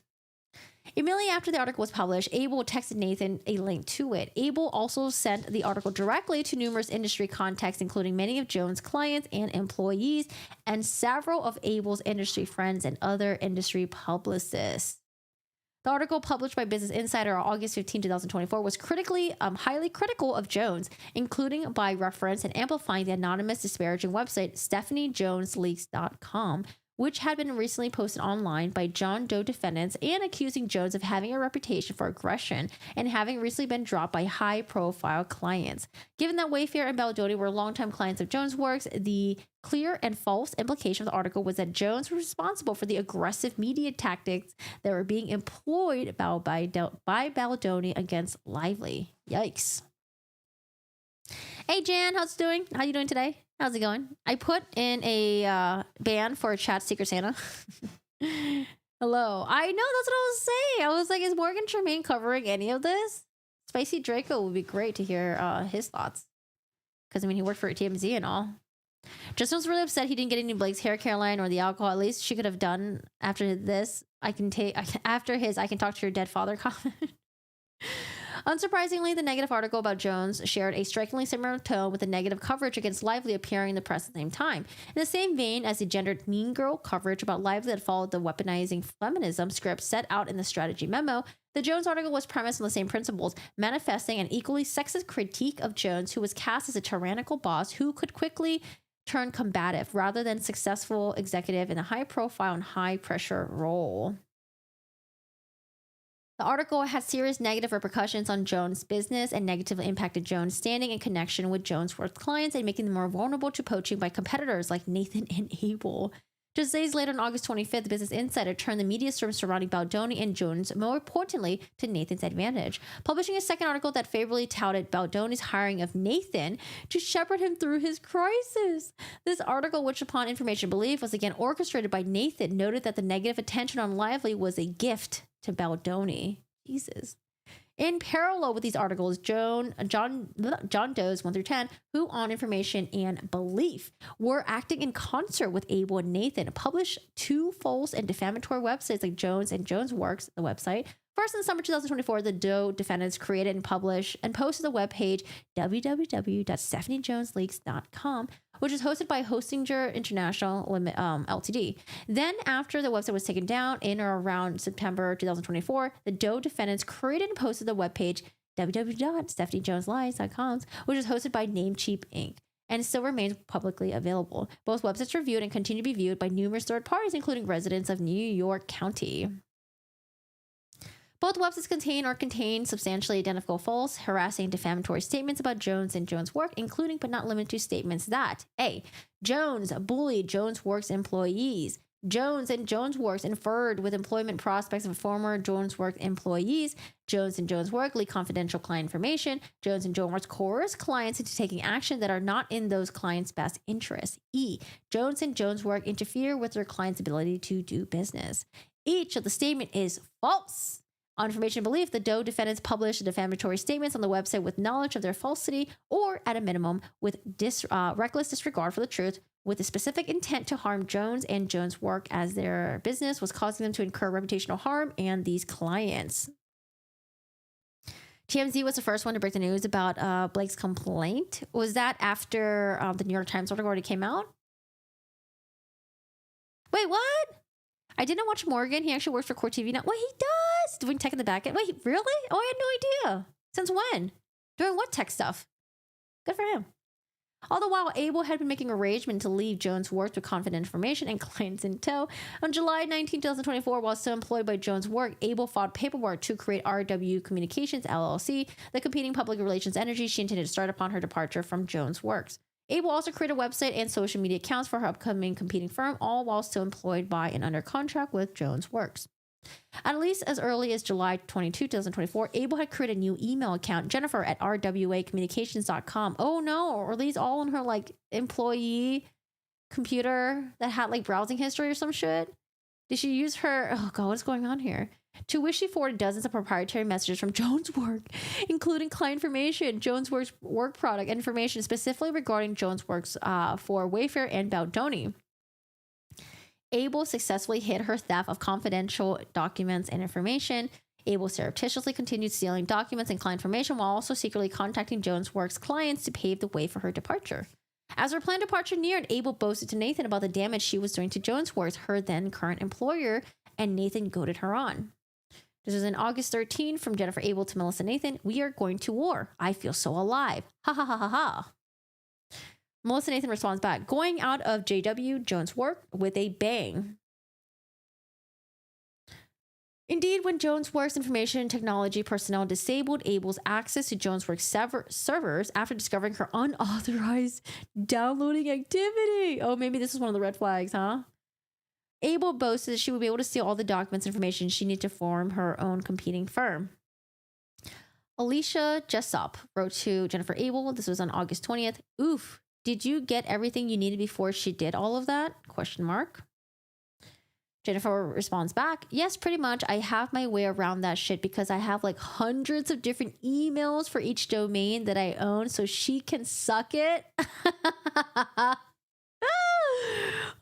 Immediately after the article was published, Abel texted Nathan a link to it. Abel also sent the article directly to numerous industry contacts, including many of Jones' clients and employees, and several of Abel's industry friends and other industry publicists. The article published by Business Insider on August 15, 2024 was highly critical of Jones, including by reference and amplifying the anonymous disparaging website StephanieJonesLeaks.com, which had been recently posted online by John Doe defendants and accusing Jones of having a reputation for aggression and having recently been dropped by high-profile clients. Given that Wayfair and Baldoni were longtime clients of Jones Works, the clear and false implication of the article was that Jones was responsible for the aggressive media tactics that were being employed by Baldoni against Lively. Yikes. Hey Jan, how's it doing? How you doing today? How's it going? I put in a ban for chat Secret Santa. Hello. I know, that's what I was saying. I was like, is Morgan Tremaine covering any of this? Spicy Draco would be great to hear his thoughts. Because, I mean, he worked for TMZ and all. Justin was really upset he didn't get any Blake's hair care line or the alcohol. At least she could have done after this. I can talk to your dead father comment. Unsurprisingly, the negative article about Jones shared a strikingly similar tone with the negative coverage against Lively appearing in the press at the same time. In the same vein as the gendered mean girl coverage about Lively that followed the weaponizing feminism script set out in the strategy memo, the Jones article was premised on the same principles, manifesting an equally sexist critique of Jones, who was cast as a tyrannical boss who could quickly turn combative rather than successful executive in a high-profile and high-pressure role. The article had serious negative repercussions on Jones' business and negatively impacted Jones' standing in connection with Jones Works clients and making them more vulnerable to poaching by competitors like Nathan and Abel. Just days later, on August 25th, Business Insider turned the media storm surrounding Baldoni and Jones, more importantly, to Nathan's advantage, publishing a second article that favorably touted Baldoni's hiring of Nathan to shepherd him through his crisis. This article, which upon information belief was again orchestrated by Nathan, noted that the negative attention on Lively was a gift to Baldoni. Jesus. In parallel with these articles, John Doe's 1 through 10, who on information and belief were acting in concert with Abel and Nathan, published 2 false and defamatory websites like Jones and Jones Works, the website. First, in summer 2024, the Doe defendants created and published and posted the webpage www.stephaniejonesleaks.com, which is hosted by Hostility International Ltd. Then, after the website was taken down in or around September 2024, the Doe defendants created and posted the webpage www.stephaniejoneslies.com, which is hosted by Namecheap Inc. and still remains publicly available. Both websites are viewed and continue to be viewed by numerous third parties, including residents of New York County. Both websites contain substantially identical false, harassing, defamatory statements about Jones and Jones' work, including but not limited to statements that A. Jones bullied Jones Works employees. Jones and Jones Works inferred with employment prospects of former Jones Works employees. Jones and Jones Work leak confidential client information. Jones and Jones Works coerce clients into taking action that are not in those clients' best interests. E. Jones and Jones Work interfere with their clients' ability to do business. Each of the statement is false. On information and belief, the Doe defendants published defamatory statements on the website with knowledge of their falsity or, at a minimum, with reckless disregard for the truth, with the specific intent to harm Jones and Jones' work as their business was causing them to incur reputational harm and these clients. TMZ was the first one to break the news about Blake's complaint. Was that after the New York Times article already came out? Wait, what? I didn't watch Morgan. He actually works for Court TV now. Wait, he does? Doing tech in the back end? Wait, really? Oh, I had no idea. Since when? Doing what tech stuff? Good for him. All the while, Abel had been making arrangements to leave Jones' work with confidential information and clients in tow. On July 19, 2024, while still employed by Jones' work, Abel filed paperwork to create RW Communications, LLC, the competing public relations entity she intended to start upon her departure from Jones' Works. Abel also created a website and social media accounts for her upcoming competing firm, all while still employed by and under contract with Jones Works. At least as early as July 22, 2024, Abel had created a new email account, Jennifer at rwacommunications.com. Oh no, are these all on her employee computer that had browsing history or some shit? Did she use her, oh god, what's going on here? To which she forwarded dozens of proprietary messages from Jones Work, including client information, Jones Works work product information, specifically regarding Jones Works for Wayfair and Baldoni. Abel successfully hid her theft of confidential documents and information. Abel surreptitiously continued stealing documents and client information while also secretly contacting Jones Works clients to pave the way for her departure. As her planned departure neared, Abel boasted to Nathan about the damage she was doing to Jones Works, her then current employer, and Nathan goaded her on. This was in August 13 from Jennifer Abel to Melissa Nathan. We are going to war. I feel so alive. Ha ha ha ha ha. Melissa Nathan responds back, going out of JW Jones Work with a bang. Indeed, when Jones Works information technology personnel disabled Abel's access to Jones Works servers after discovering her unauthorized downloading activity. Oh, maybe this is one of the red flags, huh? Abel boasted that she would be able to steal all the documents and information she needed to form her own competing firm. Alicia Jessop wrote to Jennifer Abel. This was on August 20th. Oof, did you get everything you needed before she did all of that? ? Jennifer responds back, yes, pretty much. I have my way around that shit because I have hundreds of different emails for each domain that I own, so she can suck it.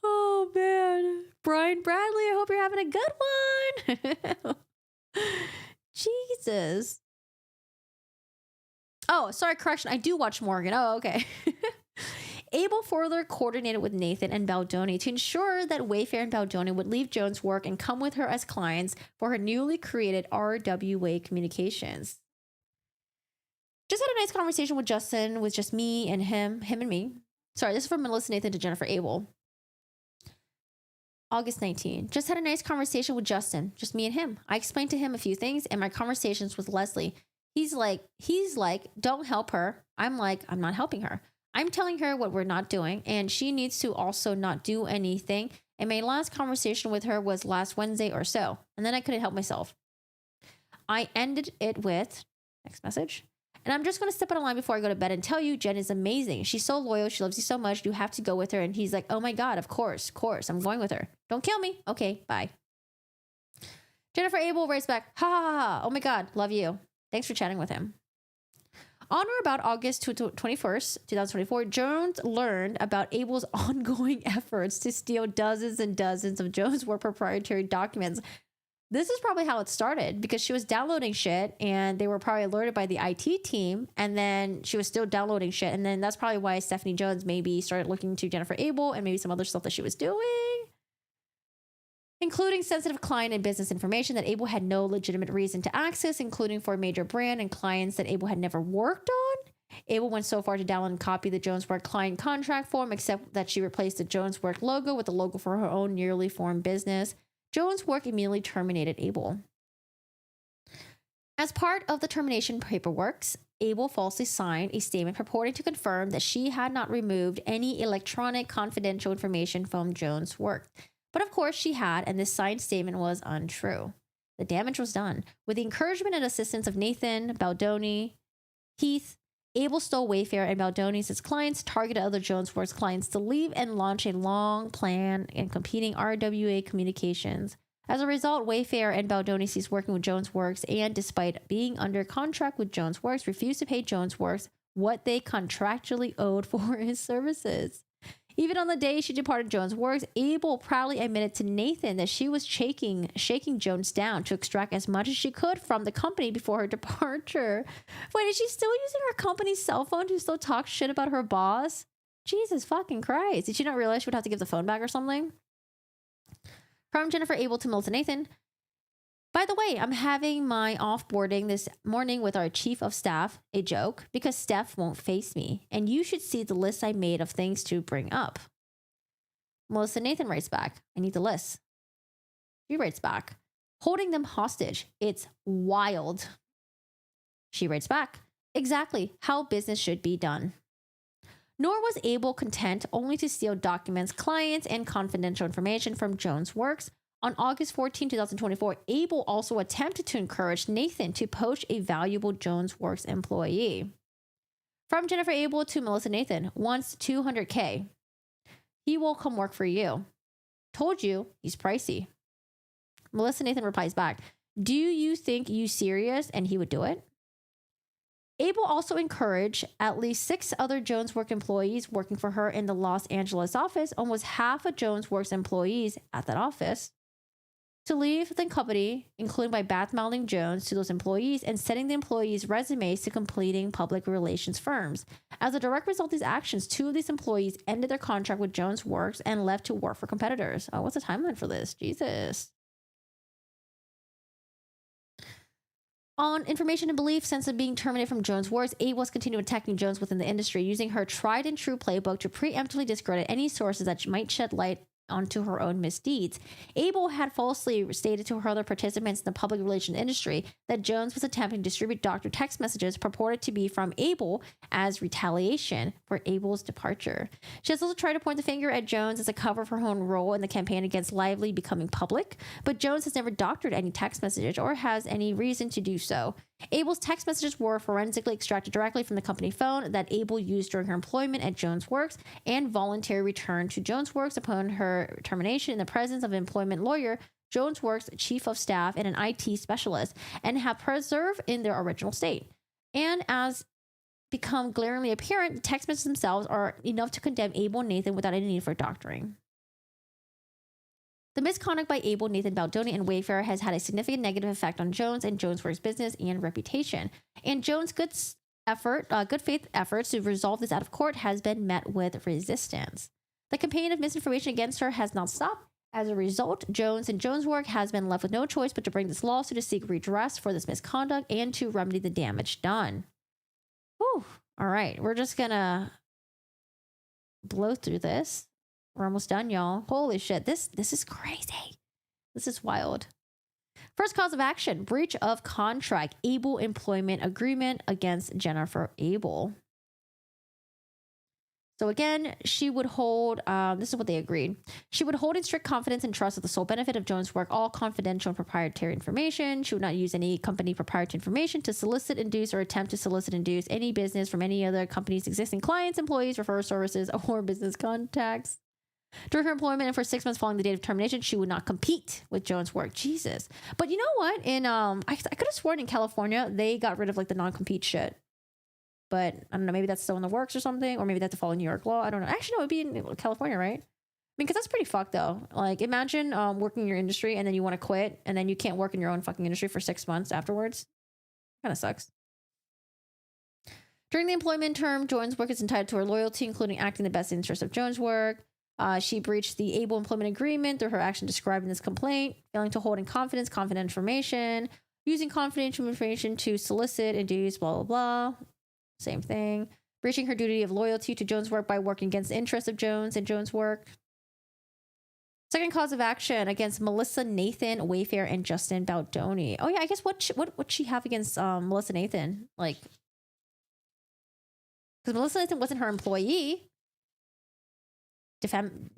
Oh, man. Brian Bradley, I hope you're having a good one. Jesus. Oh, sorry, correction. I do watch Morgan. Oh, okay. Abel further coordinated with Nathan and Baldoni to ensure that Wayfair and Baldoni would leave Jones' work and come with her as clients for her newly created RWA Communications. Just had a nice conversation with Justin, with just me and him and me. Sorry, this is from Melissa Nathan to Jennifer Abel. August 19. Just had a nice conversation with Justin, just me and him. I explained to him a few things and my conversations with Leslie. He's like, don't help her. I'm like, I'm not helping her. I'm telling her what we're not doing, and she needs to also not do anything. And my last conversation with her was last Wednesday or so, and then I couldn't help myself. I ended it with, next message, and I'm just going to step out of line before I go to bed and tell you, Jen is amazing. She's so loyal. She loves you so much. You have to go with her. And he's like, oh my God, of course, I'm going with her. Don't kill me. Okay, bye. Jennifer Abel writes back, ha ha ha ha. Oh my God, love you. Thanks for chatting with him. On or about August 21st, 2024, Jones learned about Abel's ongoing efforts to steal dozens and dozens of Jones' work proprietary documents. This is probably how it started, because she was downloading shit and they were probably alerted by the IT team, and then she was still downloading shit. And then that's probably why Stephanie Jones maybe started looking to Jennifer Abel and maybe some other stuff that she was doing, including sensitive client and business information that Abel had no legitimate reason to access, including for a major brand and clients that Abel had never worked on. Abel went so far to download and copy the Jones Work client contract form, except that she replaced the Jones Work logo with the logo for her own newly formed business. Jones Work immediately terminated Abel. As part of the termination paperwork, Abel falsely signed a statement purporting to confirm that she had not removed any electronic confidential information from Jones Work. But of course she had, and this signed statement was untrue. The damage was done. With the encouragement and assistance of Nathan, Baldoni, Heath, Abel stole Wayfair and Baldoni's clients, targeted other Jones Works clients to leave, and launch a long plan and competing RWA communications. As a result, Wayfair and Baldoni ceased working with Jones Works, and despite being under contract with Jones Works, refused to pay Jones Works what they contractually owed for his services. Even on the day she departed Jones Works, Abel proudly admitted to Nathan that she was shaking Jones down to extract as much as she could from the company before her departure. Wait, is she still using her company's cell phone to still talk shit about her boss? Jesus fucking Christ. Did she not realize she would have to give the phone back or something? From Jennifer Abel to Melissa Nathan. By the way, I'm having my offboarding this morning with our chief of staff, a joke, because Steph won't face me, and you should see the list I made of things to bring up. Melissa Nathan writes back, I need the list. She writes back, holding them hostage. It's wild. She writes back, exactly how business should be done. Nor was Abel content only to steal documents, clients, and confidential information from Jones Works. On August 14, 2024, Abel also attempted to encourage Nathan to poach a valuable Jones Works employee. From Jennifer Abel to Melissa Nathan, wants $200K. He will come work for you. Told you, he's pricey. Melissa Nathan replies back, do you think you serious and he would do it? Abel also encouraged at least 6 other Jones Works employees working for her in the Los Angeles office, almost half of Jones Works employees at that office, to leave the company, including by badmouthing Jones to those employees and sending the employees' resumes to completing public relations firms. As a direct result of these actions, 2 of these employees ended their contract with Jones Works and left to work for competitors. Oh, what's the timeline for this? Jesus. On information and belief, since of being terminated from Jones Works, Abel was continuing attacking Jones within the industry, using her tried and true playbook to preemptively discredit any sources that might shed light onto her own misdeeds. Abel had falsely stated to her other participants in the public relations industry that Jones was attempting to distribute doctor text messages purported to be from Abel as retaliation for Abel's departure. She has also tried to point the finger at Jones as a cover for her own role in the campaign against Lively becoming public, but Jones has never doctored any text messages or has any reason to do so. Abel's text messages were forensically extracted directly from the company phone that Abel used during her employment at Jones Works and voluntary return to Jones Works upon her termination in the presence of an employment lawyer, Jones Works chief of staff, and an IT specialist, and have preserved in their original state. And as become glaringly apparent, the text messages themselves are enough to condemn Abel and Nathan without any need for doctoring. The misconduct by Abel, Nathan, Baldoni, and Wayfair has had a significant negative effect on Jones and Jones Works' business and reputation. And Jones' good faith efforts to resolve this out of court has been met with resistance. The campaign of misinformation against her has not stopped. As a result, Jones and Jones Works has been left with no choice but to bring this lawsuit to seek redress for this misconduct and to remedy the damage done. Whew. All right, we're just gonna blow through this. We're almost done, y'all. Holy shit. This is crazy. This is wild. First cause of action, breach of contract, Abel employment agreement against Jennifer Abel. So again, she would hold, this is what they agreed. She would hold in strict confidence and trust with the sole benefit of Jones Work all confidential and proprietary information. She would not use any company proprietary information to solicit, induce, or attempt to solicit, induce any business from any other company's existing clients, employees, referral services, or business contacts. During her employment and for 6 months following the date of termination, she would not compete with Jones' work. Jesus. But you know what? In I could have sworn in California they got rid of like the non-compete shit. But I don't know, maybe that's still in the works or something, or maybe they have to follow New York law. I don't know. Actually, no, it'd be in California, right? I mean, because that's pretty fucked though. Like, imagine working in your industry and then you want to quit and then you can't work in your own fucking industry for 6 months afterwards. Kind of sucks. During the employment term, Jones' work is entitled to her loyalty, including acting in the best interest of Jones' work. She breached the able employment agreement through her action described in this complaint, failing to hold in confidence confidential information, using confidential information to solicit, induce, blah, blah, blah. Same thing. Breaching her duty of loyalty to Jones' work by working against the interests of Jones and Jones' work. Second cause of action against Melissa Nathan Wayfair and Justin Baldoni. Oh yeah, I guess what she have against Melissa Nathan? Like, because Melissa Nathan wasn't her employee.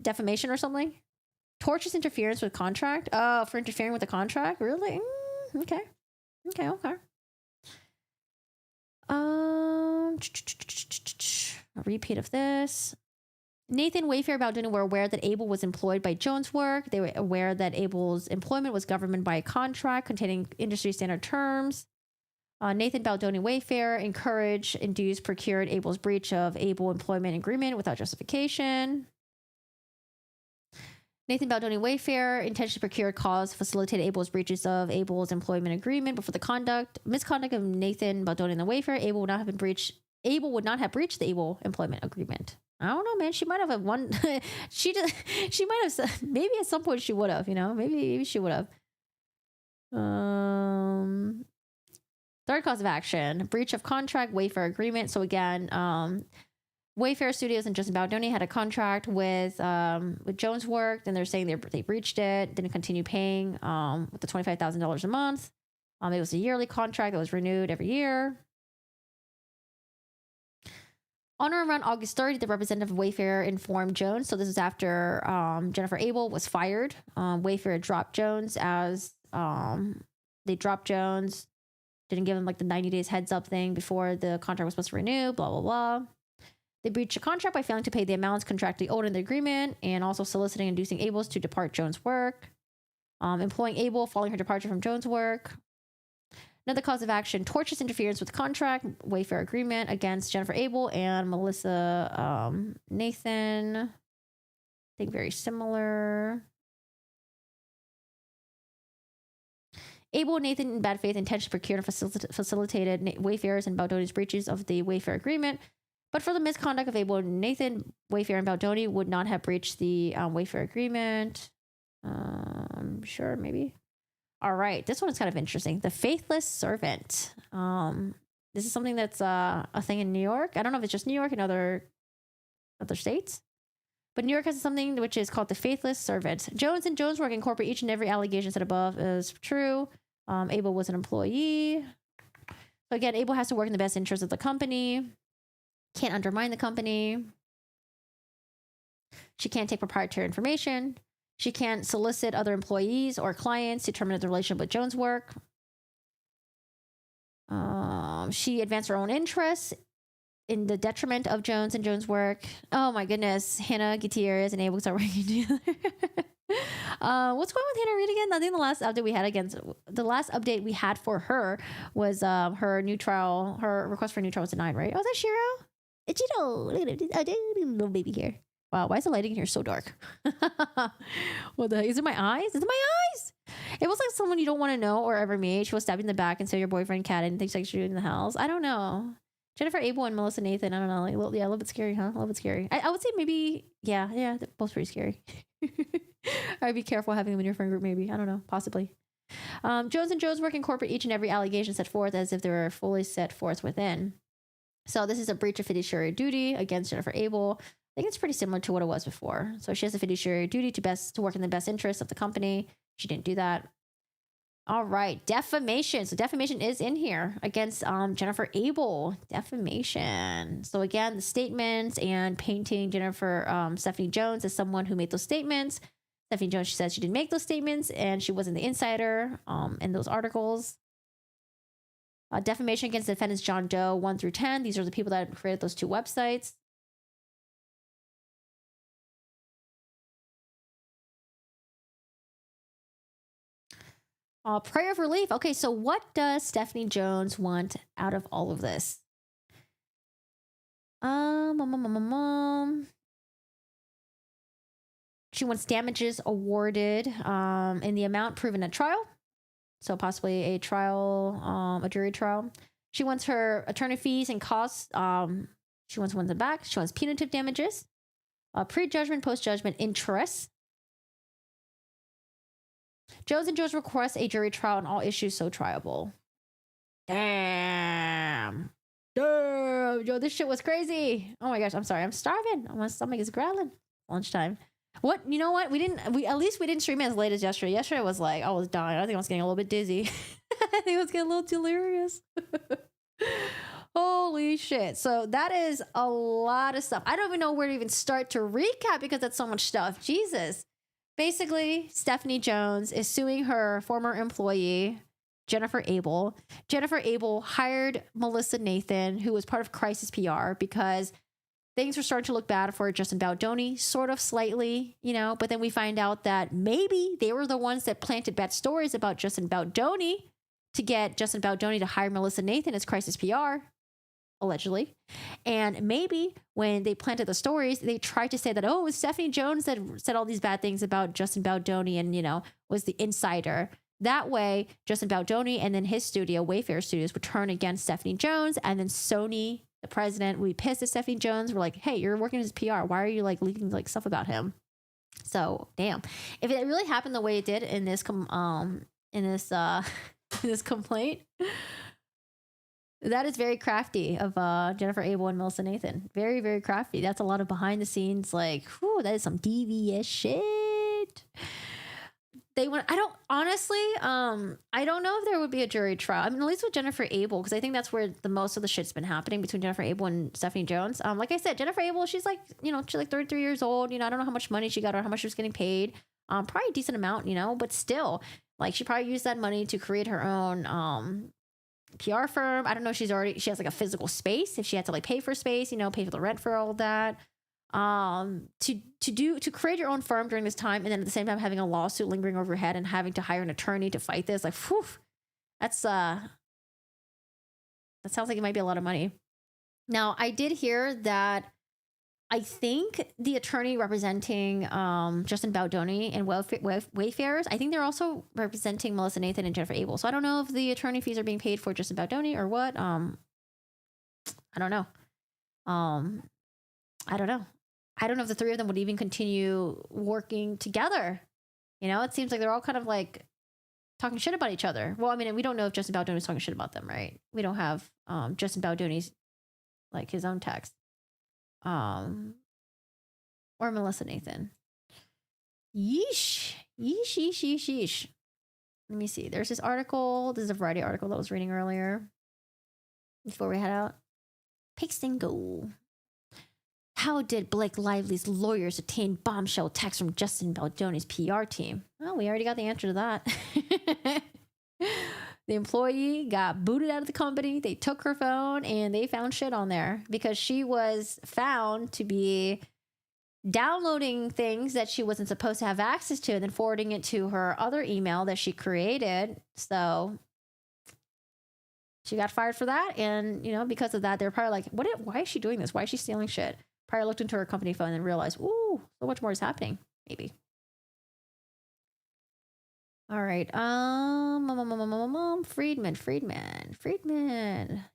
Defamation or something. Tortious interference with contract. Oh, for interfering with the contract? Really? Okay. A repeat of this. Nathan, Wayfair, Baldoni were aware that Abel was employed by Jones' work. They were aware that Abel's employment was governed by a contract containing industry standard terms. Nathan, Baldoni, Wayfair encouraged, induced, procured Abel's breach of Abel employment agreement without justification. Nathan, Baldoni, Wayfair intentionally procured, caused, facilitated Abel's breaches of Abel's employment agreement, but for the misconduct of Nathan, Baldoni, and the Wayfair, Abel would not have breached the Abel employment agreement. I don't know, man. She might have one. She might have. Maybe at some point she would have. You know, maybe she would have. Third cause of action: breach of contract, Wayfair agreement. So again, Wayfair Studios and Justin Baldoni had a contract with Jones' work. Then they're saying they breached it, didn't continue paying with the $25,000 a month. It was a yearly contract that was renewed every year. On or around August 30th, the representative of Wayfair informed Jones. So this is after Jennifer Abel was fired. Wayfair dropped Jones as they dropped Jones. Didn't give him like the 90 days heads up thing before the contract was supposed to renew, blah, blah, blah. They breached the contract by failing to pay the amounts contractually owed in the agreement and also soliciting and inducing Abel's to depart Jones' work. Employing Abel following her departure from Jones' work. Another cause of action, tortious interference with contract, Wayfair agreement against Jennifer Abel and Melissa Nathan. I think very similar. Abel and Nathan, in bad faith, intentionally procured and facilitated Wayfair's and Baldoni's breaches of the Wayfair agreement. But for the misconduct of Abel and Nathan, Wayfair and Baldoni would not have breached the Wayfair agreement. Sure, maybe. All right, this one is kind of interesting. The faithless servant. This is something that's a thing in New York. I don't know if it's just New York and other states. But New York has something which is called the faithless servant. Jones and Jones' work incorporate each and every allegation said above is true. Abel was an employee. So again, Abel has to work in the best interest of the company. Can't undermine the company. She can't take proprietary information. She can't solicit other employees or clients to terminate the relationship with Jones' work. She advanced her own interests in the detriment of Jones and Jones' work. Oh my goodness. Hannah Gutierrez and Abel start working together. What's going on with Hannah Reid again? I think the last update we had for her was her request for a new trial was denied, right? Oh, is that Shiro? It's little baby here. Wow, why is the lighting here so dark? What the heck? Is it my eyes? Is it my eyes? It was like someone you don't want to know or ever meet. She was stabbed in the back and so your boyfriend cat and thinks like she's in the house. I don't know. Jennifer Abel and Melissa Nathan. I don't know. Like, a little bit scary, huh? A little bit scary. I would say maybe, yeah, they're both pretty scary. I'd be careful having them in your friend group, maybe. I don't know. Possibly. Jones and Jones work incorporate each and every allegation set forth as if they were fully set forth within. So this is a breach of fiduciary duty against Jennifer Abel. I think it's pretty similar to what it was before. So she has a fiduciary duty to work in the best interest of the company. She didn't do that. All right, defamation. So defamation is in here against Jennifer Abel. Defamation. So again, the statements and painting Stephanie Jones as someone who made those statements. Stephanie Jones, she says she didn't make those statements and she wasn't the insider in those articles. Defamation against defendants John Doe 1 through 10. These are the people that created those two websites. Prayer of relief. Okay, so what does Stephanie Jones want out of all of this? She wants damages awarded in the amount proven at trial. So possibly a trial, a jury trial. She wants her attorney fees and costs. She wants ones back. She wants punitive damages, pre-judgment, post-judgment interest. Jones and Jones request a jury trial on all issues so triable. Damn, Joe, this shit was crazy. Oh my gosh, I'm sorry. I'm starving. My stomach is growling. Lunchtime. What? You know what? At least we didn't stream as late as yesterday. Yesterday was like, I was dying. I think I was getting a little bit dizzy. I think I was getting a little delirious. Holy shit. So that is a lot of stuff. I don't even know where to even start to recap because that's so much stuff. Jesus. Basically, Stephanie Jones is suing her former employee, Jennifer Abel. Jennifer Abel hired Melissa Nathan, who was part of Crisis PR, because things were starting to look bad for Justin Baldoni, sort of slightly, but then we find out that maybe they were the ones that planted bad stories about Justin Baldoni to get Justin Baldoni to hire Melissa Nathan as Crisis PR, allegedly. And maybe when they planted the stories, they tried to say that, oh, it was Stephanie Jones that said all these bad things about Justin Baldoni and, was the insider. That way, Justin Baldoni and then his studio, Wayfair Studios, would turn against Stephanie Jones. And then Sony, the president, would be pissed at Stephanie Jones. We're like, hey, you're working as PR. Why are you leaking stuff about him? So, damn. If it really happened the way it did in this this complaint, that is very crafty of Jennifer Abel and Melissa Nathan. Very, very crafty. That's a lot of behind the scenes, that is some devious shit. I don't know if there would be a jury trial. I mean, at least with Jennifer Abel, because I think that's where the most of the shit's been happening between Jennifer Abel and Stephanie Jones. Like I said, Jennifer Abel, she's she's 33 years old. I don't know how much money she got or how much she was getting paid. Probably a decent amount, but still, she probably used that money to create her own PR firm. I don't know if she has a physical space, if she had to pay for space, pay for the rent for all of that. To create your own firm during this time, and then at the same time having a lawsuit lingering over your head and having to hire an attorney to fight this, whew, that sounds like it might be a lot of money. Now, I did hear that I think the attorney representing Justin Baldoni and Wayfarers, I think they're also representing Melissa Nathan and Jennifer Abel. So I don't know if the attorney fees are being paid for Justin Baldoni or what. I don't know. I don't know. I don't know if the three of them would even continue working together. It seems like they're all kind of talking shit about each other. Well, I mean, we don't know if Justin Baldoni is talking shit about them, right? We don't have Justin Baldoni's his own text. Or Melissa Nathan. Yeesh. Yeesh. Let me see. There's this article. This is a Variety article that I was reading earlier before we head out. Picks and go. How did Blake Lively's lawyers obtain bombshell text from Justin Baldoni's PR team? Well, we already got the answer to that. The employee got booted out of the company. They took her phone and they found shit on there because she was found to be downloading things that she wasn't supposed to have access to and then forwarding it to her other email that she created. So she got fired for that. And, because of that, they're probably like, why is she doing this? Why is she stealing shit? Probably looked into her company phone and realized, ooh, so much more is happening. Maybe. All right. Friedman.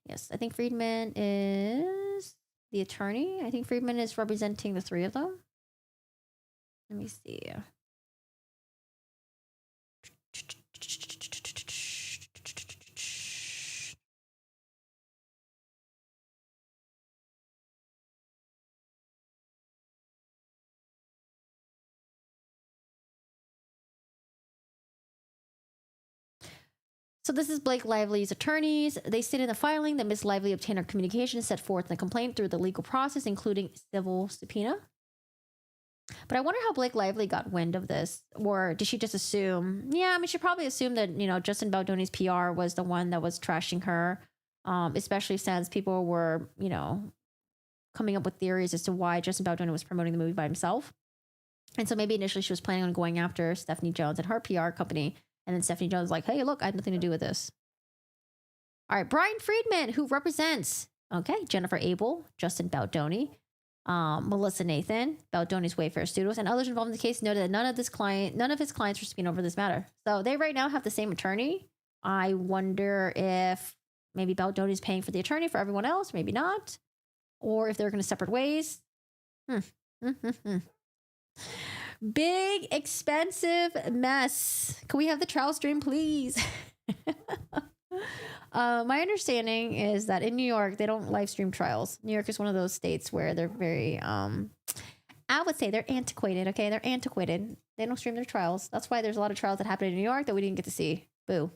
Yes, I think Friedman is the attorney. I think Friedman is representing the three of them. Let me see. So this is Blake Lively's attorneys. They state in the filing that Ms. Lively obtained her communications set forth in the complaint through the legal process, including civil subpoena. But I wonder how Blake Lively got wind of this. Or did she just assume? Yeah, I mean, she probably assumed that, Justin Baldoni's PR was the one that was trashing her, especially since people were, coming up with theories as to why Justin Baldoni was promoting the movie by himself. And so maybe initially she was planning on going after Stephanie Jones and her PR company And then Stephanie Jones is like, hey, look, I had nothing to do with this. All right, Brian Friedman, who represents, Jennifer Abel, Justin Baldoni, Melissa Nathan, Baldoni's Wayfair Studios, and others involved in the case noted that none of his clients were speaking over this matter. So they right now have the same attorney. I wonder if maybe Baldoni's paying for the attorney for everyone else, maybe not, or if they're going to separate ways. Big, expensive mess. Can we have the trial stream, please? My understanding is that in New York, they don't live stream trials. New York is one of those states where they're very, I would say they're antiquated. Okay, they're antiquated. They don't stream their trials. That's why there's a lot of trials that happen in New York that we didn't get to see. Boo.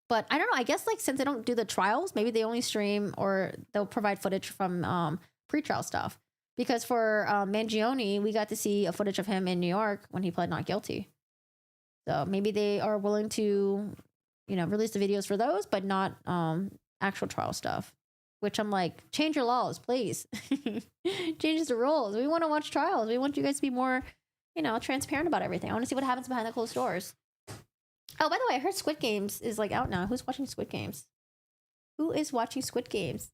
But I don't know. I guess like since they don't do the trials, maybe they only stream or they'll provide footage from pre-trial stuff. Because for Mangione, we got to see a footage of him in New York when he pled not guilty. So maybe they are willing to, release the videos for those, but not actual trial stuff. Which I'm like, change your laws, please. Change the rules. We want to watch trials. We want you guys to be more, transparent about everything. I want to see what happens behind the closed doors. Oh, by the way, I heard Squid Games is like out now. Who's watching Squid Games? Who is watching Squid Games?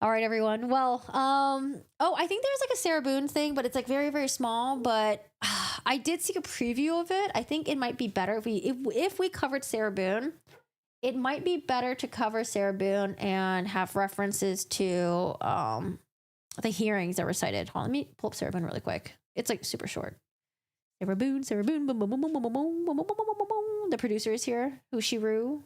All right, everyone. Well, I think there's like a Sarah Boone thing, but it's like very, very small. But I did see a preview of it. I think it might be better if we covered Sarah Boone. It might be better to cover Sarah Boone and have references to the hearings that were cited. Hold on, let me pull up Sarah Boone really quick. It's like super short. Sarah Boone, boom, boom, boom, boom, boom, boom, boom, boom, boom, boom, boom, boom. The producer is here. Who's Shiru?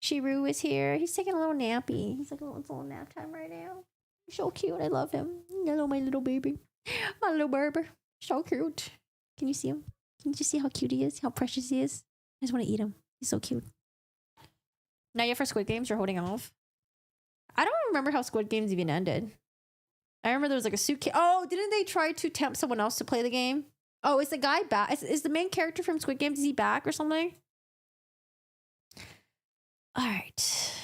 Shiru is here. He's taking a little nappy. He's like, it's a little nap time right now. He's so cute. I love him. Hello, my little baby. My little barber. So cute. Can you see him? Can you just see how cute he is? How precious he is? I just want to eat him. He's so cute. Now you're for Squid Games, you're holding off. I don't remember how Squid Games even ended. I remember there was like a suitcase. Oh, didn't they try to tempt someone else to play the game? Oh, is the guy back? Is the main character from Squid Games, is he back or something? All right.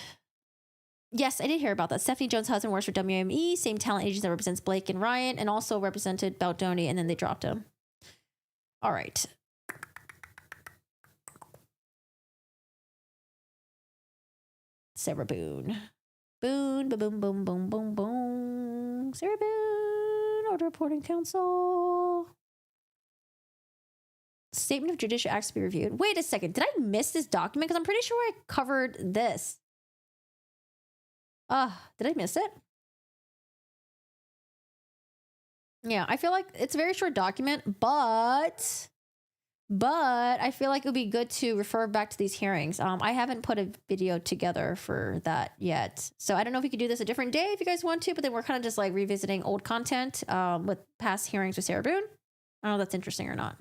Yes, I did hear about that. Stephanie Jones' husband works for WME, same talent agency that represents Blake and Ryan, and also represented Baldoni, and then they dropped him. All right. Sarah Boone. Boone, boom, boom, boom, boom, boom. Sarah Boone, Order Reporting Council. Statement of Judicial Acts to be reviewed. Wait a second. Did I miss this document? Because I'm pretty sure I covered this. Did I miss it? Yeah, I feel like it's a very short document, but I feel like it would be good to refer back to these hearings. I haven't put a video together for that yet. So I don't know if we could do this a different day if you guys want to, but then we're kind of just like revisiting old content with past hearings with Sarah Boone. I don't know if that's interesting or not.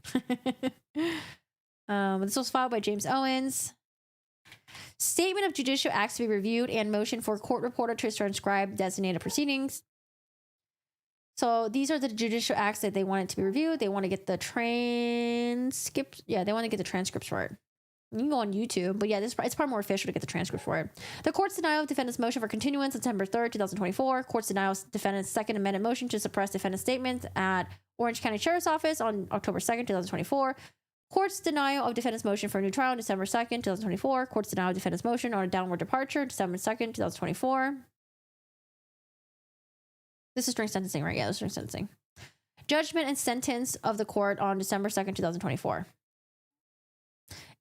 This was filed by James Owens. Statement of Judicial Acts to be reviewed and motion for court reporter to transcribe designated proceedings. So these are the judicial acts that they want it to be reviewed. They want to get the transcripts. Yeah, they want to get the transcripts for it. You can go on YouTube, but yeah, it's probably more official to get the transcript for it. The court's denial of defendant's motion for continuance September 3rd, 2024. Court's denial of defendant's second amended motion to suppress defendant's statement at Orange County Sheriff's Office on October 2nd, 2024. Court's denial of defendant's motion for a new trial on December 2nd, 2024. Court's denial of defendant's motion on a downward departure December 2nd, 2024. This is during sentencing, right? Yeah, this is during sentencing. Judgment and sentence of the court on December 2nd, 2024.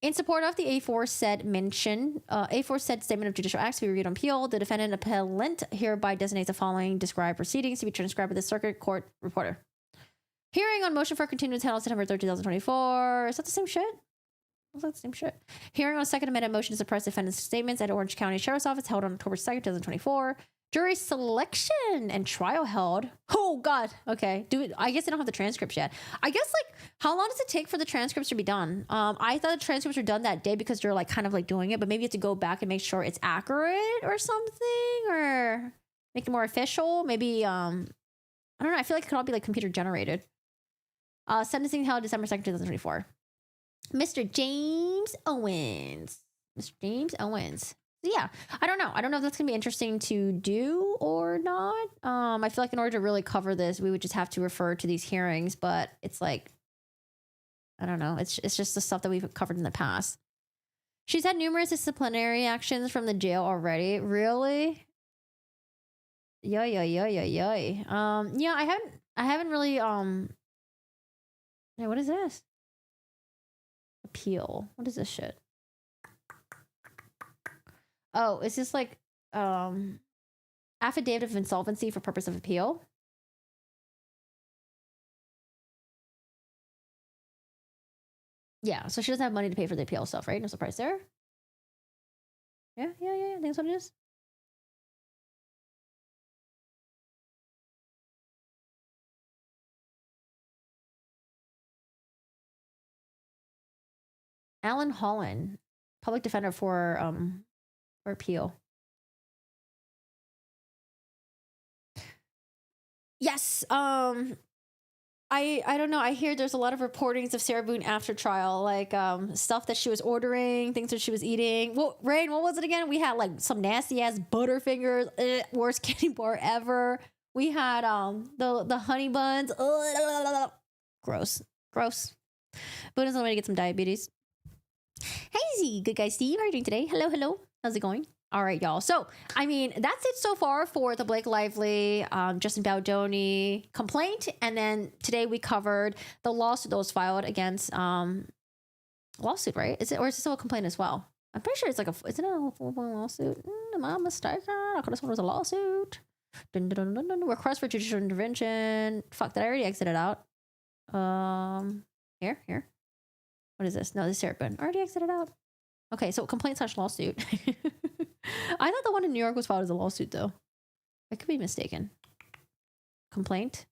In support of the aforesaid statement of judicial acts to be reviewed on appeal, the defendant appellant hereby designates the following described proceedings to be transcribed by the circuit court reporter. Hearing on motion for continuance held on September 3rd, 2024. Is that the same shit? Is that the same shit? Hearing on second amended motion to suppress defendant's statements at Orange County Sheriff's Office held on October 2nd, 2024. Jury selection and trial held. Oh, God. Okay. I guess they don't have the transcripts yet. I guess, like, how long does it take for the transcripts to be done? I thought the transcripts were done that day because you're, like, kind of, like, doing it, but maybe you have to go back and make sure it's accurate or something, or make it more official. Maybe, I don't know. I feel like it could all be, like, computer generated. Sentencing held December 2nd, 2024. Mr. James Owens. Mr. James Owens. Yeah, I don't know. I don't know if that's going to be interesting to do or not. I feel like in order to really cover this, we would just have to refer to these hearings, but it's like, I don't know. It's just the stuff that we've covered in the past. She's had numerous disciplinary actions from the jail already. Really? Yeah. Yeah, I haven't really hey, what is this? Appeal. What is this shit? Oh, is this like affidavit of insolvency for purpose of appeal? Yeah, so she doesn't have money to pay for the appeal stuff, right? No surprise there. Yeah. I think that's what it is. Alan Holland, public defender for appeal. Yes. I don't know. I hear there's a lot of reportings of Sarah Boone after trial, like stuff that she was ordering, things that she was eating. Well, Rain, what was it again? We had like some nasty ass Butterfingers, worst candy bar ever. We had the honey buns. Gross. Boone is on the way to get some diabetes. Hey Z, good guy Steve, how are you doing today? Hello. How's it going? All right, y'all. So, I mean, that's it so far for the Blake Lively, Justin Baldoni complaint. And then today we covered the lawsuit that was filed against lawsuit, right? Is it still a complaint as well? I'm pretty sure it's like isn't it a full-blown lawsuit? Am I mistaken? I could have sworn it was a lawsuit. Request for judicial intervention. Fuck, did I already exit it out? Here. What is this? No, this is Sarah Boone. Already exited out. Okay, so complaint / lawsuit. I thought the one in New York was filed as a lawsuit, though. I could be mistaken. Complaint?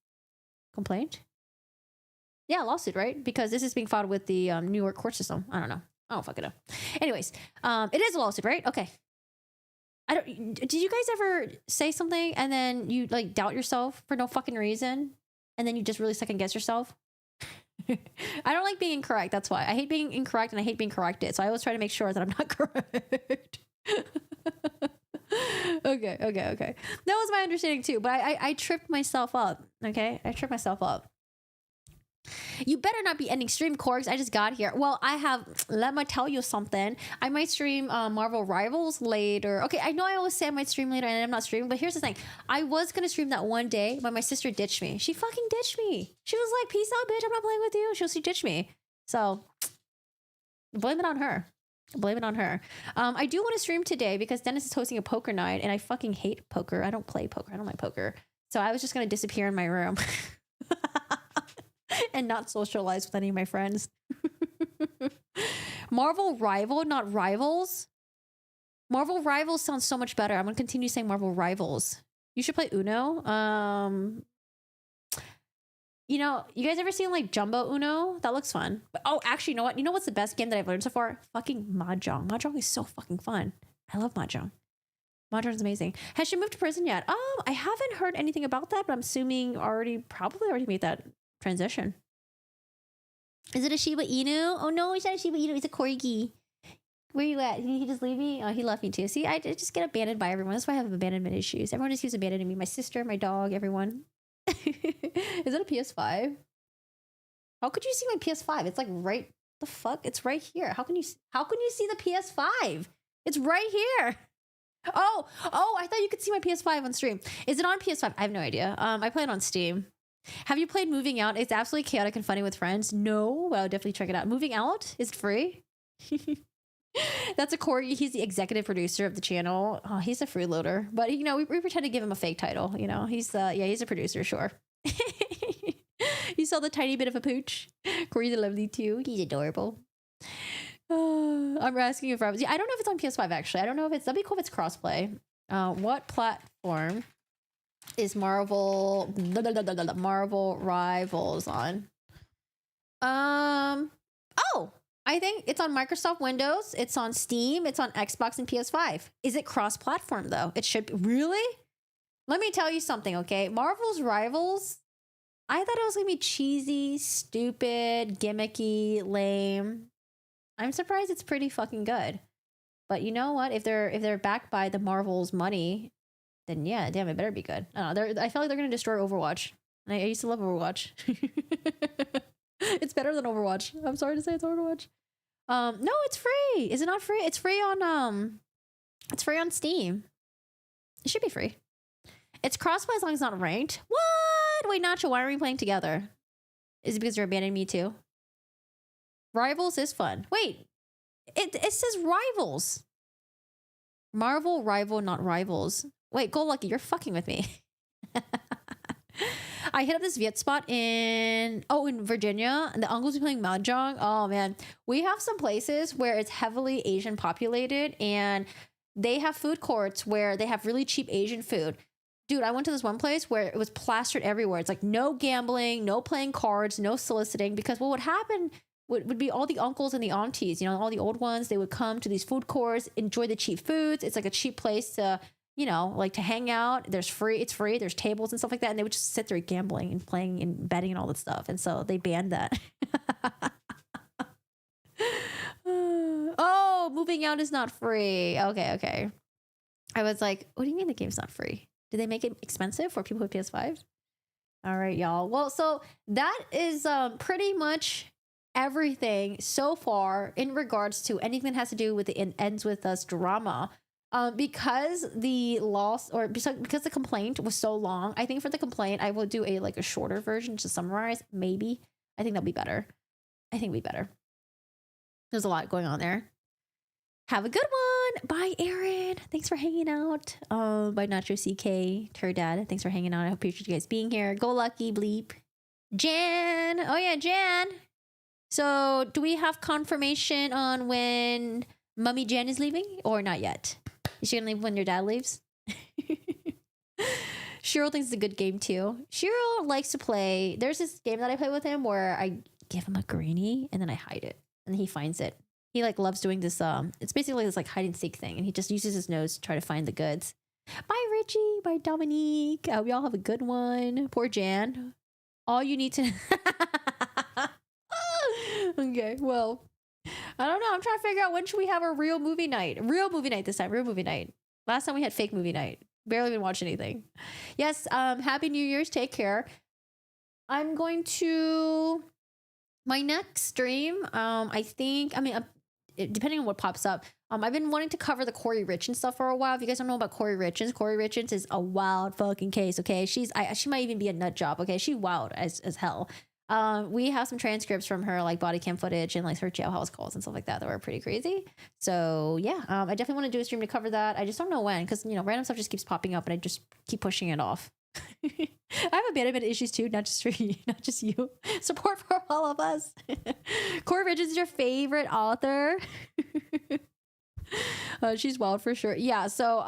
Yeah, lawsuit, right? Because this is being filed with the New York court system. I don't know. I don't fucking know. Anyways, it is a lawsuit, right? Okay. Did you guys ever say something and then you like doubt yourself for no fucking reason, and then you just really second guess yourself? I don't like being incorrect. That's why I hate being incorrect and I hate being corrected. So I always try to make sure that I'm not correct. Okay. That was my understanding too. But I tripped myself up. Okay, I tripped myself up. You better not be ending stream, Corks. I just got here. Well, let me tell you something. I might stream Marvel Rivals later. Okay, I know I always say I might stream later and I'm not streaming, but here's the thing. I was going to stream that one day, but my sister ditched me. She fucking ditched me. She was like, peace out, bitch. I'm not playing with you. She ditched me. So, blame it on her. I do want to stream today because Dennis is hosting a poker night and I fucking hate poker. I don't play poker. I don't like poker. So I was just going to disappear in my room. And not socialize with any of my friends. Marvel Rival, not Rivals. Marvel Rivals sounds so much better. I'm gonna continue saying Marvel Rivals. You should play Uno. You know, you guys ever seen like Jumbo Uno? That looks fun. But, oh, actually, you know what? You know what's the best game that I've learned so far? Fucking Mahjong. Mahjong is so fucking fun. I love Mahjong. Mahjong is amazing. Has she moved to prison yet? I haven't heard anything about that, but I'm assuming probably already made that transition. Is it a Shiba Inu? Oh no, it's not a Shiba Inu. It's a Corgi. Where you at? Did he just leave me? Oh, he left me too. See, I just get abandoned by everyone. That's why I have abandonment issues. Everyone just keeps abandoning me. My sister, my dog, everyone. Is it a PS5? How could you see my PS5? It's like right the fuck? It's right here. How can you see the PS5? It's right here. Oh, I thought you could see my PS5 on stream. Is it on PS5? I have no idea. I play it on Steam. Have you played Moving Out? It's absolutely chaotic and funny with friends. No, well, I'll definitely check it out. Moving Out is free. That's a Corey. He's the executive producer of the channel. Oh, he's a freeloader, but you know, we pretend to give him a fake title. You know, he's a producer, sure. You saw the tiny bit of a pooch. Corey's lovely too. He's adorable. I'm asking if I don't know if it's on PS5 actually. I don't know if that'd be cool if it's crossplay. What platform is Marvel Rivals on? I think it's on Microsoft Windows, it's on Steam, it's on Xbox and PS5. Is it cross-platform though? It should be. Really? Let me tell you something, okay? Marvel's Rivals, I thought it was gonna be cheesy, stupid, gimmicky, lame. I'm surprised it's pretty fucking good. But you know what? If they're backed by the Marvel's money, then yeah, damn, it better be good. I feel like they're gonna destroy Overwatch. I used to love Overwatch. It's better than Overwatch. I'm sorry to say it's Overwatch. No, it's free. Is it not free? It's free on Steam. It should be free. It's crossplay as long as it's not ranked. What? Wait, Nacho, why are we playing together? Is it because you're abandoning me too? Rivals is fun. Wait, it says Rivals. Marvel, rival, not rivals. Wait, Go Lucky, you're fucking with me. I hit up this Viet spot in Virginia, and the uncles are playing mahjong. Oh man, we have some places where it's heavily Asian populated, and they have food courts where they have really cheap Asian food. Dude, I went to this one place where it was plastered everywhere. It's like no gambling, no playing cards, no soliciting, because what would happen would be all the uncles and the aunties, you know, all the old ones, they would come to these food courts, enjoy the cheap foods. It's like a cheap place to, you know, like to hang out. It's free, there's tables and stuff like that. And they would just sit there gambling and playing and betting and all that stuff. And so they banned that. Oh, moving out is not free. Okay. I was like, what do you mean the game's not free? Did they make it expensive for people who have PS5? All right, y'all. Well, so that is pretty much everything so far in regards to anything that has to do with the It Ends With Us drama. Because the loss, or because the complaint was so long, I think for the complaint I will do a shorter version to summarize. Maybe I think that'll be better. There's a lot going on there. Have a good one. Bye, Aaron. Thanks for hanging out. Bye, Nacho CK, Tur Dad. Thanks for hanging out. I appreciate you guys being here. Go Lucky, Bleep. Jan. Oh yeah, Jan. So do we have confirmation on when Mummy Jan is leaving or not yet? Is she gonna leave when your dad leaves? Cheryl thinks it's a good game too. Cheryl likes to play. There's this game that I play with him where I give him a greenie and then I hide it and he finds it. He loves doing this. It's basically this hide and seek thing, and he just uses his nose to try to find the goods. Bye, Richie. Bye, Dominique. We all have a good one. Poor Jan. All you need to. Okay, well, I don't know. I'm trying to figure out when should we have a real movie night. Real movie night this time. Real movie night. Last time we had fake movie night. Barely even watched anything. Yes. Happy New Year's. Take care. I'm going to my next stream. Depending on what pops up. I've been wanting to cover the Corey Richins stuff for a while. If you guys don't know about Corey Richins is a wild fucking case. Okay, she might even be a nut job. Okay, she wild as hell. We have some transcripts from her body cam footage and her jailhouse calls and stuff like that were pretty crazy. So yeah, I definitely want to do a stream to cover that. I just don't know when, because random stuff just keeps popping up and I just keep pushing it off. I have abandonment issues too, not just you. Support for all of us. Corey Richins is your favorite author. She's wild for sure. Yeah, so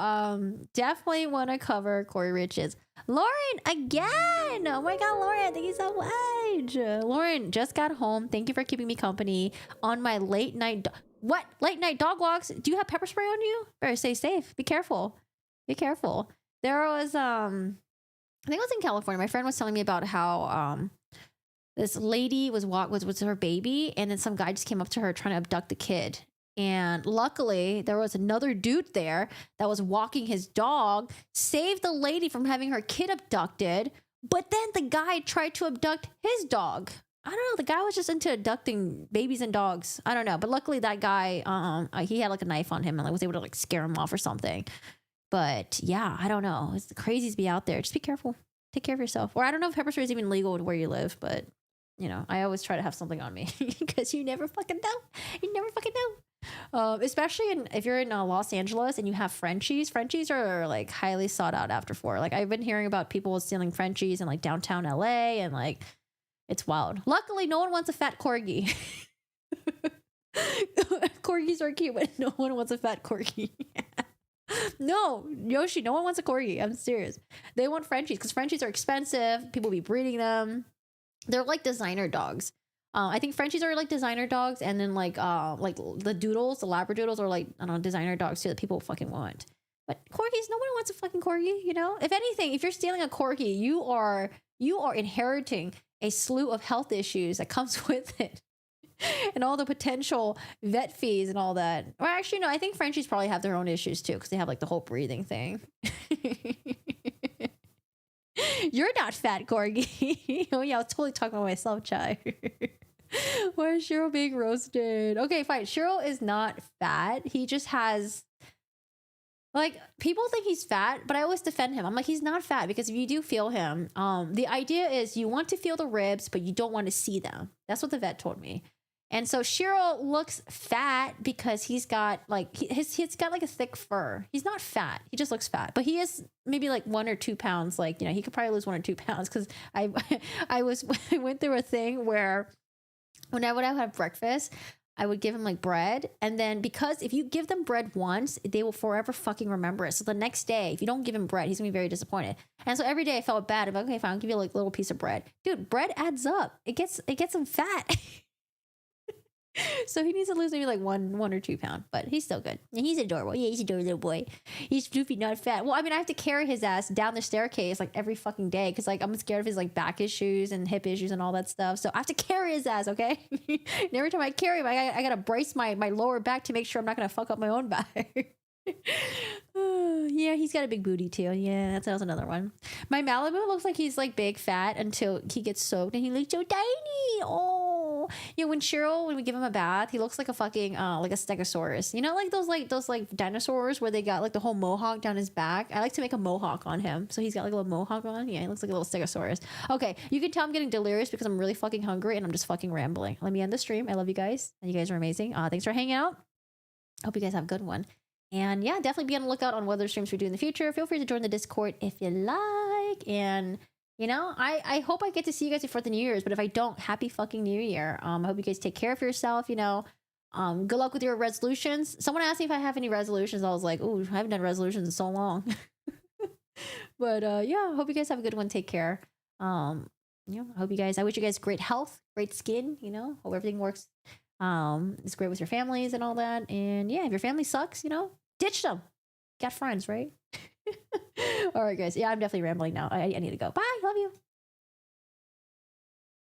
definitely want to cover Corey Richins. Lauren again. Oh my god, Lauren, thank you so much. Lauren just got home. Thank you for keeping me company on my late night dog walks. Do you have pepper spray on you? Better stay safe. Be careful. There was I think it was in California. My friend was telling me about how this lady was her baby, and then some guy just came up to her trying to abduct the kid. And luckily, there was another dude there that was walking his dog, saved the lady from having her kid abducted. But then the guy tried to abduct his dog. I don't know. The guy was just into abducting babies and dogs. I don't know. But luckily, that guy, he had a knife on him and was able to scare him off or something. But yeah, I don't know. It's the crazies be out there. Just be careful. Take care of yourself. Or I don't know if pepper spray is even legal where you live, but I always try to have something on me because you never fucking know. Especially if you're in Los Angeles and you have Frenchies. Frenchies are highly sought out after for. I've been hearing about people stealing Frenchies in downtown LA and it's wild. Luckily, no one wants a fat corgi. Corgis are cute, but no one wants a fat corgi. No, Yoshi, no one wants a corgi. I'm serious. They want Frenchies because Frenchies are expensive. People be breeding them. They're designer dogs. I think Frenchies are designer dogs, and then the doodles, the labradoodles are I don't know, designer dogs too that people fucking want. But corgis, no one wants a fucking corgi. If anything, if you're stealing a corgi, you are inheriting a slew of health issues that comes with it. And all the potential vet fees and all that. Or actually, no, I think Frenchies probably have their own issues too, because they have the whole breathing thing. You're not fat, corgi. Oh yeah, I was totally talking about myself, Chai. Why is Cheryl being roasted? Okay, fine. Cheryl is not fat. He just has like people think he's fat, but I always defend him. I'm like, he's not fat because if you do feel him, the idea is you want to feel the ribs, but you don't want to see them. That's what the vet told me. And so Cheryl looks fat because he's got like he's got like a thick fur. He's not fat. He just looks fat, but he is maybe like 1 or 2 pounds. Like, you know, he could probably lose 1 or 2 pounds because I went through a thing where when I would have breakfast, I would give him like bread. And then because if you give them bread once, they will forever fucking remember it. So the next day, if you don't give him bread, he's gonna be very disappointed. And so every day I felt bad. I'm like, okay, fine, I'll give you like a little piece of bread. Dude, bread adds up. It gets him fat. So he needs to lose maybe like 1 or 2 pounds, but he's still good. And he's adorable. Yeah, he's adorable little boy. He's floofy, not fat. Well, I mean, I have to carry his ass down the staircase like every fucking day because like I'm scared of his like back issues and hip issues and all that stuff. So I have to carry his ass, okay? And every time I carry him, I gotta brace my lower back to make sure I'm not gonna fuck up my own back. Yeah, he's got a big booty too. Yeah, that was another one. My Malibu looks like he's like big fat until he gets soaked and he looks so tiny. Oh, yeah. When we give him a bath, he looks like a fucking like a stegosaurus. You know, like those dinosaurs where they got like the whole mohawk down his back. I like to make a mohawk on him, so he's got like a little mohawk on. Yeah, he looks like a little stegosaurus. Okay, you can tell I'm getting delirious because I'm really fucking hungry and I'm just fucking rambling. Let me end the stream. I love you guys, and you guys are amazing. Thanks for hanging out. Hope you guys have a good one. And yeah, definitely be on the lookout on what other streams we do in the future. Feel free to join the Discord if you like. And, you know, I hope I get to see you guys before the New Year's. But if I don't, happy fucking New Year. I hope you guys take care of yourself, you know. Good luck with your resolutions. Someone asked me if I have any resolutions. I was like, ooh, I haven't done resolutions in so long. But yeah, I hope you guys have a good one. Take care. You know, I wish you guys great health, great skin, you know, hope everything works. It's great with your families and all that. And yeah, if your family sucks, you know, ditch them. Got friends, right? All right, guys. Yeah, I'm definitely rambling now. I need to go. Bye. Love you.